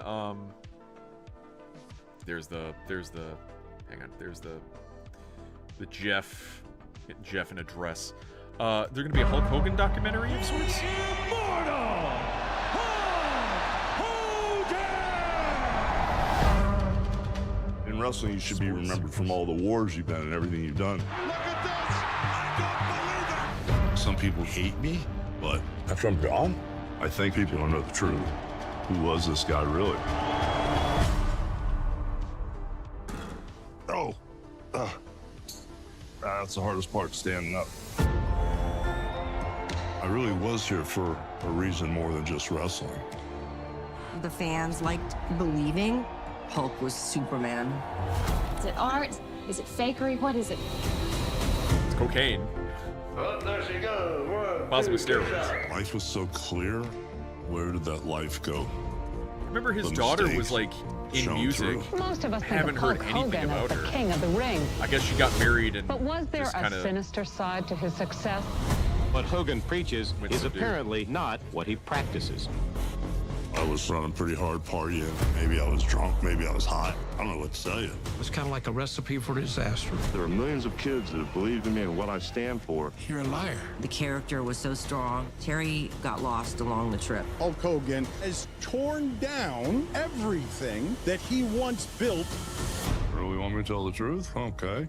There's the. Hang on. There's the Jeff in a dress. They're gonna be a Hulk Hogan documentary of sorts. In wrestling, you should be remembered from all the wars you've been and everything you've done. Some people hate me, but after I'm gone, I think people don't know the truth. Who was this guy really? Oh, that's the hardest part, standing up. I really was here for a reason more than just wrestling. The fans liked believing Hulk was Superman. Is it art? Is it fakery? What is it? It's cocaine. Oh, there she goes. Possibly steroids. Life was so clear. Where did that life go? Remember his The daughter mistakes. was like in shown music. through. Most of us I think haven't of heard Hulk anything Hogan as about the her. king of the ring. I guess she got married and But was there just a kinda, sinister side to his success? What Hogan preaches Went is to do. apparently not what he practices. I was running pretty hard partying. Maybe I was drunk, maybe I was high. I don't know what to tell you. It's kind of like a recipe for disaster. There are millions of kids that have believed in me and what I stand for. You're a liar. The character was so strong. Terry got lost along the trip. Hulk Hogan has torn down everything that he once built. Really want me to tell the truth? Okay.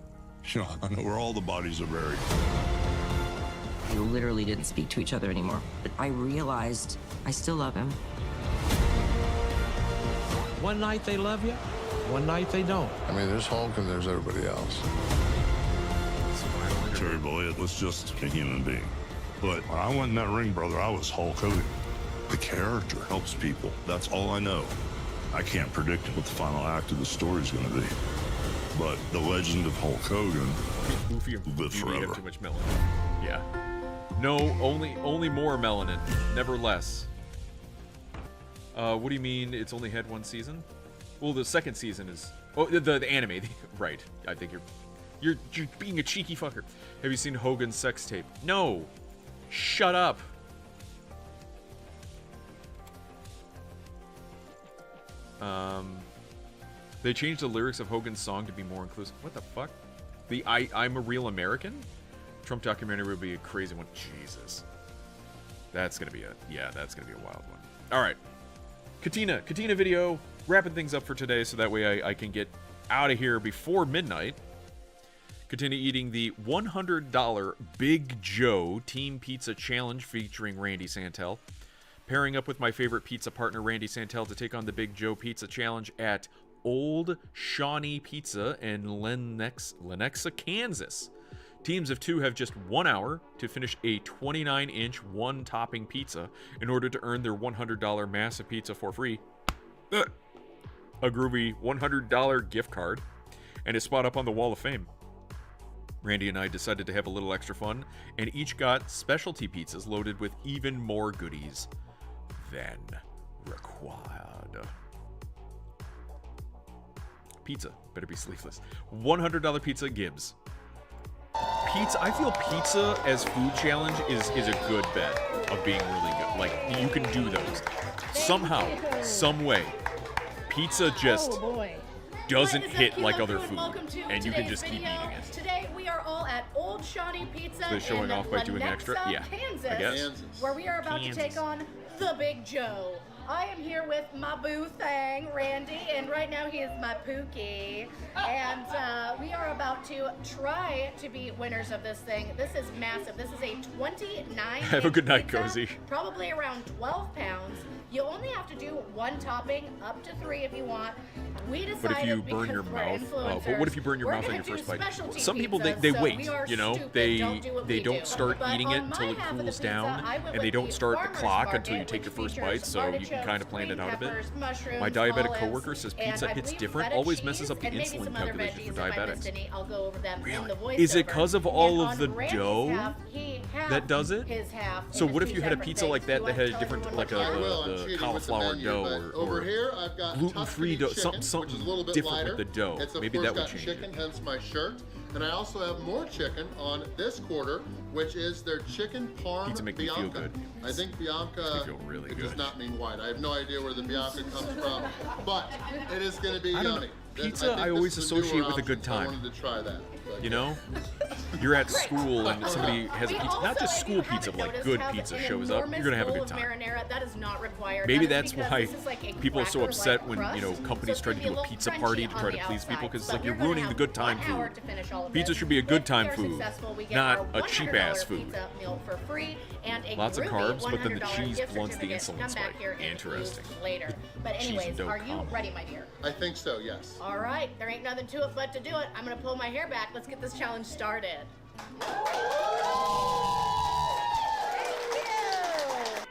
You know, I know where all the bodies are buried. We literally didn't speak to each other anymore. But I realized I still love him. One night they love you, one night they don't. I mean, there's Hulk and there's everybody else. Terry Boyd was just a human being. But when I went in that ring, brother, I was Hulk Hogan. The character helps people. That's all I know. I can't predict what the final act of the story is going to be. But the legend of Hulk Hogan Goofy will live you forever. have too much melanin. Yeah. No, only more melanin, never less. What do you mean it's only had one season? Well, the second season is the anime, right? I think you're being a cheeky fucker. Have you seen Hogan's sex tape? No. Shut up. They changed the lyrics of Hogan's song to be more inclusive. What the fuck? The I'm a Real American? Trump documentary would be a crazy one. Jesus. That's gonna be a wild one. Alright. Katina video, wrapping things up for today so that way I can get out of here before midnight. Katina eating the $100 Big Joe Team Pizza Challenge featuring Randy Santel. Pairing up with my favorite pizza partner Randy Santel to take on the Big Joe Pizza Challenge at Old Shawnee Pizza in Lenexa, Kansas. Teams of two have just 1 hour to finish a 29-inch one-topping pizza in order to earn their $100 massive pizza for free, a groovy $100 gift card, and a spot up on the Wall of Fame. Randy and I decided to have a little extra fun, and each got specialty pizzas loaded with even more goodies than required. Pizza better be sleeveless. $100 pizza Gibbs. Pizza, I feel pizza as food challenge is a good bet of being really good. Like, you can do those. Somehow, some way, pizza just doesn't hit like other food, and you can just keep eating it. Today we are all at Old Shawnee Pizza They're showing in off by doing extra? Lenexa, Yeah, Kansas, I guess. where we are about to take on the Big Joe. I am here with my boo thang, Randy, and right now he is my Pookie. And we are about to try to be winners of this thing. This is massive. This is a 29 Have a good night, pizza, Cozy. Probably around 12 pounds. You only have to do one topping, up to 3 if you want. We decided But if you burn your mouth, but what if you burn your mouth on your first bite? Some people they wait, you know, they don't start eating it until it cools down, and they don't start the clock until you take your first bite, so you can kind of plan it out a bit. My diabetic coworker says pizza hits different, always messes up the insulin calculation for diabetics. Really? Is it because of all of the dough that does it? So what if you had a pizza like that that had a different, like the cauliflower dough or gluten-free dough, something different with the dough? Maybe that would change chicken, it. hence my shirt. And I also have more chicken on this quarter, which is their chicken parm Pizza make me feel Bianca. good. I think Bianca feel really it good. does not mean white. I have no idea where the Bianca comes from, but it is going to be yummy. Pizza I always associate with a good time. I wanted to try that. You know, you're at school and somebody has a pizza, not just school pizza, but like good pizza shows up, you're gonna have a good time. That is not required. Maybe That is that's because why this is like a people are so upset when, crust, you know, companies so try it's to gonna do a be pizza little party crunchy to try on to the please people, outside. because it's But like you're you're gonna ruining the have good time 1 hour food. to finish all of Pizza this. should be a good If time we are food, successful, we get not our a cheap ass $100 food. pizza meal for free and a Lots of groovy carbs, but then the $100 cheese gift blunts the certificate to insulin come spike. back here and Interesting. use later. But Cheese anyways, and are dope you combo. ready, my dear? I think so, yes. All right, there ain't nothing to it but to do it. I'm gonna pull my hair back. Let's get this challenge started.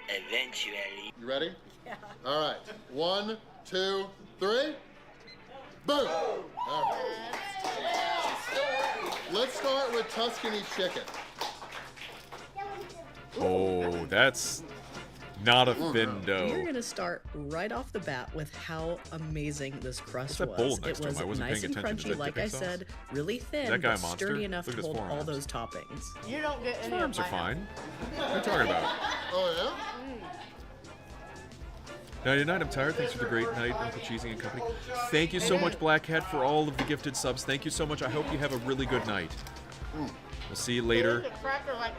Eventually. You ready? Yeah. All right. 1, 2, 3. Boom! All right. Let's start with Tuscany chicken. Oh, that's Not a thin dough. We're gonna start right off the bat with how amazing this crust What's that bowl was. next It to him? was I wasn't nice paying and attention to crunchy, the like I dipping sauce. said, really thin, that guy but a monster? sturdy enough Look to at his hold all forearms. those toppings. You don't get any Arms of are my fine. What are you talking about? Oh, 99, I'm tired. Thanks for the great night, Uncle Cheesy and company. Thank you so much, Black Hat, for all of the gifted subs. Thank you so much. I hope you have a really good night. We'll see you later. We're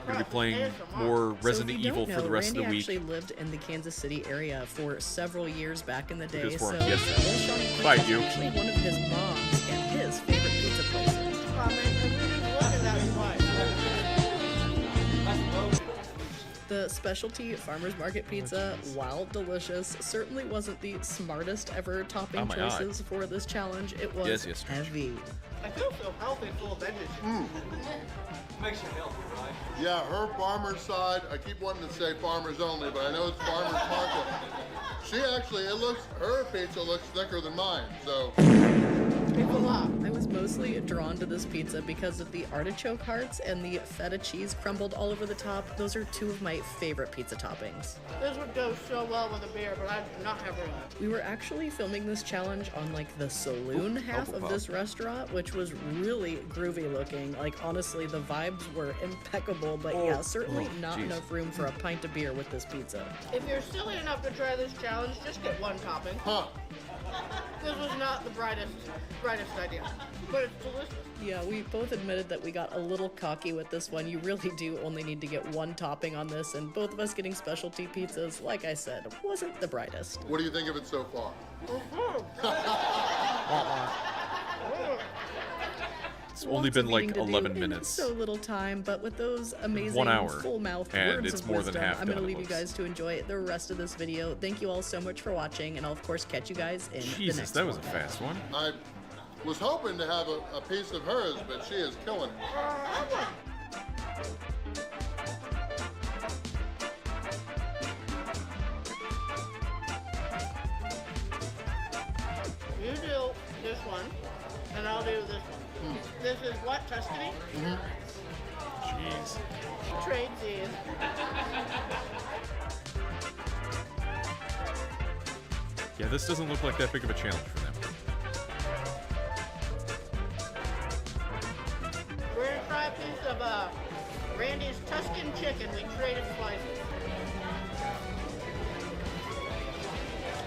going to be playing more Resident So if you Evil don't for the know, rest of the Randy week. actually lived in the Kansas City area for several years back in the day. Look at his So form. Yes. Old Shawnee Pizza Bye, is you. actually one of his mom's and his favorite pizza places. The specialty farmers market pizza, while delicious, certainly wasn't the smartest ever topping Oh my God. choices for this challenge. It was Yes, yes, heavy. I feel so healthy, full of veggies. Makes you healthy, right? Yeah, her farmer's side, I keep wanting to say farmers only, but I know it's farmer's market. She actually, her pizza looks thicker than mine, so. I was mostly drawn to this pizza because of the artichoke hearts and the feta cheese crumbled all over the top. Those are two of my favorite pizza toppings. This would go so well with a beer, but I do not have room. We were actually filming this challenge on like the saloon half of this restaurant, which was really groovy looking. Like honestly, the vibes were impeccable, but yeah, certainly not enough room for a pint of beer with this pizza. If you're silly enough to try this challenge, just get one topping. Huh. This was not the brightest idea, but it's delicious. Yeah, we both admitted that we got a little cocky with this one. You really do only need to get one topping on this, and both of us getting specialty pizzas, like I said, wasn't the brightest. What do you think of it so far? It's only been like Lots of eating to 11 do in minutes. so little time, but with those amazing 1 hour, full-mouthed and words it's of more wisdom, than half I'm going to done, it leave you looks. guys to enjoy the rest of this video. Thank you all so much for watching, and I'll of course catch you guys in the Jesus, next that was one. a fast one. I was hoping to have a piece of hers, but she is killing it. You do this one, and I'll do this one. This is what, Tuscany? Jeez. Trade these. Yeah, this doesn't look like that big of a challenge for them. We're gonna try a piece of Randy's Tuscan chicken. We traded slices.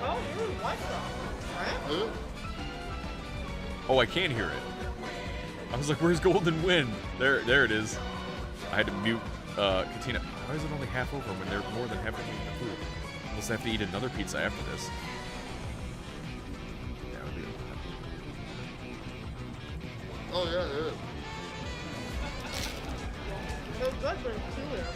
Oh, what's wrong? Oh, I can hear it. I was like, where's Golden Wind? There it is. I had to mute Katina. Why is it only half over when they're more than halfway through the food? Almost have to eat another pizza after this. That would be Oh, yeah, it is. It's good, but it's chewier.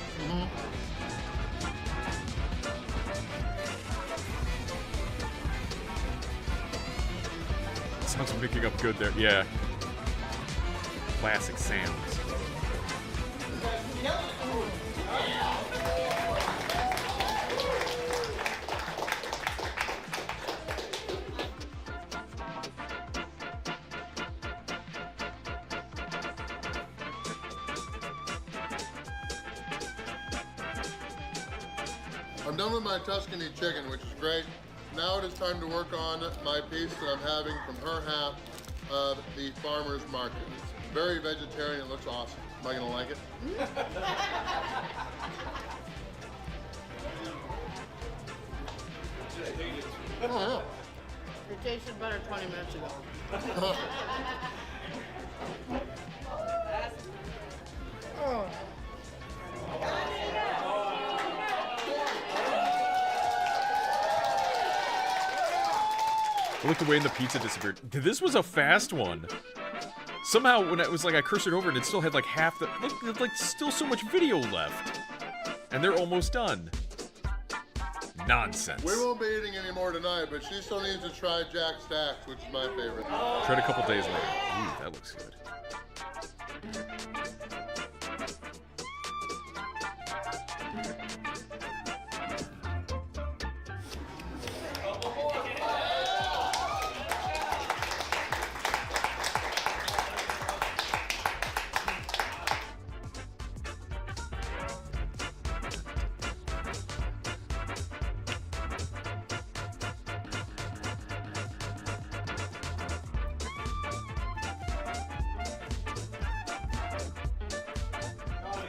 Sounds picking up good there. Yeah. Classic Sam's. I'm done with my Tuscany chicken, which is great. Now it is time to work on my piece that I'm having from her half of the farmer's market. It's very vegetarian, it looks awesome. Am I gonna like it? Oh, It tasted better 20 minutes ago. Oh. I looked away and the pizza disappeared. This was a fast one. Somehow, when it was like I cursored over and it still had like half the... Look, there's like still so much video left. And they're almost done. Nonsense. We won't be eating any more tonight, but she still needs to try Jack Stacks, which is my favorite. Tried a couple days later. Ooh, that looks good.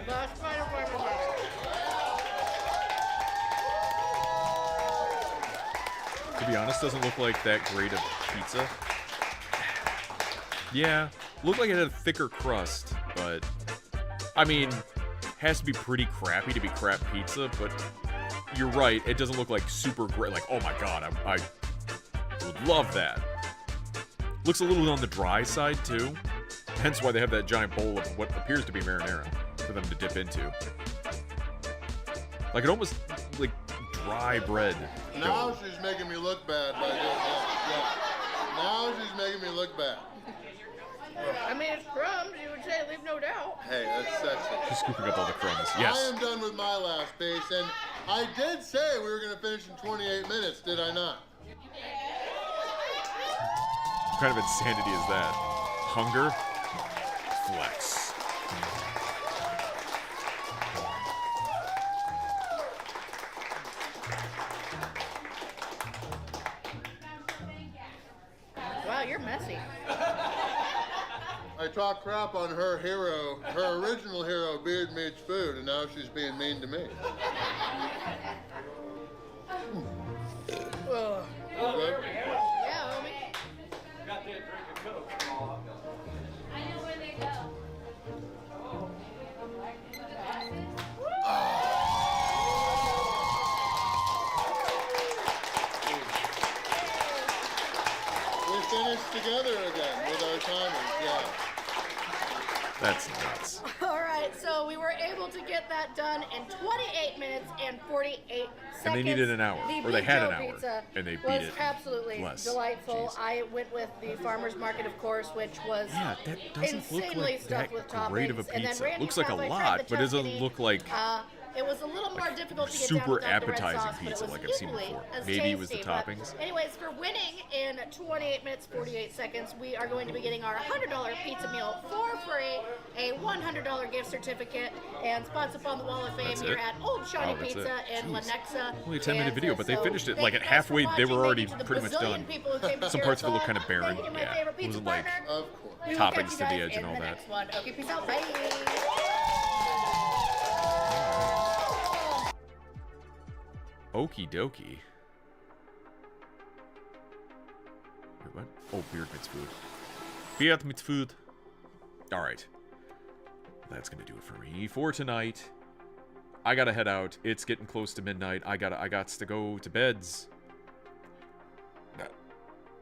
Best Final Farmers Market. To be honest, doesn't look like that great of pizza. Yeah, looked like it had a thicker crust, but I mean, has to be pretty crappy to be crap pizza, but you're right, it doesn't look like super great. Like, oh my god, I would love that. Looks a little on the dry side, too. Hence why they have that giant bowl of what appears to be marinara for them to dip into. Like, it almost, like, dry bread. Now she's making me look bad by doing that. Yeah. Now she's making me look bad. I mean, it's crumbs, you would say, leave no doubt. Hey, that's sexy. She's scooping up all the crumbs. Yes. I am done with my last piece, and I did say we were going to finish in 28 minutes, did I not? What kind of insanity is that? Hunger? Flex. Wow, you're messy. I talked crap on her hero, her original hero, Beard Meats Food, and now she's being mean to me. Ugh. Good? Yeah, homie. I know where they go. We finished together again with our timers, yeah. That's nuts. All right, so we were able to get that done in 28 minutes and 48 seconds. And they needed an hour, The or they Big had Joe an hour, pizza and they beat was it absolutely less. delightful. Jeez. I went with the farmer's market, of course, which was Yeah, that doesn't look insanely like stuffed that with toppings. great of a And then pizza. Randy Looks like a probably tried lot, the but it doesn't Tuscany. look like It was a little more difficult to get super down without the red appetizing sauce, but pizza it was like I've seen equally before. as Maybe it was the tasty, but toppings. Anyways, for winning in 28 minutes 48 seconds, we are going to be getting our $100 pizza meal for free, a $100 gift certificate, and spots up on the Wall of Fame That's here it? at Old Shawnee Oh, that's Pizza it. in Jeez. Lenexa. Only a 10-minute video, but they So finished it thank like you at guys for halfway. They were watching. already Thank you to the pretty much bazillion done. people who came to Some cheer parts us of it look on. kind of barren. Thank you to my Yeah, favorite it pizza wasn't like partner. Of course. We will toppings catch to you the guys edge and in all the that. next one. Okay, peace out. Bye. Okie dokie. Wait, what? Oh, Beard Meats Food. Beard Meats Food. Alright. That's gonna do it for me for tonight. I gotta head out. It's getting close to midnight. I got to go to beds.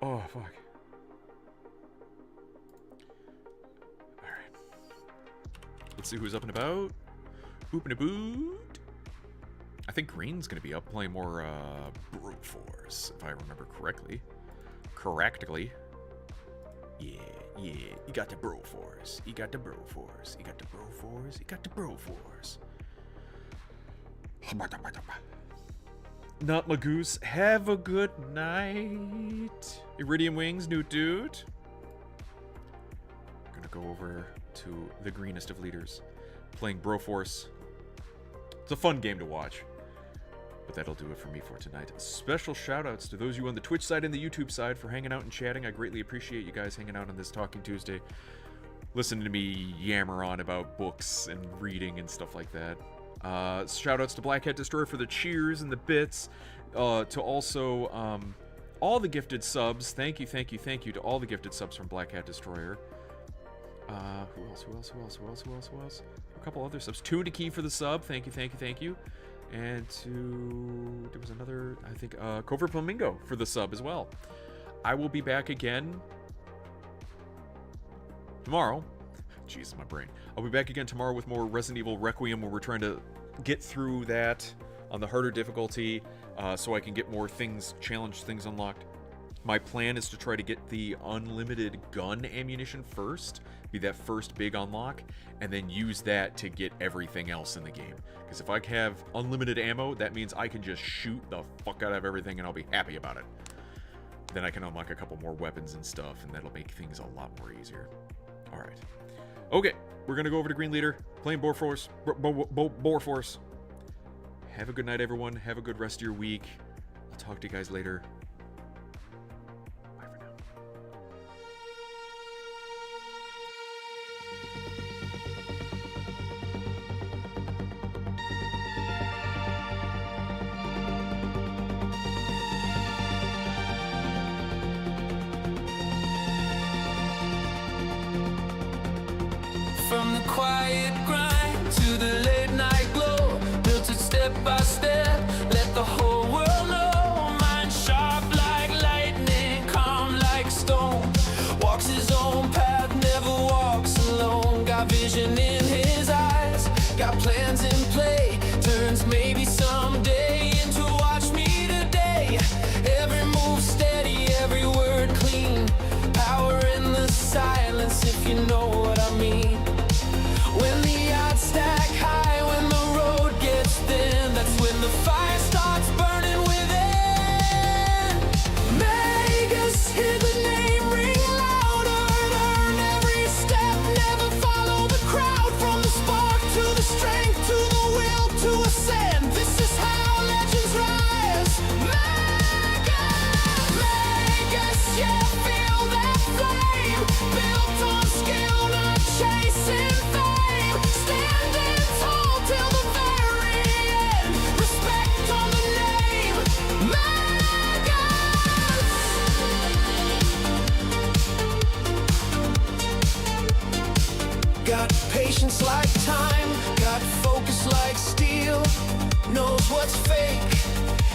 Oh, fuck. Alright. Let's see who's up and about. Boop and a boot. I think Green's gonna be up playing more Brute Force, if I remember correctly. Yeah. You got the Bro Force. You got the Bro Force. You got the Bro Force. You got the Bro Force. Not Magoose. Have a good night. Iridium Wings, Newt Dude. Gonna go over to the greenest of leaders, playing Bro Force. It's a fun game to watch. But that'll do it for me for tonight. Special shout-outs to those of you on the Twitch side and the YouTube side for hanging out and chatting. I greatly appreciate you guys hanging out on this Talking Tuesday. Listening to me yammer on about books and reading and stuff like that. Shout-outs to Black Hat Destroyer for the cheers and the bits. To also all the gifted subs. Thank you to all the gifted subs from Black Hat Destroyer. Who else? A couple other subs. Tune to Key for the sub. Thank you. And there was another, I think, Covert Flamingo for the sub as well. I will be back again tomorrow. Jesus, my brain. I'll be back again tomorrow with more Resident Evil Requiem, where we're trying to get through that on the harder difficulty, so I can get more challenge things unlocked. My plan is to try to get the unlimited gun ammunition first, be that first big unlock, and then use that to get everything else in the game. Because if I have unlimited ammo, that means I can just shoot the fuck out of everything and I'll be happy about it. Then I can unlock a couple more weapons and stuff, and that'll make things a lot more easier. Alright. Okay, we're gonna go over to Green Leader, playing Boar Force. Boar Force. Have a good night, everyone. Have a good rest of your week. I'll talk to you guys later. quiet grind to the late night glow. Built it step by step, let the whole world know. Mind sharp like lightning, calm like stone. Walks his own path, never walks alone. Got vision in his eyes, got plans in play. Turns maybe someday into watch me today. Every move steady, every word clean. Power in the silence, if you know what I mean. When the odds stack high, when the road gets thin, that's when the fire starts burning within. Vegas, hear the name ring louder. Earn every step, never follow the crowd. From the spark to the strength, to the will to ascend. This is how legends rise. Vegas, yeah, feel that flame. Built on skill, not chasing fame. Standing tall till the very end. Respect on the name. Vegas. Got patience like time, got focus like steel. Knows what's fake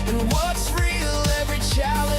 and what's real. Every challenge